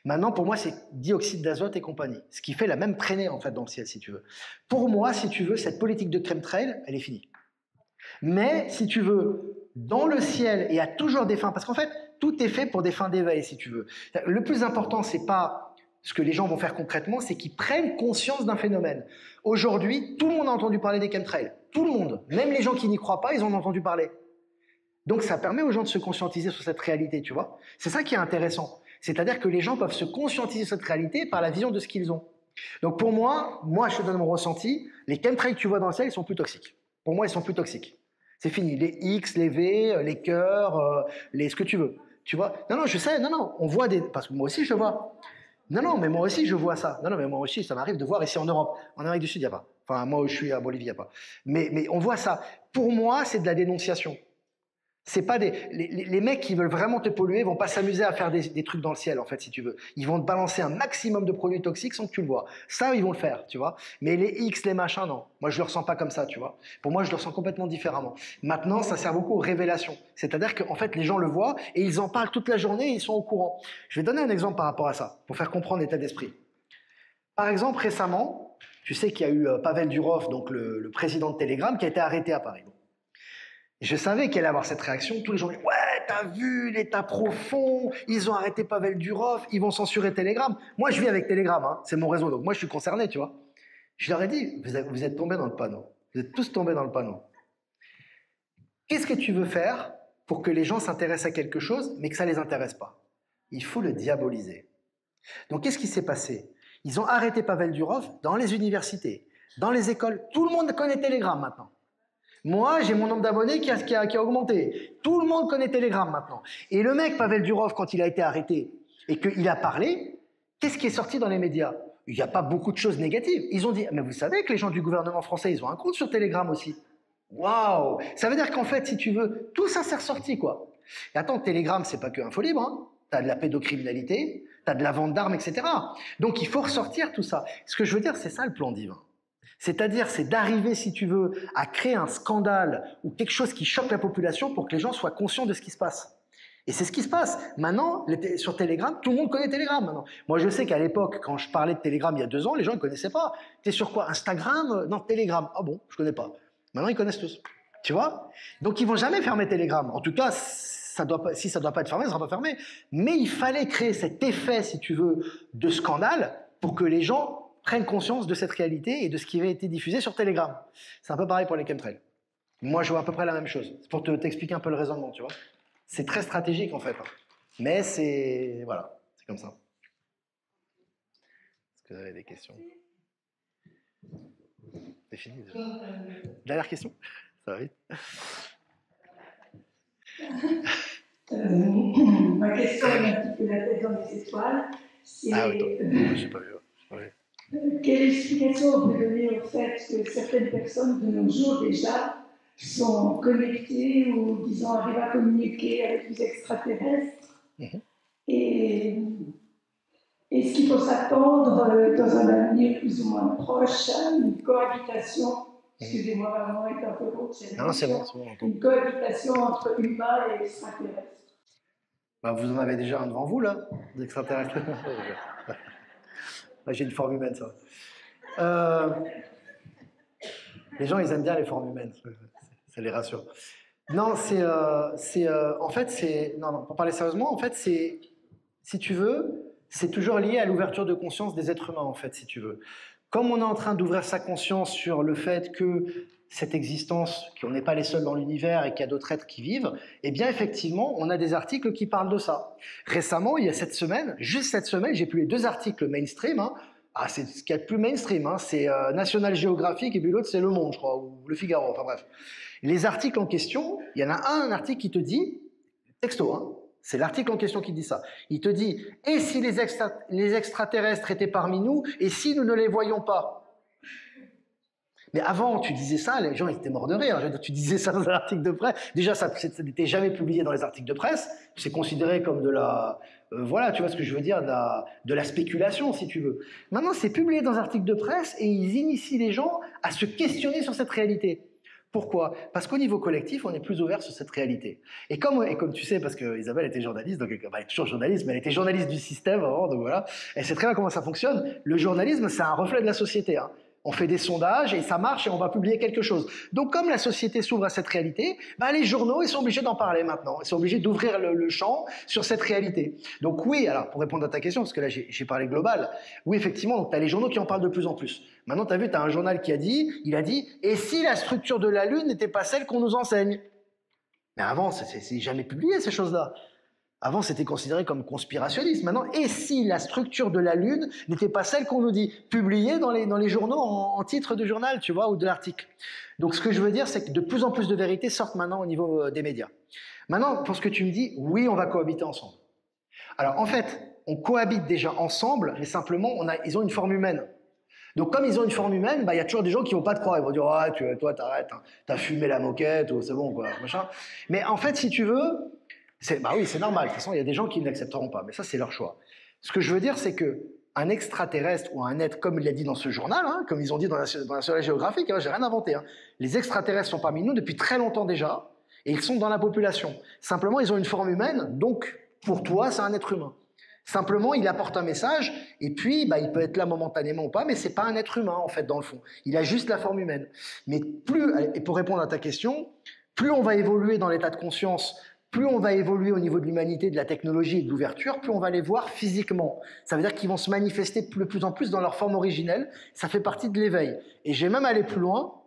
Maintenant, pour moi, c'est dioxyde d'azote et compagnie, ce qui fait la même traînée en fait dans le ciel, si tu veux. Pour moi, si tu veux, cette politique de chemtrail, elle est finie. Mais si tu veux, dans le ciel, et à toujours des fins, parce qu'en fait, tout est fait pour des fins d'éveil, si tu veux. Le plus important, c'est pas ce que les gens vont faire concrètement, c'est qu'ils prennent conscience d'un phénomène. Aujourd'hui, tout le monde a entendu parler des chemtrails. Tout le monde. Même les gens qui n'y croient pas, ils en ont entendu parler. Donc ça permet aux gens de se conscientiser sur cette réalité, tu vois. C'est ça qui est intéressant. C'est-à-dire que les gens peuvent se conscientiser sur cette réalité par la vision de ce qu'ils ont. Donc pour moi, je te donne mon ressenti, les chemtrails que tu vois dans le ciel, ils sont plus toxiques. Pour moi, ils sont plus toxiques. C'est fini. Les X, les V, les cœurs, ce que tu veux. Tu vois? Non, je sais, on voit des... Parce que moi aussi, je vois. Non, non, mais moi aussi, je vois ça. Non, non, mais moi aussi, ça m'arrive de voir ici en Europe. En Amérique du Sud, il n'y a pas. Enfin, moi où je suis à Bolivie, il n'y a pas. Mais on voit ça. Pour moi, c'est de la dénonciation. C'est pas les mecs qui veulent vraiment te polluer vont pas s'amuser à faire des trucs dans le ciel, en fait, si tu veux. Ils vont te balancer un maximum de produits toxiques sans que tu le vois. Ça, ils vont le faire, tu vois. Mais les X, les machins, non. Moi, je le ressens pas comme ça, tu vois. Pour moi, je le ressens complètement différemment. Maintenant, ça sert beaucoup aux révélations. C'est-à-dire qu'en fait, les gens le voient et ils en parlent toute la journée et ils sont au courant. Je vais donner un exemple par rapport à ça, pour faire comprendre l'état d'esprit. Par exemple, récemment, tu sais qu'il y a eu Pavel Durov, donc le président de Telegram, qui a été arrêté à Paris. Je savais qu'elle allait avoir cette réaction. Tous les gens disaient « Ouais, t'as vu l'état profond, ils ont arrêté Pavel Durov, ils vont censurer Telegram. » Moi, je vis avec Telegram, hein, c'est mon réseau, donc moi, je suis concerné, tu vois. Je leur ai dit « Vous êtes tombés dans le panneau. Vous êtes tous tombés dans le panneau. Qu'est-ce que tu veux faire pour que les gens s'intéressent à quelque chose, mais que ça ne les intéresse pas? Il faut le diaboliser. » Donc, qu'est-ce qui s'est passé? Ils ont arrêté Pavel Durov dans les universités, dans les écoles. Tout le monde connaît Telegram maintenant. Moi, j'ai mon nombre d'abonnés qui a augmenté. Tout le monde connaît Telegram maintenant. Et le mec, Pavel Durov, quand il a été arrêté et qu'il a parlé, qu'est-ce qui est sorti dans les médias? Il n'y a pas beaucoup de choses négatives. Ils ont dit, mais vous savez que les gens du gouvernement français, ils ont un compte sur Telegram aussi. Waouh! Ça veut dire qu'en fait, si tu veux, tout ça s'est ressorti, quoi. Et attends, Telegram, c'est pas que Info Libre, hein. T'as de la pédocriminalité, t'as de la vente d'armes, etc. Donc, il faut ressortir tout ça. Ce que je veux dire, c'est ça le plan divin. C'est-à-dire, c'est d'arriver, si tu veux, à créer un scandale ou quelque chose qui choque la population pour que les gens soient conscients de ce qui se passe. Et c'est ce qui se passe. Maintenant, sur Telegram, tout le monde connaît Telegram maintenant. Moi, je sais qu'à l'époque, quand je parlais de Telegram il y a 2 ans, les gens ne connaissaient pas. T'es sur quoi? Instagram? Non, Telegram. Ah bon, je connais pas. Maintenant, ils connaissent tous. Tu vois? Donc, ils vont jamais fermer Telegram. En tout cas, si ça doit pas être fermé, ça sera pas fermé. Mais il fallait créer cet effet, si tu veux, de scandale pour que les gens prennent conscience de cette réalité et de ce qui avait été diffusé sur Telegram. C'est un peu pareil pour les chemtrails. Moi, je vois à peu près la même chose. C'est pour t'expliquer un peu le raisonnement, tu vois. C'est très stratégique, en fait. Mais c'est... Voilà, c'est comme ça. Est-ce que vous avez des questions? C'est fini, déjà. Dernière question? Ça va vite. Ma question est un petit peu la tête dans les étoiles. Ah oui, je n'ai pas vu. Oui. Quelle explication on peut donner au fait que certaines personnes de nos jours déjà sont connectées ou, disons, arrivent à communiquer avec les extraterrestres? Et est-ce qu'il faut s'attendre dans un avenir plus ou moins proche à une cohabitation? Excusez-moi, vraiment, est un peu gros. Non, c'est bon. Une cohabitation entre humains et extraterrestres. Bah, vous en avez déjà un devant vous, là, d'extraterrestres. J'ai une forme humaine, ça. Les gens, ils aiment bien les formes humaines. Ça les rassure. Non, en fait, non, pour parler sérieusement, en fait, si tu veux, c'est toujours lié à l'ouverture de conscience des êtres humains, en fait, si tu veux. Comme on est en train d'ouvrir sa conscience sur le fait que cette existence, qu'on n'est pas les seuls dans l'univers et qu'il y a d'autres êtres qui vivent, eh bien, effectivement, on a des articles qui parlent de ça. Récemment, il y a juste cette semaine, j'ai publié 2 articles mainstream. Ah, c'est ce qu'il y a de plus mainstream. C'est National Geographic et puis l'autre, c'est Le Monde, je crois, ou Le Figaro, enfin bref. Les articles en question, il y en a un article qui te dit, texto, c'est l'article en question qui dit ça. Il te dit, et si les extraterrestres étaient parmi nous, et si nous ne les voyions pas? Mais avant, tu disais ça, les gens ils étaient morts de rire. Tu disais ça dans un article de presse. Déjà, ça n'était jamais publié dans les articles de presse. C'est considéré comme de la... voilà, tu vois ce que je veux dire, de la spéculation, si tu veux. Maintenant, c'est publié dans un article de presse et ils initient les gens à se questionner sur cette réalité. Pourquoi? Parce qu'au niveau collectif, on est plus ouvert sur cette réalité. Et comme tu sais, parce que Isabelle était journaliste, donc elle est toujours journaliste, mais elle était journaliste du système avant, donc voilà. Elle sait très bien comment ça fonctionne. Le journalisme, c'est un reflet de la société. On fait des sondages et ça marche et on va publier quelque chose. Donc comme la société s'ouvre à cette réalité, les journaux ils sont obligés d'en parler maintenant. Ils sont obligés d'ouvrir le champ sur cette réalité. Donc oui, alors pour répondre à ta question, parce que là j'ai parlé global, oui effectivement, tu as les journaux qui en parlent de plus en plus. Maintenant tu as vu, tu as un journal qui a dit, et si la structure de la Lune n'était pas celle qu'on nous enseigne? Mais avant, c'est jamais publié ces choses-là. Avant, c'était considéré comme conspirationniste. Maintenant, et si la structure de la Lune n'était pas celle qu'on nous dit, publiée dans les journaux en titre de journal, tu vois, ou de l'article. Donc, ce que je veux dire, c'est que de plus en plus de vérités sortent maintenant au niveau des médias. Maintenant, pour ce que tu me dis, oui, on va cohabiter ensemble. Alors, en fait, on cohabite déjà ensemble, mais simplement, ils ont une forme humaine. Donc, comme ils ont une forme humaine, il y a toujours des gens qui vont pas te croire. Ils vont dire, ah, toi, t'arrêtes, hein, t'as fumé la moquette, ou c'est bon, quoi, machin. Mais en fait, si tu veux, bah oui, c'est normal. De toute façon, il y a des gens qui ne l'accepteront pas, mais ça, c'est leur choix. Ce que je veux dire, c'est que un extraterrestre ou un être, comme il l'a dit dans ce journal, hein, comme ils ont dit dans National Geographic, hein, j'ai rien inventé. Hein, les extraterrestres sont parmi nous depuis très longtemps déjà, et ils sont dans la population. Simplement, ils ont une forme humaine, donc pour toi, c'est un être humain. Simplement, il apporte un message, et puis il peut être là momentanément ou pas, mais c'est pas un être humain en fait dans le fond. Il a juste la forme humaine. Mais et pour répondre à ta question, plus on va évoluer dans l'état de conscience, plus on va évoluer au niveau de l'humanité, de la technologie et de l'ouverture, plus on va les voir physiquement. Ça veut dire qu'ils vont se manifester de plus en plus dans leur forme originelle. Ça fait partie de l'éveil. Et j'ai même allé plus loin.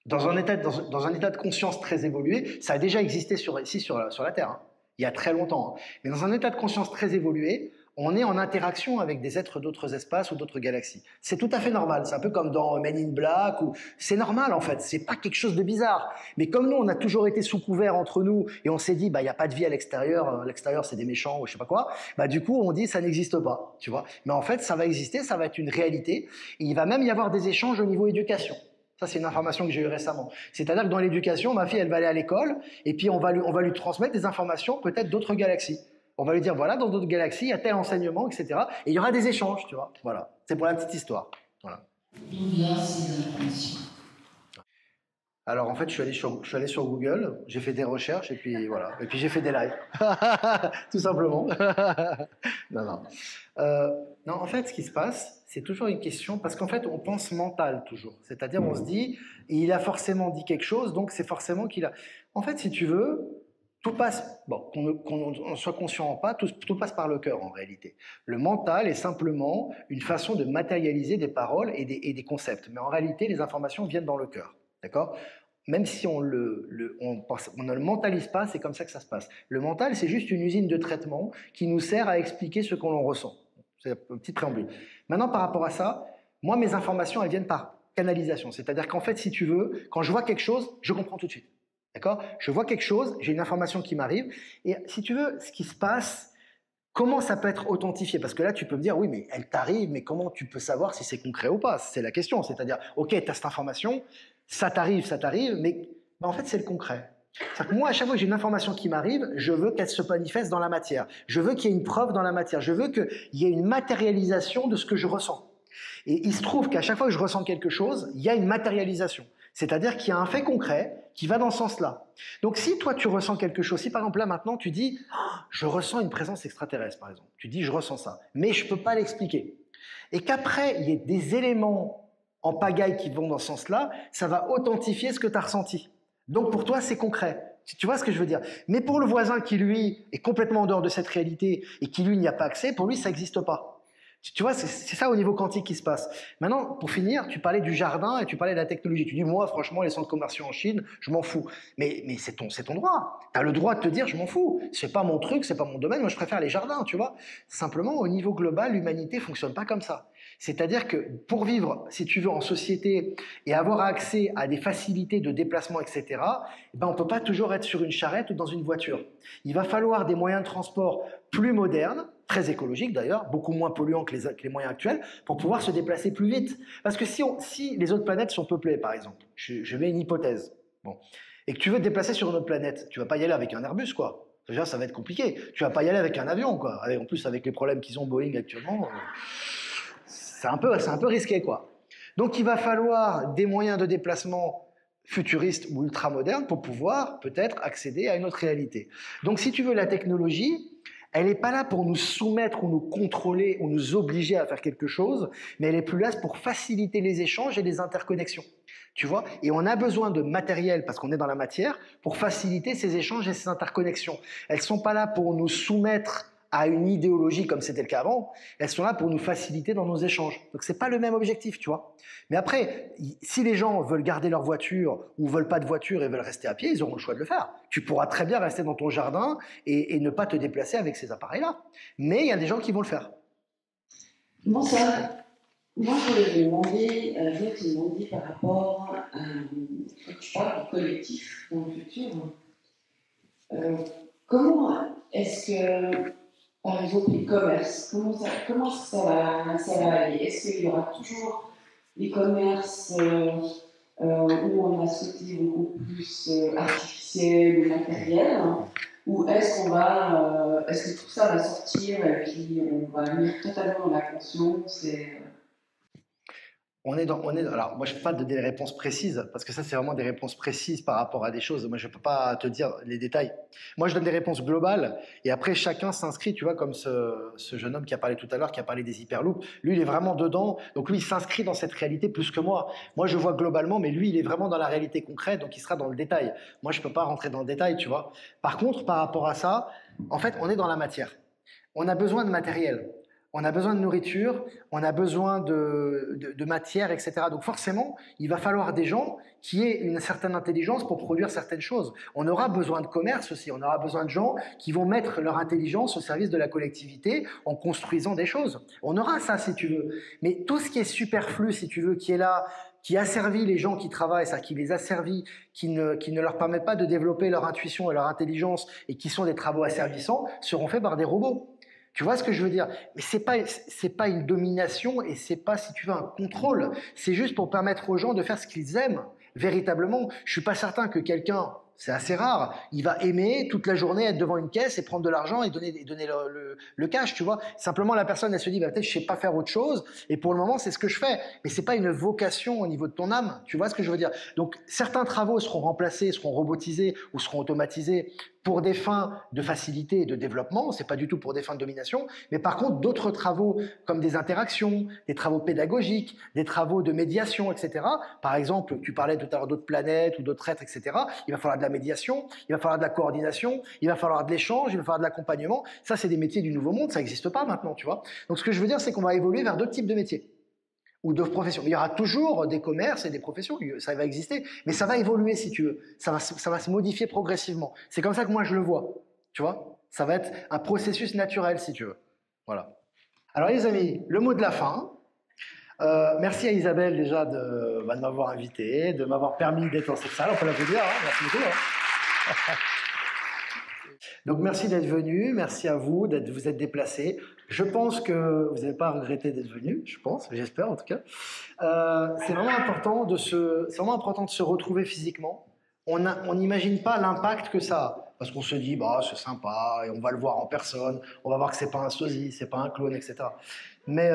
Dans un état de conscience très évolué, ça a déjà existé ici sur la Terre, hein, il y a très longtemps. Hein. Mais dans un état de conscience très évolué, on est en interaction avec des êtres d'autres espaces ou d'autres galaxies. C'est tout à fait normal. C'est un peu comme dans Men in Black. C'est normal en fait. C'est pas quelque chose de bizarre. Mais comme nous, on a toujours été sous couvert entre nous et on s'est dit, il n'y a pas de vie à l'extérieur. L'extérieur, c'est des méchants ou je sais pas quoi. Du coup, on dit, ça n'existe pas. Tu vois. Mais en fait, ça va exister. Ça va être une réalité. Et il va même y avoir des échanges au niveau éducation. Ça, c'est une information que j'ai eue récemment. C'est-à-dire que dans l'éducation, ma fille, elle va aller à l'école et puis on va lui transmettre des informations peut-être d'autres galaxies. On va lui dire, voilà, dans d'autres galaxies, il y a tel enseignement, etc. Et il y aura des échanges, tu vois. Voilà. C'est pour la petite histoire. Voilà. D'où viennent ces informations? Alors, en fait, je suis allé sur Google, j'ai fait des recherches et puis voilà. Et puis j'ai fait des lives. Tout simplement. Non. Non, en fait, ce qui se passe, c'est toujours une question, parce qu'en fait, on pense mental toujours. C'est-à-dire, on se dit, il a forcément dit quelque chose, donc c'est forcément qu'il a... En fait, si tu veux, tout passe, qu'on soit conscient ou pas, tout passe par le cœur en réalité. Le mental est simplement une façon de matérialiser des paroles et des concepts. Mais en réalité, les informations viennent dans le cœur. D'accord ? Même si on ne le mentalise pas, c'est comme ça que ça se passe. Le mental, c'est juste une usine de traitement qui nous sert à expliquer ce que l'on ressent. C'est un petit préambule. Maintenant, par rapport à ça, moi, mes informations, elles viennent par canalisation. C'est-à-dire qu'en fait, si tu veux, quand je vois quelque chose, je comprends tout de suite. D'accord ? Je vois quelque chose, j'ai une information qui m'arrive, et si tu veux, ce qui se passe, comment ça peut être authentifié ? Parce que là, tu peux me dire, oui, mais elle t'arrive, mais comment tu peux savoir si c'est concret ou pas ? C'est la question. C'est-à-dire, ok, tu as cette information, ça t'arrive, mais en fait, c'est le concret. C'est-à-dire que moi, à chaque fois que j'ai une information qui m'arrive, je veux qu'elle se manifeste dans la matière. Je veux qu'il y ait une preuve dans la matière. Je veux qu'il y ait une matérialisation de ce que je ressens. Et il se trouve qu'à chaque fois que je ressens quelque chose, il y a une matérialisation. C'est-à-dire qu'il y a un fait concret qui va dans ce sens-là. Donc si toi tu ressens quelque chose, si par exemple là maintenant tu dis oh, je ressens une présence extraterrestre par exemple, tu dis je ressens ça, mais je ne peux pas l'expliquer. Et qu'après il y ait des éléments en pagaille qui vont dans ce sens-là, ça va authentifier ce que tu as ressenti. Donc pour toi c'est concret. Tu vois ce que je veux dire? Mais pour le voisin qui lui est complètement en dehors de cette réalité et qui lui n'y a pas accès, pour lui ça n'existe pas. Tu vois, c'est ça au niveau quantique qui se passe. Maintenant, pour finir, tu parlais du jardin et tu parlais de la technologie. Tu dis, moi, franchement, les centres commerciaux en Chine, je m'en fous. Mais c'est ton droit. Tu as le droit de te dire, je m'en fous. C'est pas mon truc, c'est pas mon domaine. Moi, je préfère les jardins, tu vois. Simplement, au niveau global, l'humanité fonctionne pas comme ça. C'est-à-dire que pour vivre, si tu veux, en société et avoir accès à des facilités de déplacement, etc., on ne peut pas toujours être sur une charrette ou dans une voiture. Il va falloir des moyens de transport plus modernes, très écologiques d'ailleurs, beaucoup moins polluants que les moyens actuels, pour pouvoir se déplacer plus vite. Parce que si les autres planètes sont peuplées, par exemple, je mets une hypothèse, et que tu veux te déplacer sur une autre planète, tu ne vas pas y aller avec un Airbus, quoi. Déjà, ça va être compliqué. Tu ne vas pas y aller avec un avion, quoi. En plus, avec les problèmes qu'ils ont Boeing actuellement, c'est un peu risqué, quoi. Donc, il va falloir des moyens de déplacement futuristes ou ultramodernes pour pouvoir peut-être accéder à une autre réalité. Donc, si tu veux, la technologie, elle n'est pas là pour nous soumettre ou nous contrôler ou nous obliger à faire quelque chose, mais elle est plus là pour faciliter les échanges et les interconnexions. Tu vois ? Et on a besoin de matériel, parce qu'on est dans la matière, pour faciliter ces échanges et ces interconnexions. Elles ne sont pas là pour nous soumettre à une idéologie comme c'était le cas avant, elles sont là pour nous faciliter dans nos échanges. Donc c'est pas le même objectif, tu vois. Mais après, si les gens veulent garder leur voiture ou veulent pas de voiture et veulent rester à pied, ils auront le choix de le faire. Tu pourras très bien rester dans ton jardin et ne pas te déplacer avec ces appareils-là. Mais il y a des gens qui vont le faire. Moi, je voulais vous demander, par rapport à quand tu parles du collectif dans le futur, comment est-ce que par exemple, l'e-commerce, comment ça va aller? Est-ce qu'il y aura toujours l'e-commerce où on a ce côté beaucoup plus artificiel ou matériel? Ou est-ce est-ce que tout ça va sortir et puis on va venir totalement dans la conscience Alors, moi, je ne peux pas te donner les réponses précises, parce que ça, c'est vraiment des réponses précises par rapport à des choses. Moi, je ne peux pas te dire les détails. Moi, je donne des réponses globales, et après, chacun s'inscrit, tu vois, comme ce jeune homme qui a parlé tout à l'heure, qui a parlé des hyperloops. Lui, il est vraiment dedans, donc lui, il s'inscrit dans cette réalité plus que moi. Moi, je vois globalement, mais lui, il est vraiment dans la réalité concrète, donc il sera dans le détail. Moi, je ne peux pas rentrer dans le détail, tu vois. Par contre, par rapport à ça, en fait, on est dans la matière. On a besoin de matériel. On a besoin de nourriture, on a besoin de matière, etc. Donc forcément, il va falloir des gens qui aient une certaine intelligence pour produire certaines choses. On aura besoin de commerce aussi, on aura besoin de gens qui vont mettre leur intelligence au service de la collectivité en construisant des choses. On aura ça si tu veux. Mais tout ce qui est superflu, si tu veux, qui est là, qui asservit les gens qui travaillent, ça, qui les asservit, qui ne leur permet pas de développer leur intuition et leur intelligence et qui sont des travaux asservissants, seront faits par des robots. Tu vois ce que je veux dire? Mais c'est pas une domination et c'est pas, si tu veux, un contrôle. C'est juste pour permettre aux gens de faire ce qu'ils aiment, véritablement. Je suis pas certain que quelqu'un, c'est assez rare, il va aimer toute la journée être devant une caisse et prendre de l'argent et donner le cash, tu vois. Simplement, la personne, elle se dit, bah, peut-être je sais pas faire autre chose et pour le moment, c'est ce que je fais. Mais c'est pas une vocation au niveau de ton âme. Tu vois ce que je veux dire? Donc, certains travaux seront remplacés, seront robotisés ou seront automatisés pour des fins de facilité et de développement, c'est pas du tout pour des fins de domination, mais par contre d'autres travaux comme des interactions, des travaux pédagogiques, des travaux de médiation, etc. Par exemple, tu parlais tout à l'heure d'autres planètes ou d'autres êtres, etc. Il va falloir de la médiation, il va falloir de la coordination, il va falloir de l'échange, il va falloir de l'accompagnement. Ça, c'est des métiers du nouveau monde, ça n'existe pas maintenant, tu vois. Donc ce que je veux dire, c'est qu'on va évoluer vers d'autres types de métiers ou de professions. Il y aura toujours des commerces et des professions, ça va exister, mais ça va évoluer si tu veux, ça va se modifier progressivement. C'est comme ça que moi je le vois, tu vois. Ça va être un processus naturel si tu veux. Voilà. Alors les amis, le mot de la fin. Merci à Isabelle déjà de m'avoir invité, de m'avoir permis d'être dans cette salle, on peut l'applaudir, hein, merci beaucoup. Hein. Donc merci d'être venu, merci à vous vous êtes déplacés. Je pense que vous n'avez pas regretté d'être venu, je pense, j'espère en tout cas. C'est vraiment important de se retrouver physiquement. On n'imagine pas l'impact que ça a, parce qu'on se dit bah c'est sympa et on va le voir en personne, on va voir que c'est pas un sosie, c'est pas un clone, etc. Mais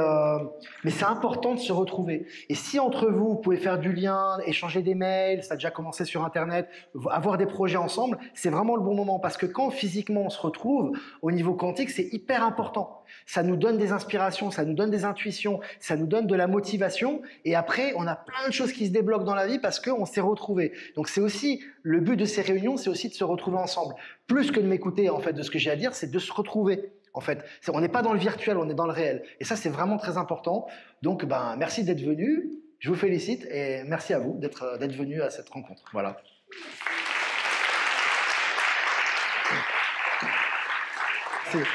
c'est important de se retrouver. Et si entre vous, vous pouvez faire du lien, échanger des mails, ça a déjà commencé sur Internet, avoir des projets ensemble, c'est vraiment le bon moment. Parce que quand physiquement on se retrouve, au niveau quantique, c'est hyper important. Ça nous donne des inspirations, ça nous donne des intuitions, ça nous donne de la motivation. Et après, on a plein de choses qui se débloquent dans la vie parce qu'on s'est retrouvés. Donc c'est aussi, le but de ces réunions, c'est aussi de se retrouver ensemble. Plus que de m'écouter en fait de ce que j'ai à dire, c'est de se retrouver. En fait, on n'est pas dans le virtuel, on est dans le réel. Et ça, c'est vraiment très important. Donc, merci d'être venu. Je vous félicite et merci à vous d'être venu à cette rencontre. Voilà. Merci.